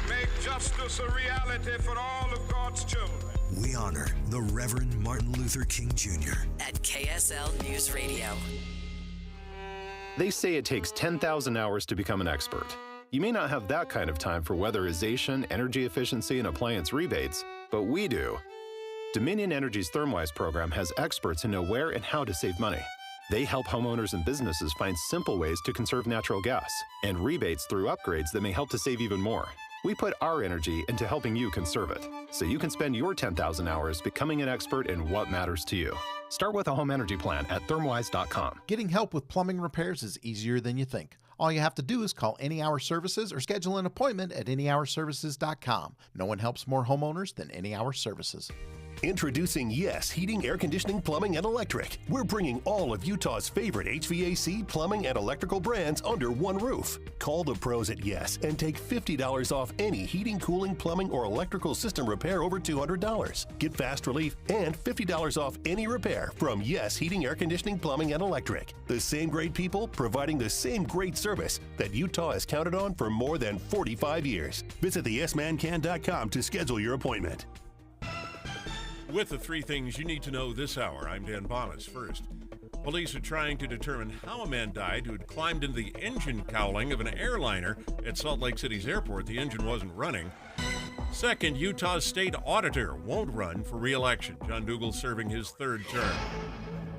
to make justice a reality for all of God's children.
We honor the Reverend Martin Luther King Jr.
at KSL News Radio.
They say it takes 10,000 hours to become an expert. You may not have that kind of time for weatherization, energy efficiency, and appliance rebates, but we do. Dominion Energy's ThermWise program has experts who know where and how to save money. They help homeowners and businesses find simple ways to conserve natural gas and rebates through upgrades that may help to save even more. We put our energy into helping you conserve it, so you can spend your 10,000 hours becoming an expert in what matters to you. Start with a home energy plan at thermwise.com.
Getting help with plumbing repairs is easier than you think. All you have to do is call Any Hour Services or schedule an appointment at anyhourservices.com. No one helps more homeowners than Any Hour Services.
Introducing Yes Heating, Air Conditioning, Plumbing, and Electric. We're bringing all of Utah's favorite HVAC, plumbing, and electrical brands under one roof. Call the pros at Yes and take $50 off any heating, cooling, plumbing, or electrical system repair over $200. Get fast relief and $50 off any repair from Yes Heating, Air Conditioning, Plumbing, and Electric. The same great people providing the same great service that Utah has counted on for more than 45 years. Visit theyesmancan.com to schedule your appointment.
With the three things you need to know this hour, I'm Dan Bonas. First, police are trying to determine how a man died who had climbed into the engine cowling of an airliner at Salt Lake City's airport. The engine wasn't running. Second, Utah's state auditor won't run for re-election. John Dougal serving his third term.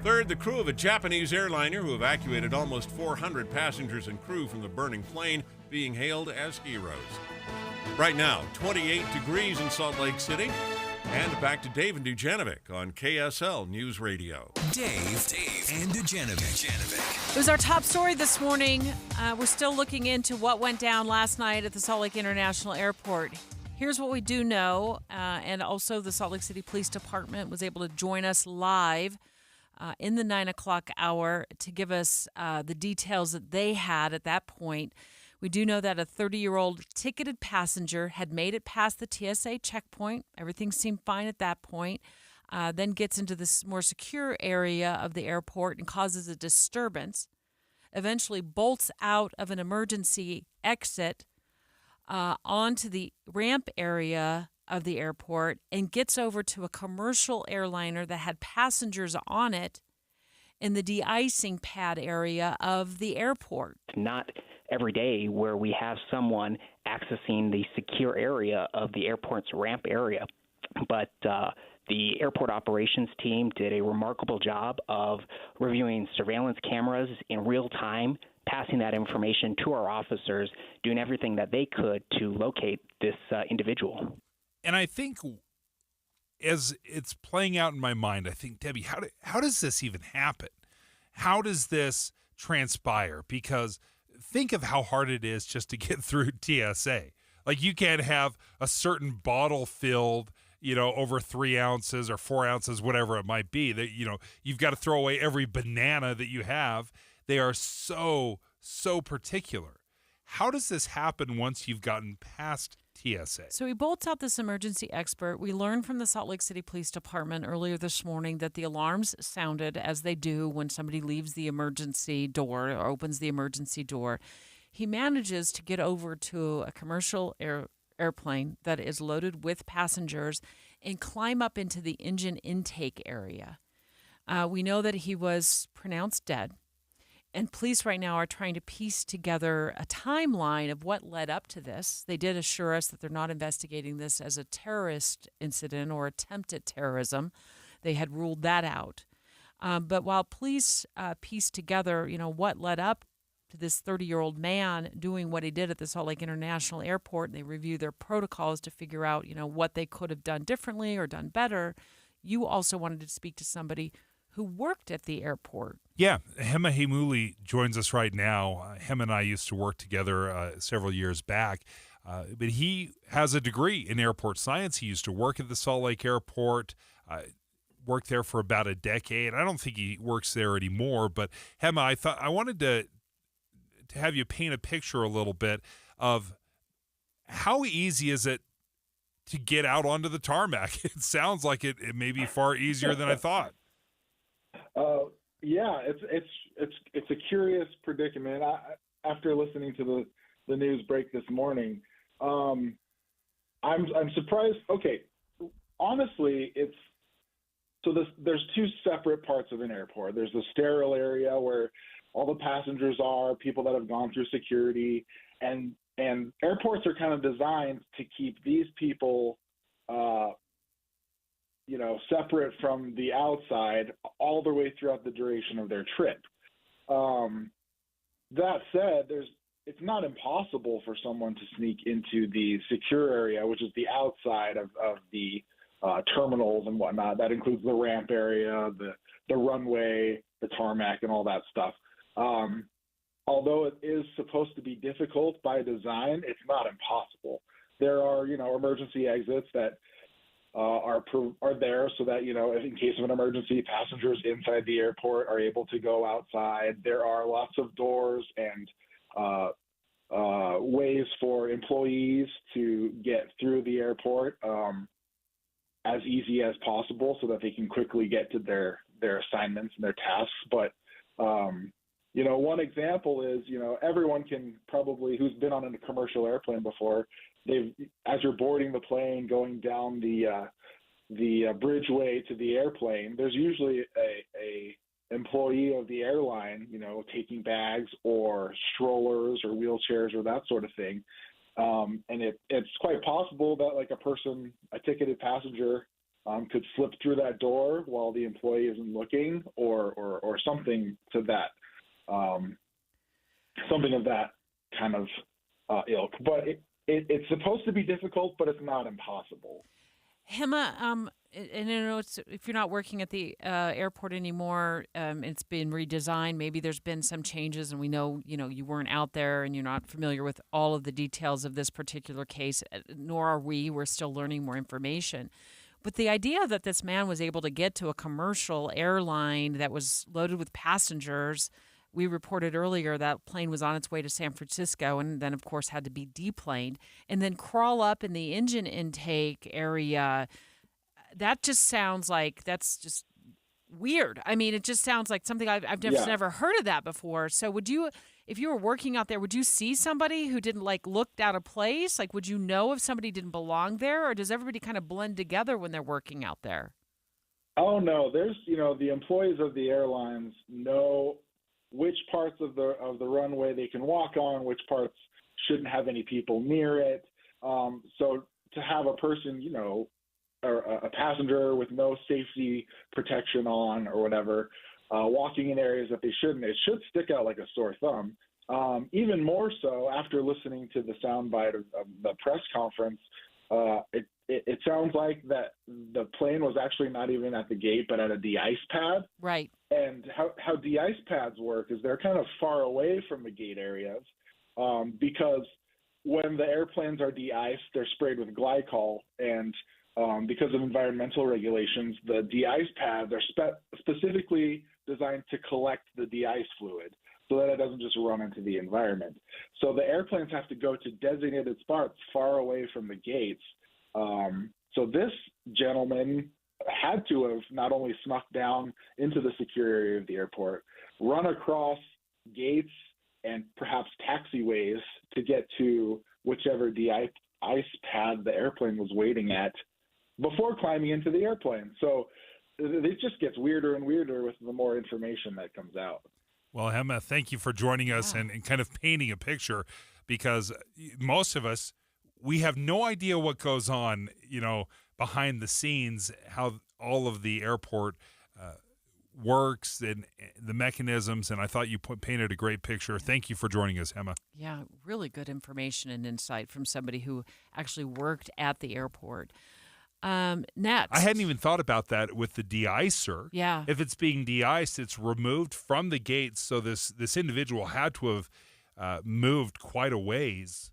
Third, the crew of a Japanese airliner who evacuated almost 400 passengers and crew from the burning plane being hailed as heroes. Right now, 28 degrees in Salt Lake City. And back to Dave and Dujanovic on KSL News Radio.
Dave and Dujanovic.
It was our top story this morning. We're still looking into what went down last night at the Salt Lake International Airport. Here's what we do know, and also the Salt Lake City Police Department was able to join us live in the 9 o'clock hour to give us the details that they had at that point. We do know that a 30-year-old ticketed passenger had made it past the TSA checkpoint. Everything seemed fine at that point. Then gets into this more secure area of the airport and causes a disturbance. Eventually bolts out of an emergency exit onto the ramp area of the airport and gets over to a commercial airliner that had passengers on it in the de-icing pad area of the airport.
Not every day where we have someone accessing the secure area of the airport's ramp area. But the airport operations team did a remarkable job of reviewing surveillance cameras in real time, passing that information to our officers, doing everything that they could to locate this individual.
And I think as it's playing out in my mind, I think, Debbie, how does this even happen? How does this transpire? Because think of how hard it is just to get through TSA. Like, you can't have a certain bottle filled, over 3 ounces or 4 ounces, whatever it might be. That, you've got to throw away every banana that you have. They are so particular. How does this happen once you've gotten past TSA.
So he bolts out this emergency expert. We learned from the Salt Lake City Police Department earlier this morning that the alarms sounded, as they do when somebody leaves the emergency door or opens the emergency door. He manages to get over to a commercial airplane that is loaded with passengers and climb up into the engine intake area. We know that he was pronounced dead. And police right now are trying to piece together a timeline of what led up to this. They did assure us that they're not investigating this as a terrorist incident or attempted terrorism. They had ruled that out. But while police piece together, what led up to this 30-year-old man doing what he did at the Salt Lake International Airport, and they review their protocols to figure out, what they could have done differently or done better, you also wanted to speak to somebody who worked at the airport.
Yeah, Hema Hemuli joins us right now. Hema and I used to work together several years back, but he has a degree in airport science. He used to work at the Salt Lake Airport, worked there for about a decade. I don't think he works there anymore, but Hema, I wanted to have you paint a picture a little bit of how easy is it to get out onto the tarmac. It sounds like it may be far easier than I thought.
Yeah, it's a curious predicament. After listening to the news break this morning, I'm surprised. Okay, honestly, there's two separate parts of an airport. There's the sterile area where all the passengers are, people that have gone through security, and airports are kind of designed to keep these people separate from the outside all the way throughout the duration of their trip. That said, it's not impossible for someone to sneak into the secure area, which is the outside of the terminals and whatnot. That includes the ramp area, the runway, the tarmac, and all that stuff. Although it is supposed to be difficult by design, it's not impossible. There are, emergency exits that are there so that, in case of an emergency, passengers inside the airport are able to go outside. There are lots of doors and ways for employees to get through the airport as easy as possible so that they can quickly get to their assignments and their tasks. But, one example is, everyone can probably, who's been on a commercial airplane before, as you're boarding the plane, going down the bridgeway to the airplane, there's usually a employee of the airline, taking bags or strollers or wheelchairs or that sort of thing. And it's quite possible that a ticketed passenger could slip through that door while the employee isn't looking, or something to that, something of that kind of ilk. But it's supposed to be difficult, but it's not impossible.
Hema, and if you're not working at the airport anymore, it's been redesigned. Maybe there's been some changes, and we know, you weren't out there and you're not familiar with all of the details of this particular case, nor are we. We're still learning more information. But the idea that this man was able to get to a commercial airline that was loaded with passengers, we reported earlier that plane was on its way to San Francisco and then, of course, had to be deplaned, and then crawl up in the engine intake area. That just sounds like that's just weird. I mean, it just sounds like something I've never heard of that before. So would you, if you were working out there, would you see somebody who didn't looked out of place? Would you know if somebody didn't belong there, or does everybody kind of blend together when they're working out there?
Oh, no. There's, the employees of the airlines know which parts of the runway they can walk on, which parts shouldn't have any people near it. So to have a person, or a passenger with no safety protection on or whatever, walking in areas that they shouldn't, it should stick out like a sore thumb. Even more so after listening to the soundbite of the press conference, it sounds like that the plane was actually not even at the gate, but at a de-ice pad.
Right.
And how de-ice pads work is they're kind of far away from the gate areas, because when the airplanes are de-iced, they're sprayed with glycol, and because of environmental regulations, the de-ice pads are specifically designed to collect the de-ice fluid. so that it doesn't just run into the environment. So the airplanes have to go to designated spots far away from the gates. So this gentleman had to have not only snuck down into the secure area of the airport, run across gates and perhaps taxiways to get to whichever de-ice pad the airplane was waiting at before climbing into the airplane. So it just gets weirder and weirder with the more information that comes out.
Well, Emma, thank you for joining us and kind of painting a picture, because most of us, we have no idea what goes on, behind the scenes, how all of the airport works and the mechanisms. And I thought you painted a great picture. Thank you for joining us, Emma.
Yeah, really good information and insight from somebody who actually worked at the airport. Next.
I hadn't even thought about that with the de-icer.
Yeah.
If it's being de-iced, it's removed from the gates. So this individual had to have moved quite a ways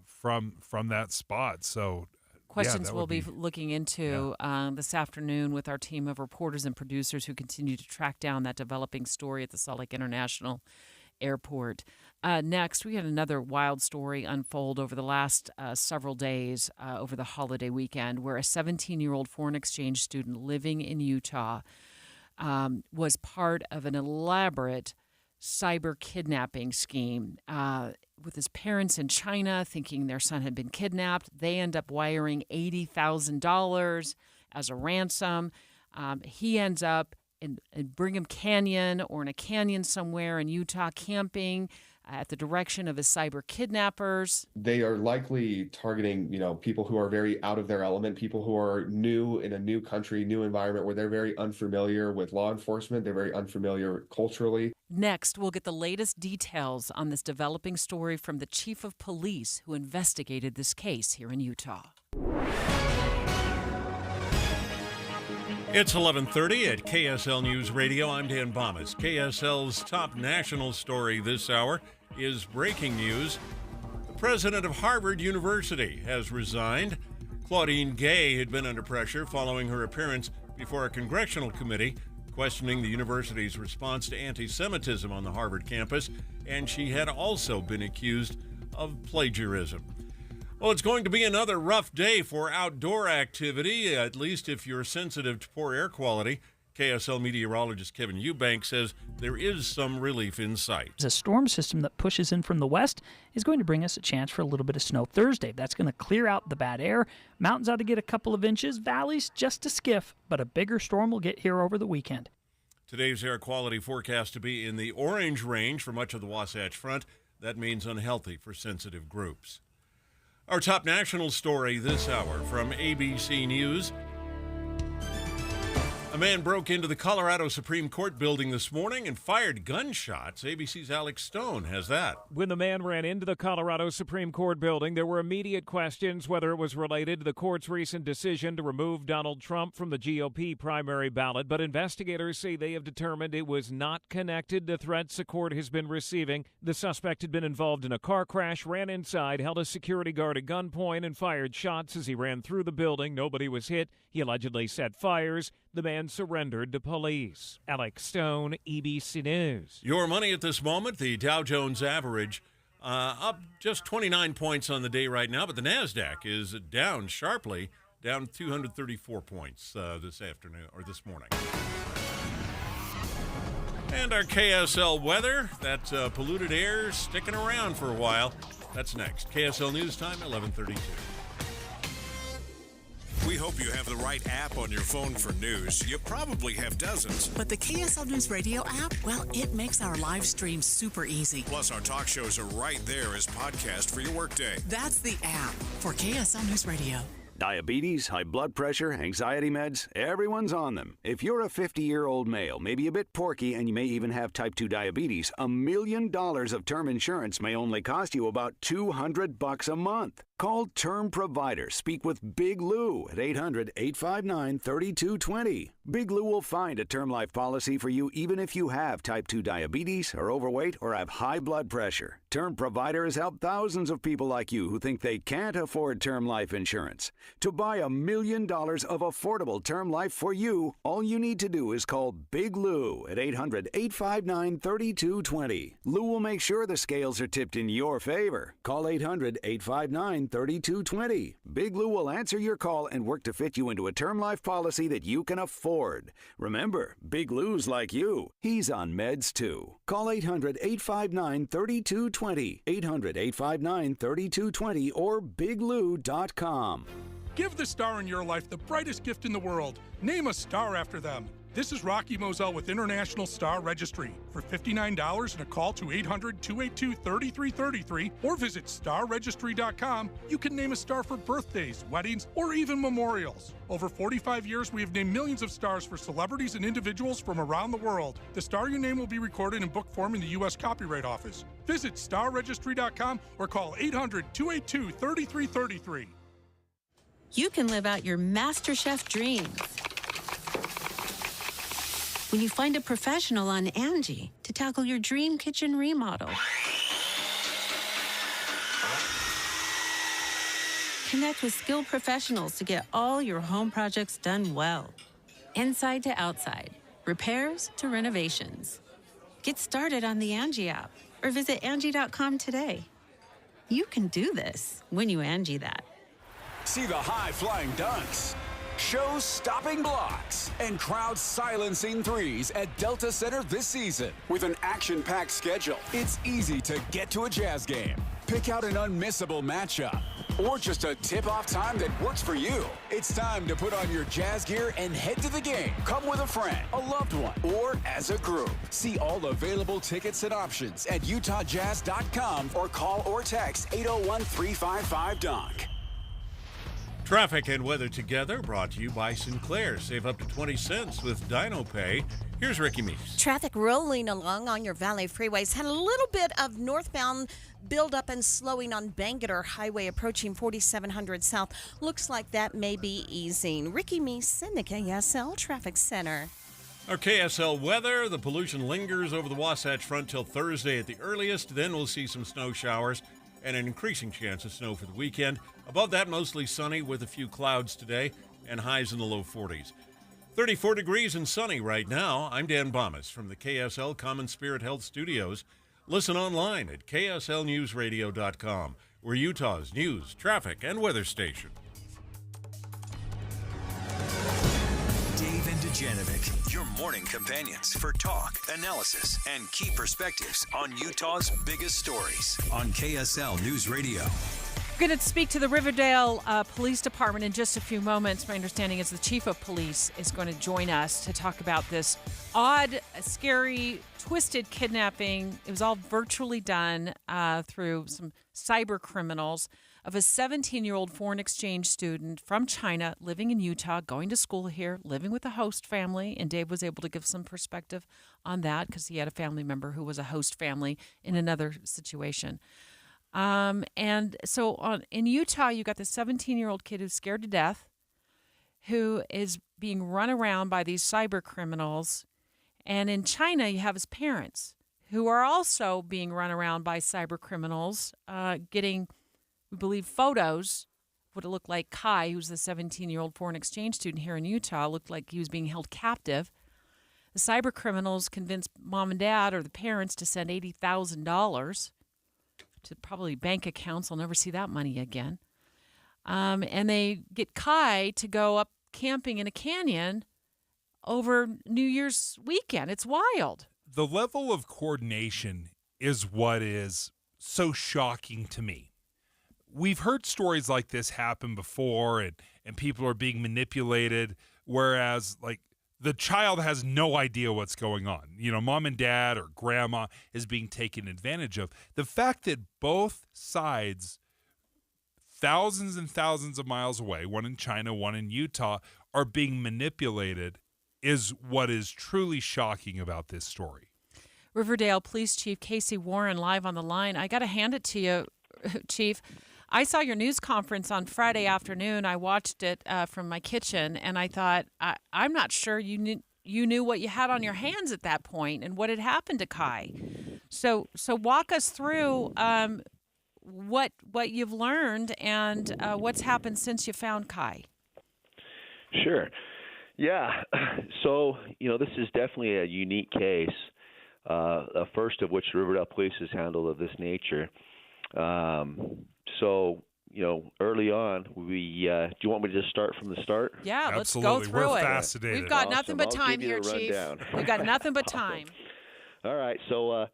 from that spot. So
questions we'll be looking into this afternoon with our team of reporters and producers who continue to track down that developing story at the Salt Lake International Airport. Next, we had another wild story unfold over the last several days over the holiday weekend, where a 17-year-old foreign exchange student living in Utah was part of an elaborate cyber kidnapping scheme. With his parents in China thinking their son had been kidnapped, they end up wiring $80,000 as a ransom. He ends up in Brigham Canyon or in a canyon somewhere in Utah camping at the direction of his cyber kidnappers.
They are likely targeting, people who are very out of their element, people who are new in a new country, new environment where they're very unfamiliar with law enforcement. They're very unfamiliar culturally.
Next, we'll get the latest details on this developing story from the chief of police who investigated this case here in Utah.
It's 11:30 at KSL News Radio. I'm Dan Bomas. KSL's top national story this hour is breaking news. The president of Harvard University has resigned. Claudine Gay had been under pressure following her appearance before a congressional committee questioning the university's response to anti-Semitism on the Harvard campus, and she had also been accused of plagiarism. Well, it's going to be another rough day for outdoor activity, at least if you're sensitive to poor air quality. KSL meteorologist Kevin Eubank says there is some relief in sight.
A storm system that pushes in from the west is going to bring us a chance for a little bit of snow Thursday. That's going to clear out the bad air. Mountains ought to get a couple of inches, valleys just a skiff, but a bigger storm will get here over the weekend.
Today's air quality forecast to be in the orange range for much of the Wasatch Front. That means unhealthy for sensitive groups. Our top national story this hour from ABC News. A man broke into the Colorado Supreme Court building this morning and fired gunshots. ABC's Alex Stone has that.
When the man ran into the Colorado Supreme Court building, there were immediate questions whether it was related to the court's recent decision to remove Donald Trump from the GOP primary ballot, but investigators say they have determined it was not connected to threats the court has been receiving. The suspect had been involved in a car crash, ran inside, held a security guard at gunpoint, and fired shots as he ran through the building. Nobody was hit. He allegedly set fires. The man surrendered to police. Alex Stone, ABC News.
Your money at this moment, the Dow Jones average up just 29 points on the day right now, but the NASDAQ is down sharply, down 234 points this afternoon or this morning. And our KSL weather, that polluted air sticking around for a while. That's next. KSL News Time, 11:32.
We hope you have the right app on your phone for news. You probably have dozens.
But the KSL News Radio app, well, it makes our live stream super easy.
Plus, our talk shows are right there as podcast for your workday.
That's the app for KSL News Radio.
Diabetes, high blood pressure, anxiety meds, everyone's on them. If you're a 50-year-old male, maybe a bit porky, and you may even have type 2 diabetes, $1 million of term insurance may only cost you about $200 a month. Call Term Provider. Speak with Big Lou at 800-859-3220. Big Lou will find a term life policy for you even if you have type 2 diabetes, are overweight, or have high blood pressure. Term Provider has helped thousands of people like you who think they can't afford term life insurance. To buy $1 million of affordable term life for you, all you need to do is call Big Lou at 800-859-3220. Lou will make sure the scales are tipped in your favor. Call 800-859-3220. Big Lou will answer your call and work to fit you into a term life policy that you can afford. Remember, Big Lou's like you. He's on meds too. Call 800-859-3220. 800-859-3220 or biglou.com.
Give the star in your life the brightest gift in the world. Name a star after them. This is Rocky Moselle with International Star Registry. For $59 and a call to 800-282-3333 or visit starregistry.com, you can name a star for birthdays, weddings, or even memorials. Over 45 years, we have named millions of stars for celebrities and individuals from around the world. The star you name will be recorded in book form in the U.S. Copyright Office. Visit starregistry.com or call 800-282-3333.
You can live out your MasterChef dreams when you find a professional on Angie to tackle your dream kitchen remodel. Connect with skilled professionals to get all your home projects done well. Inside to outside, repairs to renovations. Get started on the Angie app or visit Angie.com today. You can do this when you Angie that.
See the high-flying dunks, show-stopping blocks, and crowd-silencing threes at Delta Center this season. With an action-packed schedule, it's easy to get to a Jazz game. Pick out an unmissable matchup or just a tip-off time that works for you. It's time to put on your Jazz gear and head to the game. Come with a friend, a loved one, or as a group. See all available tickets and options at UtahJazz.com or call or text 801-355-DUNK.
Traffic and weather together brought to you by Sinclair. Save up to 20 cents with DinoPay. Here's Ricky Meese.
Traffic rolling along on your Valley freeways. Had a little bit of northbound buildup and slowing on Bangerter Highway approaching 4700 South. Looks like that may be easing. Ricky Meese in the KSL Traffic Center.
Our KSL weather, the pollution lingers over the Wasatch Front till Thursday at the earliest. Then we'll see some snow showers and an increasing chance of snow for the weekend. Above that, mostly sunny with a few clouds today and highs in the low 40s. 34 degrees and sunny right now. I'm Dan Bomas from the KSL Common Spirit Health Studios. Listen online at kslnewsradio.com. We're Utah's news, traffic, and weather station.
Dave and Dujanovic, your morning companions for talk, analysis, and key perspectives on Utah's biggest stories on KSL News Radio.
We're going to speak to the Riverdale Police Department in just a few moments. My understanding is the chief of police is going to join us to talk about this odd, scary, twisted kidnapping. It was all virtually done through some cyber criminals of a 17-year-old foreign exchange student from China living in Utah, going to school here, living with a host family. And Dave was able to give some perspective on that because he had a family member who was a host family in another situation. And so in Utah, you got this 17-year-old kid who's scared to death, who is being run around by these cyber criminals. And in China, you have his parents who are also being run around by cyber criminals, getting, we believe, photos of what it looked like. Kai, who's the 17-year-old foreign exchange student here in Utah, looked like he was being held captive. The cyber criminals convinced mom and dad or the parents to send $80,000 to probably bank accounts. I'll never see that money again. And they get Kai to go up camping in a canyon over New Year's weekend. It's wild.
The level of coordination is what is so shocking to me. We've heard stories like this happen before, and people are being manipulated, whereas, like, the child has no idea what's going on. You know, mom and dad or grandma is being taken advantage of. The fact that both sides, thousands and thousands of miles away, one in China, one in Utah, are being manipulated is what is truly shocking about this story.
Riverdale Police Chief Casey Warren live on the line. I got to hand it to you, Chief. I saw your news conference on Friday afternoon. I watched it from my kitchen, and I thought, I'm not sure you knew what you had on your hands at that point and what had happened to Kai. So walk us through what you've learned and what's happened since you found Kai.
Sure. Yeah. So, this is definitely a unique case, a first of which Riverdale Police has handled of this nature. So, early on, we do you want me to just start from the start?
Yeah, let's
Absolutely.
go through
We're
it.
fascinated.
We've got nothing but
I'll
time
give you
here,
the
Chief.
rundown.
We've got nothing but time.
All right. So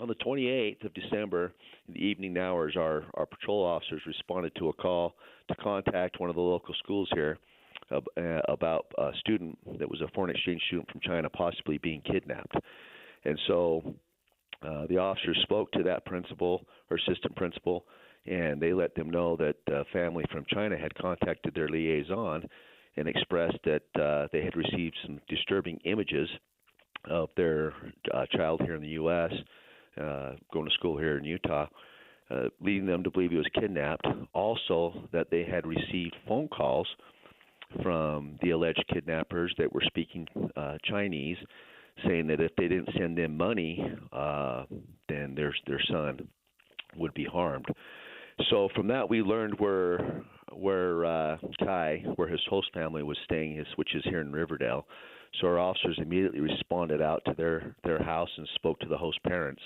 on the 28th of December, in the evening hours, our patrol officers responded to a call to contact one of the local schools here about a student that was a foreign exchange student from China possibly being kidnapped. And so the officers spoke to that principal or assistant principal, and they let them know that a family from China had contacted their liaison and expressed that they had received some disturbing images of their child here in the U.S., going to school here in Utah, leading them to believe he was kidnapped. Also, that they had received phone calls from the alleged kidnappers that were speaking Chinese, saying that if they didn't send them money, then their son would be harmed. So from that, we learned where Kai, where his host family was staying, which is here in Riverdale. So our officers immediately responded out to their house and spoke to the host parents.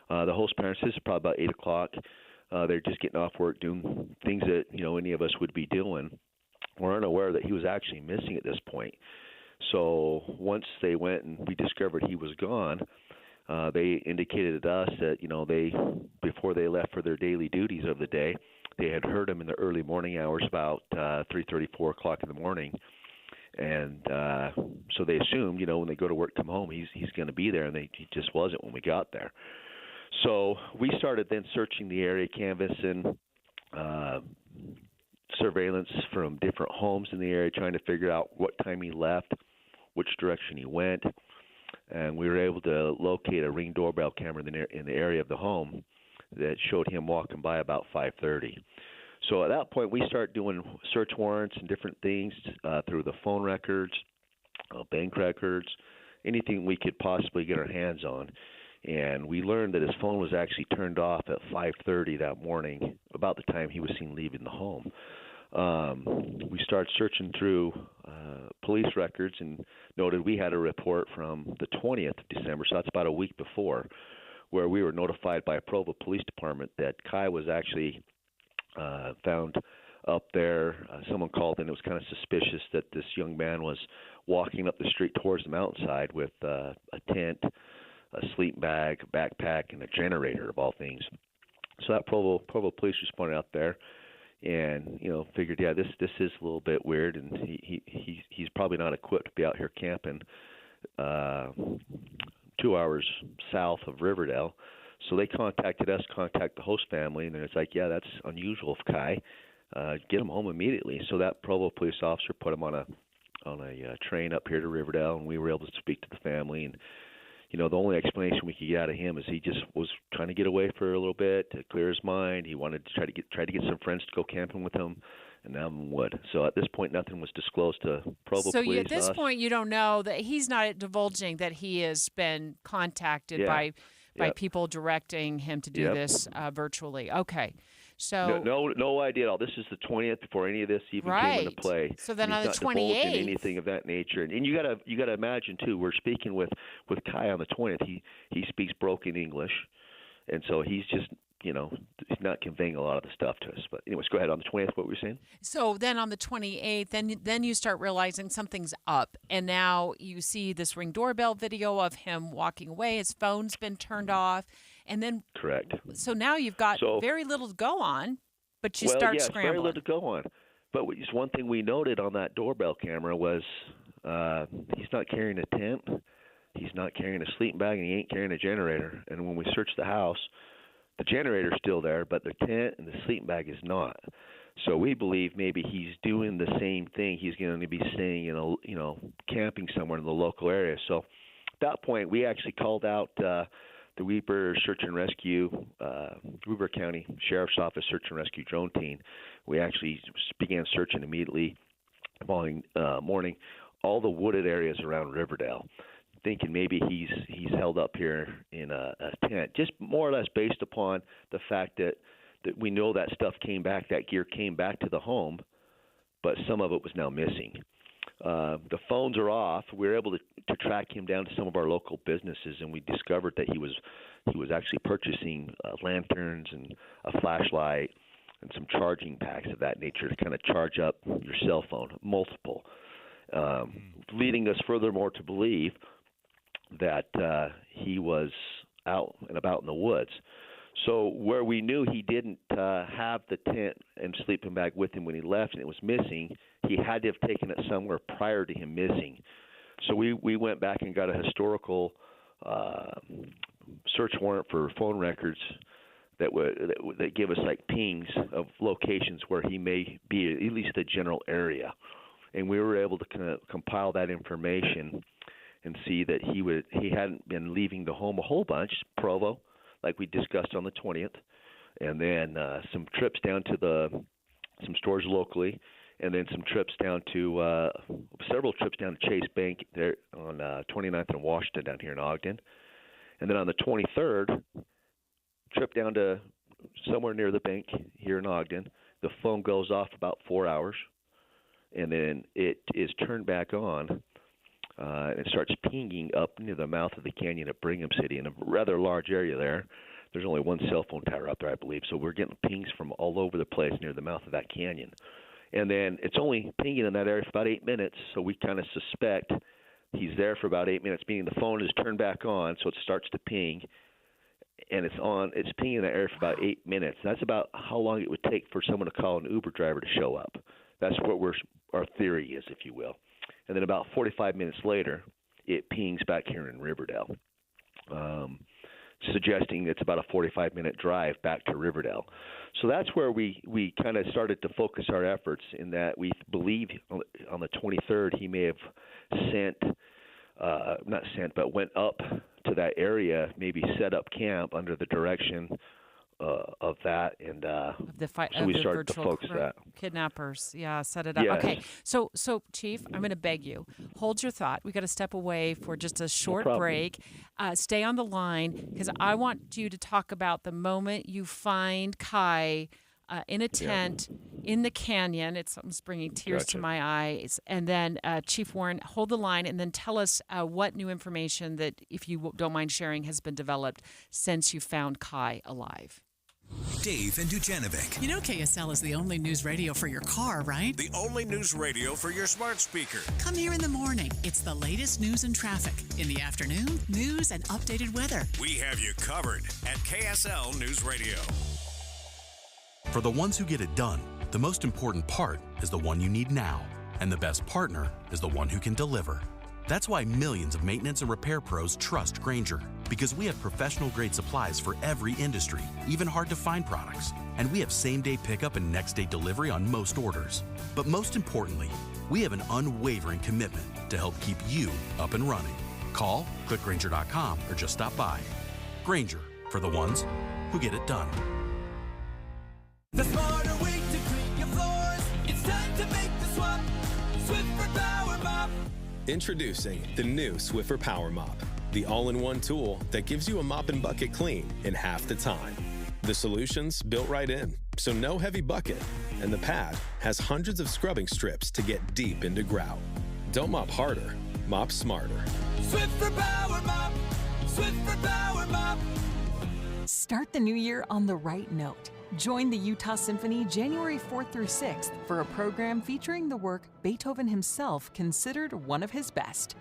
The host parents, this is probably about 8 o'clock. They're just getting off work, doing things that any of us would be doing. We're unaware that he was actually missing at this point. So once they went and we discovered he was gone, they indicated to us that before they left for their daily duties of the day, they had heard him in the early morning hours, about 3:30, 4 o'clock in the morning. And so they assumed, when they go to work, come home, he's going to be there, and he just wasn't when we got there. So we started then searching the area, canvassing surveillance from different homes in the area, trying to figure out what time he left, which direction he went, and we were able to locate a Ring doorbell camera in the area of the home that showed him walking by about 5:30. So at that point, we start doing search warrants and different things through the phone records, bank records, anything we could possibly get our hands on. And we learned that his phone was actually turned off at 5:30 that morning, about the time he was seen leaving the home. We started searching through police records and noted we had a report from the 20th of December, so that's about a week before, where we were notified by Provo Police Department that Kai was actually found up there. Someone called and it was kind of suspicious that this young man was walking up the street towards the mountainside with a tent, a sleeping bag, a backpack, and a generator, of all things. So that Provo Police responded out there and figured, yeah, this is a little bit weird, and he's probably not equipped to be out here camping 2 hours south of Riverdale. So they contacted us, contact the host family, and then it's like, yeah, that's unusual of Kai. Get him home immediately. So that Provo police officer put him on a train up here to Riverdale, and we were able to speak to the family. And the only explanation we could get out of him is he just was trying to get away for a little bit to clear his mind. He wanted to try to get some friends to go camping with him, and none of them would. So at this point, nothing was disclosed to Provo police.
So at this point, you don't know that he's not divulging that he has been contacted by people directing him to do this virtually. Okay. So
no idea at all. This is the 20th before any of this even came into play.
So then
and
on the
he's not divulging
28th,
anything of that nature. And you gotta imagine too. We're speaking with Kai on the 20th. He speaks broken English, and so he's just he's not conveying a lot of the stuff to us. But anyways, go ahead. On the 20th, what were you saying?
So then on the 28th, then you start realizing something's up, and now you see this Ring doorbell video of him walking away. His phone's been turned off, and then
correct.
So now you've got very little to go on, but you start scrambling.
Very little to go on. But one thing we noted on that doorbell camera was he's not carrying a tent, he's not carrying a sleeping bag, and he ain't carrying a generator. And when we searched the house, the generator's still there, but the tent and the sleeping bag is not. So we believe maybe he's doing the same thing. He's going to be staying in camping somewhere in the local area. So at that point, we actually called out the Weber Search and Rescue, Weber County Sheriff's Office Search and Rescue drone team, we actually began searching immediately the following morning all the wooded areas around Riverdale, thinking maybe he's held up here in a tent, just more or less based upon the fact that we know that stuff came back, that gear came back to the home, but some of it was now missing. The phones are off. We were able to track him down to some of our local businesses, and we discovered that he was actually purchasing lanterns and a flashlight and some charging packs of that nature to kind of charge up your cell phone, multiple, leading us furthermore to believe that he was out and about in the woods. So where we knew he didn't have the tent and sleeping bag with him when he left and it was missing, he had to have taken it somewhere prior to him missing. So we went back and got a historical search warrant for phone records that give us like pings of locations where he may be, at least the general area. And we were able to kind of compile that information and see that he hadn't been leaving the home a whole bunch, Provo, like we discussed on the 20th, and then some trips down to some stores locally, and then some trips down to several trips down to Chase Bank there on 29th and Washington down here in Ogden. And then on the 23rd, trip down to somewhere near the bank here in Ogden. The phone goes off about 4 hours, and then it is turned back on. And it starts pinging up near the mouth of the canyon at Brigham City in a rather large area there. There's only one cell phone tower up there, I believe, so we're getting pings from all over the place near the mouth of that canyon. And then it's only pinging in that area for about 8 minutes, so we kind of suspect he's there for about 8 minutes, meaning the phone is turned back on, so it starts to ping, and it's pinging in that area for about 8 minutes. That's about how long it would take for someone to call an Uber driver to show up. That's what our theory is, if you will. And then about 45 minutes later, it pings back here in Riverdale, suggesting it's about a 45-minute drive back to Riverdale. So that's where we kind of started to focus our efforts, in that we believe on the 23rd he may have went up to that area, maybe set up camp under the direction of that, and so we started to focus that.
Kidnappers, set it up.
Yes.
Okay, so Chief, I'm going to beg you, hold your thought. We got to step away for just a short break. Stay on the line, because I want you to talk about the moment you find Kai in a tent in the canyon. It's bringing tears to my eyes. And then Chief Warren, hold the line, and then tell us what new information that, if you don't mind sharing, has been developed since you found Kai alive.
Dave and Dujanovic.
You know KSL is the only news radio for your car, right?
The only news radio for your smart speaker.
Come here in the morning. It's the latest news and traffic. In the afternoon, news and updated weather.
We have you covered at KSL News Radio.
For the ones who get it done, the most important part is the one you need now. And the best partner is the one who can deliver. That's why millions of maintenance and repair pros trust Grainger, because we have professional-grade supplies for every industry, even hard-to-find products. And we have same-day pickup and next-day delivery on most orders. But most importantly, we have an unwavering commitment to help keep you up and running. Call, click Grainger.com, or just stop by. Grainger, for the ones who get it done.
The smarter way to clean your floors. It's time to make the swap. Swiffer Power Mop.
Introducing the new Swiffer Power Mop, the all-in-one tool that gives you a mop and bucket clean in half the time. The solution's built right in, so no heavy bucket, and the pad has hundreds of scrubbing strips to get deep into grout. Don't mop harder, mop smarter.
Swiffer Power Mop. Swiffer Power Mop.
Start the new year on the right note. Join the Utah Symphony January 4th through 6th for a program featuring the work Beethoven himself considered one of his best.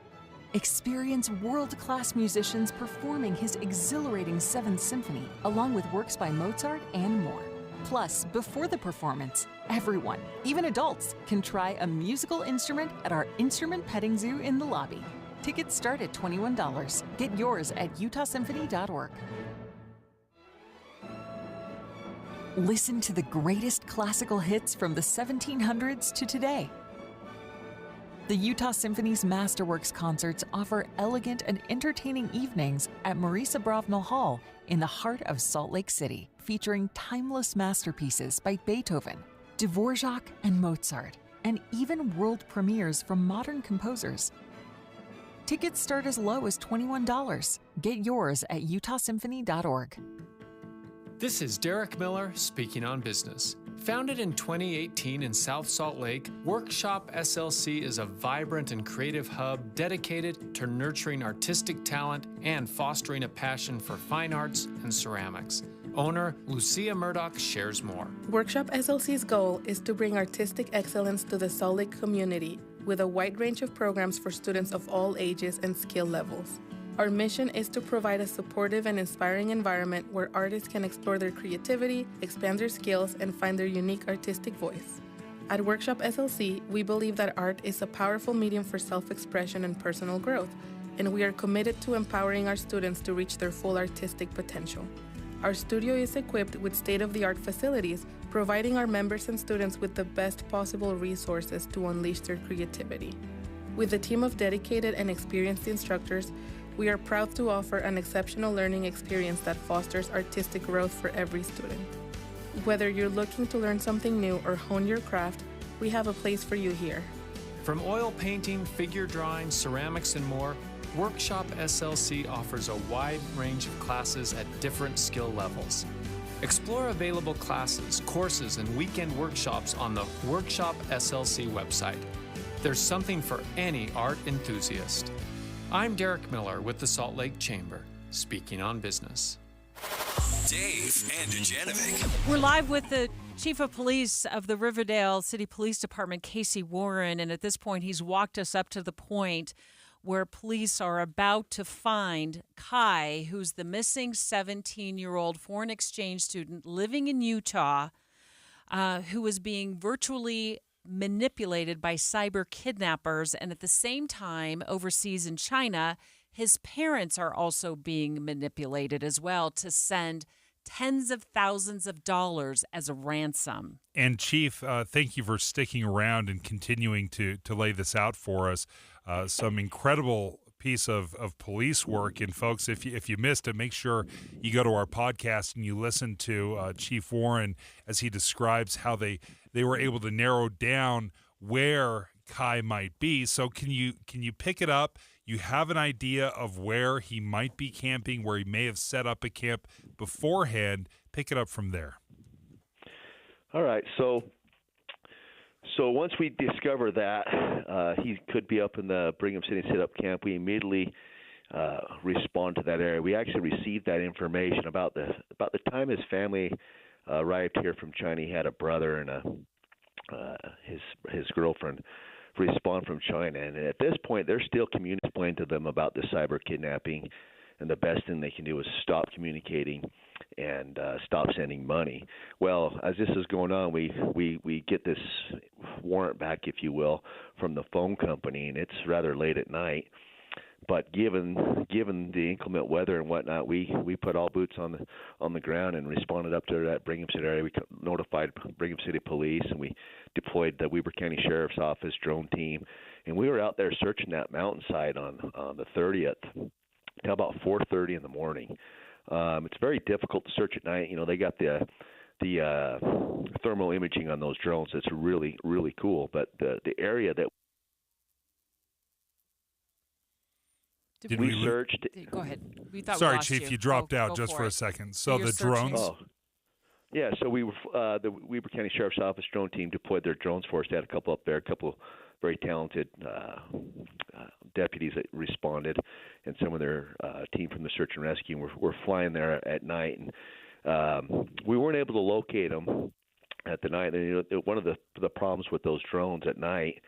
Experience world-class musicians performing his exhilarating 7th Symphony, along with works by Mozart and more. Plus, before the performance, everyone, even adults, can try a musical instrument at our instrument petting zoo in the lobby. Tickets start at $21. Get yours at utahsymphony.org. Listen to the greatest classical hits from the 1700s to today. The Utah Symphony's Masterworks concerts offer elegant and entertaining evenings at Marisa Bravnal Hall in the heart of Salt Lake City, featuring timeless masterpieces by Beethoven, Dvorak, and Mozart, and even world premieres from modern composers. Tickets start as low as $21. Get yours at utahsymphony.org.
This is Derek Miller speaking on business. Founded in 2018 in South Salt Lake, Workshop SLC is a vibrant and creative hub dedicated to nurturing artistic talent and fostering a passion for fine arts and ceramics. Owner Lucia Murdoch shares more.
Workshop SLC's goal is to bring artistic excellence to the Salt Lake community with a wide range of programs for students of all ages and skill levels. Our mission is to provide a supportive and inspiring environment where artists can explore their creativity, expand their skills, and find their unique artistic voice. At Workshop SLC, we believe that art is a powerful medium for self-expression and personal growth, and we are committed to empowering our students to reach their full artistic potential. Our studio is equipped with state-of-the-art facilities, providing our members and students with the best possible resources to unleash their creativity. With a team of dedicated and experienced instructors, we are proud to offer an exceptional learning experience that fosters artistic growth for every student. Whether you're looking to learn something new or hone your craft, we have a place for you here.
From oil painting, figure drawing, ceramics, and more, Workshop SLC offers a wide range of classes at different skill levels. Explore available classes, courses, and weekend workshops on the Workshop SLC website. There's something for any art enthusiast. I'm Derek Miller with the Salt Lake Chamber, speaking on business.
Dave and Dujanovic.
We're live with the Chief of Police of the Riverdale City Police Department, Casey Warren, and at this point he's walked us up to the point where police are about to find Kai, who's the missing 17-year-old foreign exchange student living in Utah, who is being virtually manipulated by cyber kidnappers, and at the same time, overseas in China, his parents are also being manipulated as well to send tens of thousands of dollars as a ransom.
And Chief, thank you for sticking around and continuing to lay this out for us. Some incredible piece of police work. And folks, if you missed it, make sure you go to our podcast and you listen to Chief Warren as he describes how they were able to narrow down where Kai might be. So can you pick it up? You have an idea of where he might be camping, where he may have set up a camp beforehand. Pick it up from there.
All right. So once we discover that he could be up in the Brigham City sit-up camp, we immediately respond to that area. We actually received that information about the time his family arrived here from China. He had a brother and his girlfriend respond from China, and at this point, they're still explaining to them about the cyber kidnapping, and the best thing they can do is stop communicating and stop sending money. Well, as this is going on, we get this warrant back, if you will, from the phone company, and it's rather late at night. But given the inclement weather and whatnot, we put all boots on the ground and responded up to that Brigham City area. We notified Brigham City Police, and we deployed the Weber County Sheriff's Office drone team, and we were out there searching that mountainside on the 30th till about 4:30 in the morning. It's very difficult to search at night. You know, they got the thermal imaging on those drones. It's really, really cool. But the area that we searched.
Go ahead. We thought
Sorry,
we lost
Chief, you dropped out just for a second. So the drones.
Oh. Yeah, so we were the Weber County Sheriff's Office drone team deployed their drones for us. They had a couple up there, a couple very talented deputies that responded, and some of their team from the search and rescue were flying there at night, and we weren't able to locate them at the night. And, you know, one of the problems with those drones at night,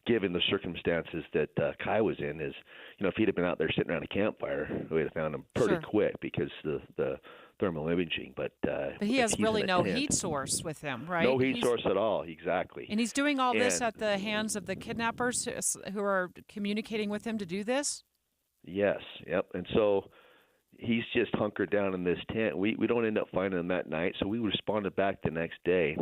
given the circumstances that Kai was in, is, you know, if he'd have been out there sitting around a campfire, we'd have found him pretty quick because the thermal imaging. But
he has really no heat source with him, right?
No heat source at all, exactly.
And he's doing all this at the hands of the kidnappers who are communicating with him to do this?
Yes, yep. And so he's just hunkered down in this tent. We don't end up finding him that night, so we responded back the next day.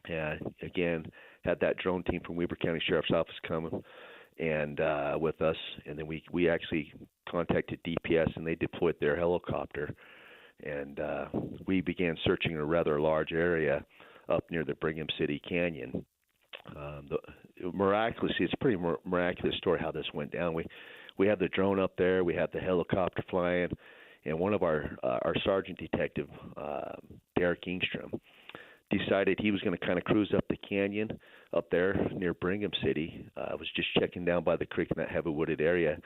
And again, had that drone team from Weber County Sheriff's Office come and with us, and then we actually contacted DPS, and they deployed their helicopter, and we began searching a rather large area up near the Brigham City Canyon. Miraculously, it's a pretty miraculous story how this went down. We had the drone up there, we had the helicopter flying, and one of our sergeant detective, Derek Ingstrom, decided he was going to kind of cruise up the canyon up there near Brigham City. Was just checking down by the creek in that heavy wooded area.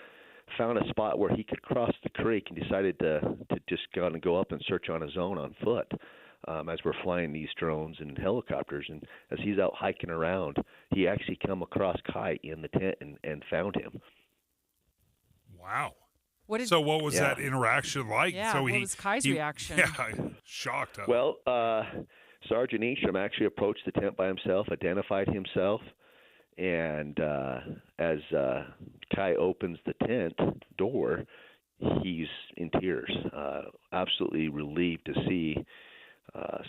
Found a spot where he could cross the creek and decided to just kind of go up and search on his own on foot as we're flying these drones and helicopters. And as he's out hiking around, he actually come across Kai in the tent and found him.
Wow.
What
was that interaction like?
Yeah,
so
what was Kai's reaction?
Yeah, shocked. Huh?
Well, Sergeant Ingstrom actually approached the tent by himself, identified himself, and as Kai opens the tent door, he's in tears, absolutely relieved to see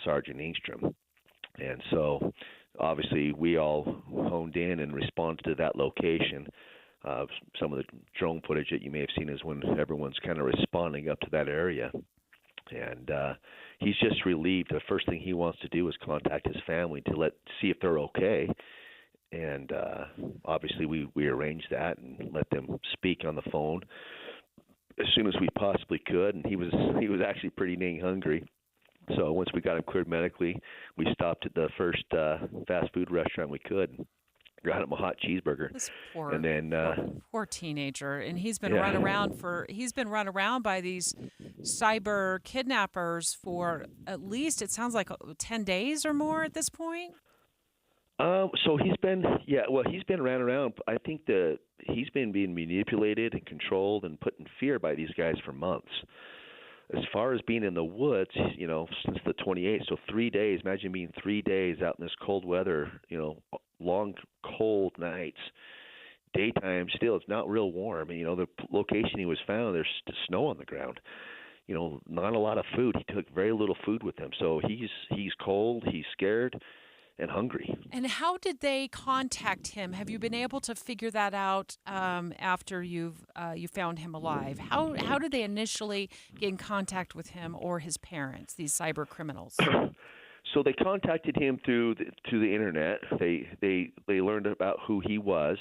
Sergeant Ingstrom. And so, obviously, we all honed in and responded to that location. Some of the drone footage that you may have seen is when everyone's kind of responding up to that area. And he's just relieved. The first thing he wants to do is contact his family to see if they're okay. And obviously we arranged that and let them speak on the phone as soon as we possibly could. And he was actually pretty dang hungry. So once we got him cleared medically, we stopped at the first fast food restaurant we could. Got him a hot cheeseburger.
This poor,
and then
poor teenager, and he's been run around by these cyber kidnappers for at least, it sounds like 10 days or more at this point.
So he's been ran around. I think he's been being manipulated and controlled and put in fear by these guys for months. As far as being in the woods, since the 28th, so 3 days. Imagine being 3 days out in this cold weather, long, cold nights. Daytime, still, it's not real warm. The location he was found, there's snow on the ground. Not a lot of food. He took very little food with him. So he's cold, he's scared, and hungry.
And how did they contact him? Have you been able to figure that out after you found him alive? How did they initially get in contact with him or his parents, these cyber criminals?
So they contacted him through the internet. They learned about who he was,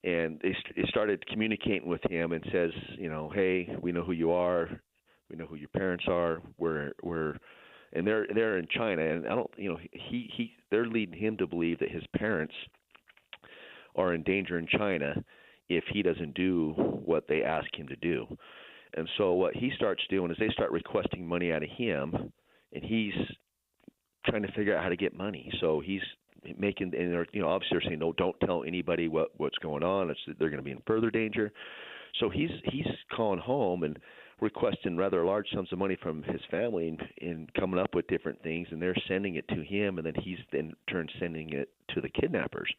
and they started communicating with him and says, hey, we know who you are, we know who your parents are. And they're in China, and I don't, they're leading him to believe that his parents are in danger in China if he doesn't do what they ask him to do. And so what he starts doing is they start requesting money out of him, and he's trying to figure out how to get money. So he's making, and they're, obviously they're saying, no, don't tell anybody what's going on. They're going to be in further danger. So he's calling home and requesting rather large sums of money from his family and coming up with different things, and they're sending it to him, and then he's in turn sending it to the kidnappers.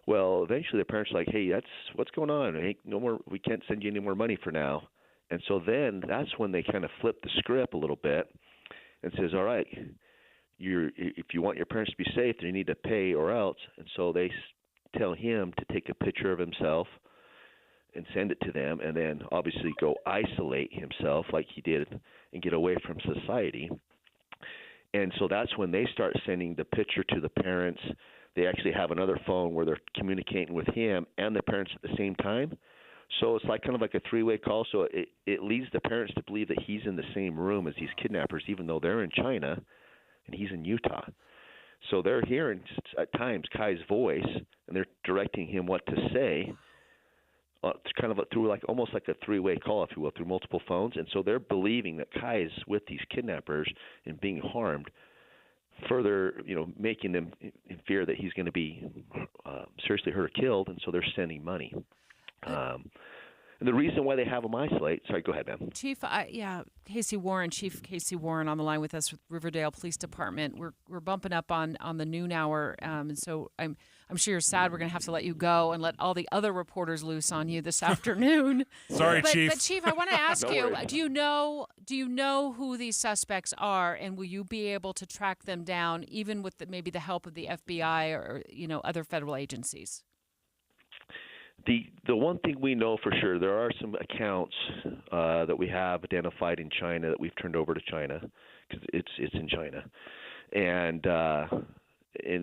Well, eventually the parents are like, hey, what's going on? Hey, no more, we can't send you any more money for now. And so then that's when they kind of flip the script a little bit and says, all right, if you want your parents to be safe, then you need to pay or else. And so they tell him to take a picture of himself and send it to them, and then obviously go isolate himself like he did and get away from society. And so that's when they start sending the picture to the parents. They actually have another phone where they're communicating with him and the parents at the same time. So it's like kind of like a three-way call. So it leads the parents to believe that he's in the same room as these kidnappers, even though they're in China and he's in Utah. So they're hearing at times Kai's voice, and they're directing him what to say. It's kind of through almost like a three-way call, if you will, through multiple phones. And so they're believing that Kai is with these kidnappers and being harmed, further, making them in fear that he's going to be seriously hurt or killed. And so they're sending money. And the reason why they have them isolate. Sorry, go ahead, ma'am.
Chief, Chief Casey Warren on the line with us with Riverdale Police Department. We're bumping up on the noon hour, and so I'm sure you're sad. We're going to have to let you go and let all the other reporters loose on you this afternoon.
Sorry, Chief.
But Chief, I want to ask
No
you:
worries.
do you know who these suspects are, and will you be able to track them down, even with maybe the help of the FBI or other federal agencies?
The one thing we know for sure, there are some accounts that we have identified in China that we've turned over to China because it's in China, and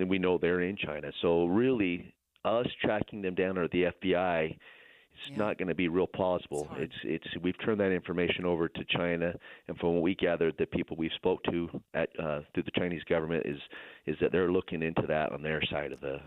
we know they're in China. So really, us tracking them down, or the FBI, it's not going to be real plausible. It's we've turned that information over to China, and from what we gathered, the people we spoke to at through the Chinese government is that they're looking into that on their side of the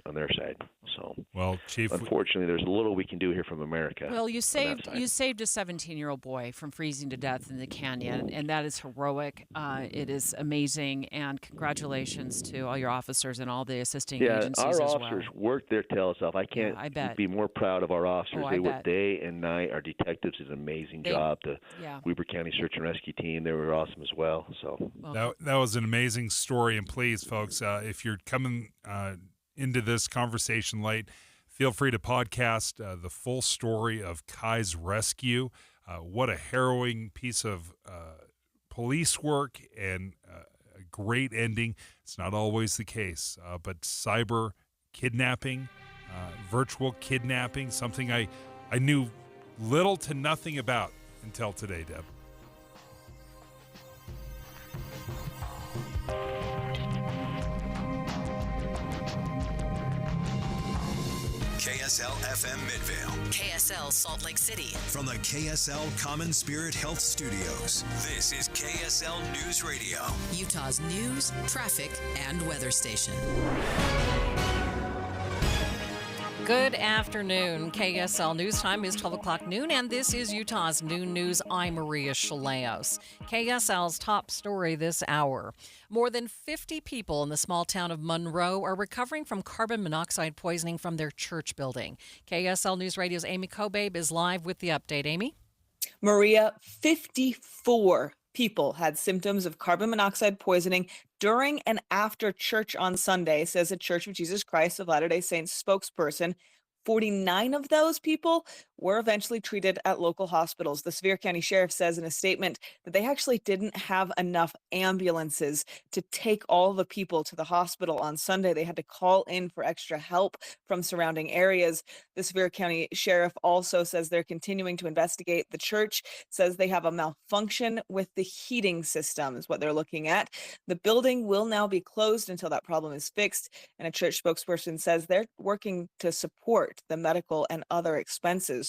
on their side. So,
well, Chief,
unfortunately, there's little we can do here from America.
Well, you saved a 17-year-old boy from freezing to death in the canyon, and that is heroic. It is amazing, and congratulations to all your officers and all the assisting agencies
our
as
officers
well.
work their tails off. I can't be more proud of our officers. They work day and night. Our detectives did an amazing job. The Weber County Search and Rescue Team, they were awesome as well. So
that was an amazing story. And please, folks, if you're coming into this conversation late, feel free to podcast the full story of Kai's rescue. What a harrowing piece of police work, and a great ending. It's not always the case, but cyber kidnapping, virtual kidnapping, something I knew little to nothing about until today, Deb.
KSL FM Midvale.
KSL Salt Lake City.
From the KSL Common Spirit Health Studios, this is KSL News Radio.
Utah's news, traffic, and weather station. Good afternoon. KSL News Time is 12 o'clock noon, and this is Utah's Noon News. I'm Maria Chaleos. KSL's top story this hour. More than 50 people in the small town of Monroe are recovering from carbon monoxide poisoning from their church building. KSL News Radio's Amy Kobabe is live with the update. Amy?
Maria, 54 people had symptoms of carbon monoxide poisoning during and after church on Sunday, says the Church of Jesus Christ of Latter-day Saints spokesperson. 49 of those people were eventually treated at local hospitals. The Sevier County Sheriff says in a statement that they actually didn't have enough ambulances to take all the people to the hospital on Sunday. They had to call in for extra help from surrounding areas. The Sevier County Sheriff also says they're continuing to investigate. The church says they have a malfunction with the heating system is what they're looking at. The building will now be closed until that problem is fixed. And a church spokesperson says they're working to support the medical and other expenses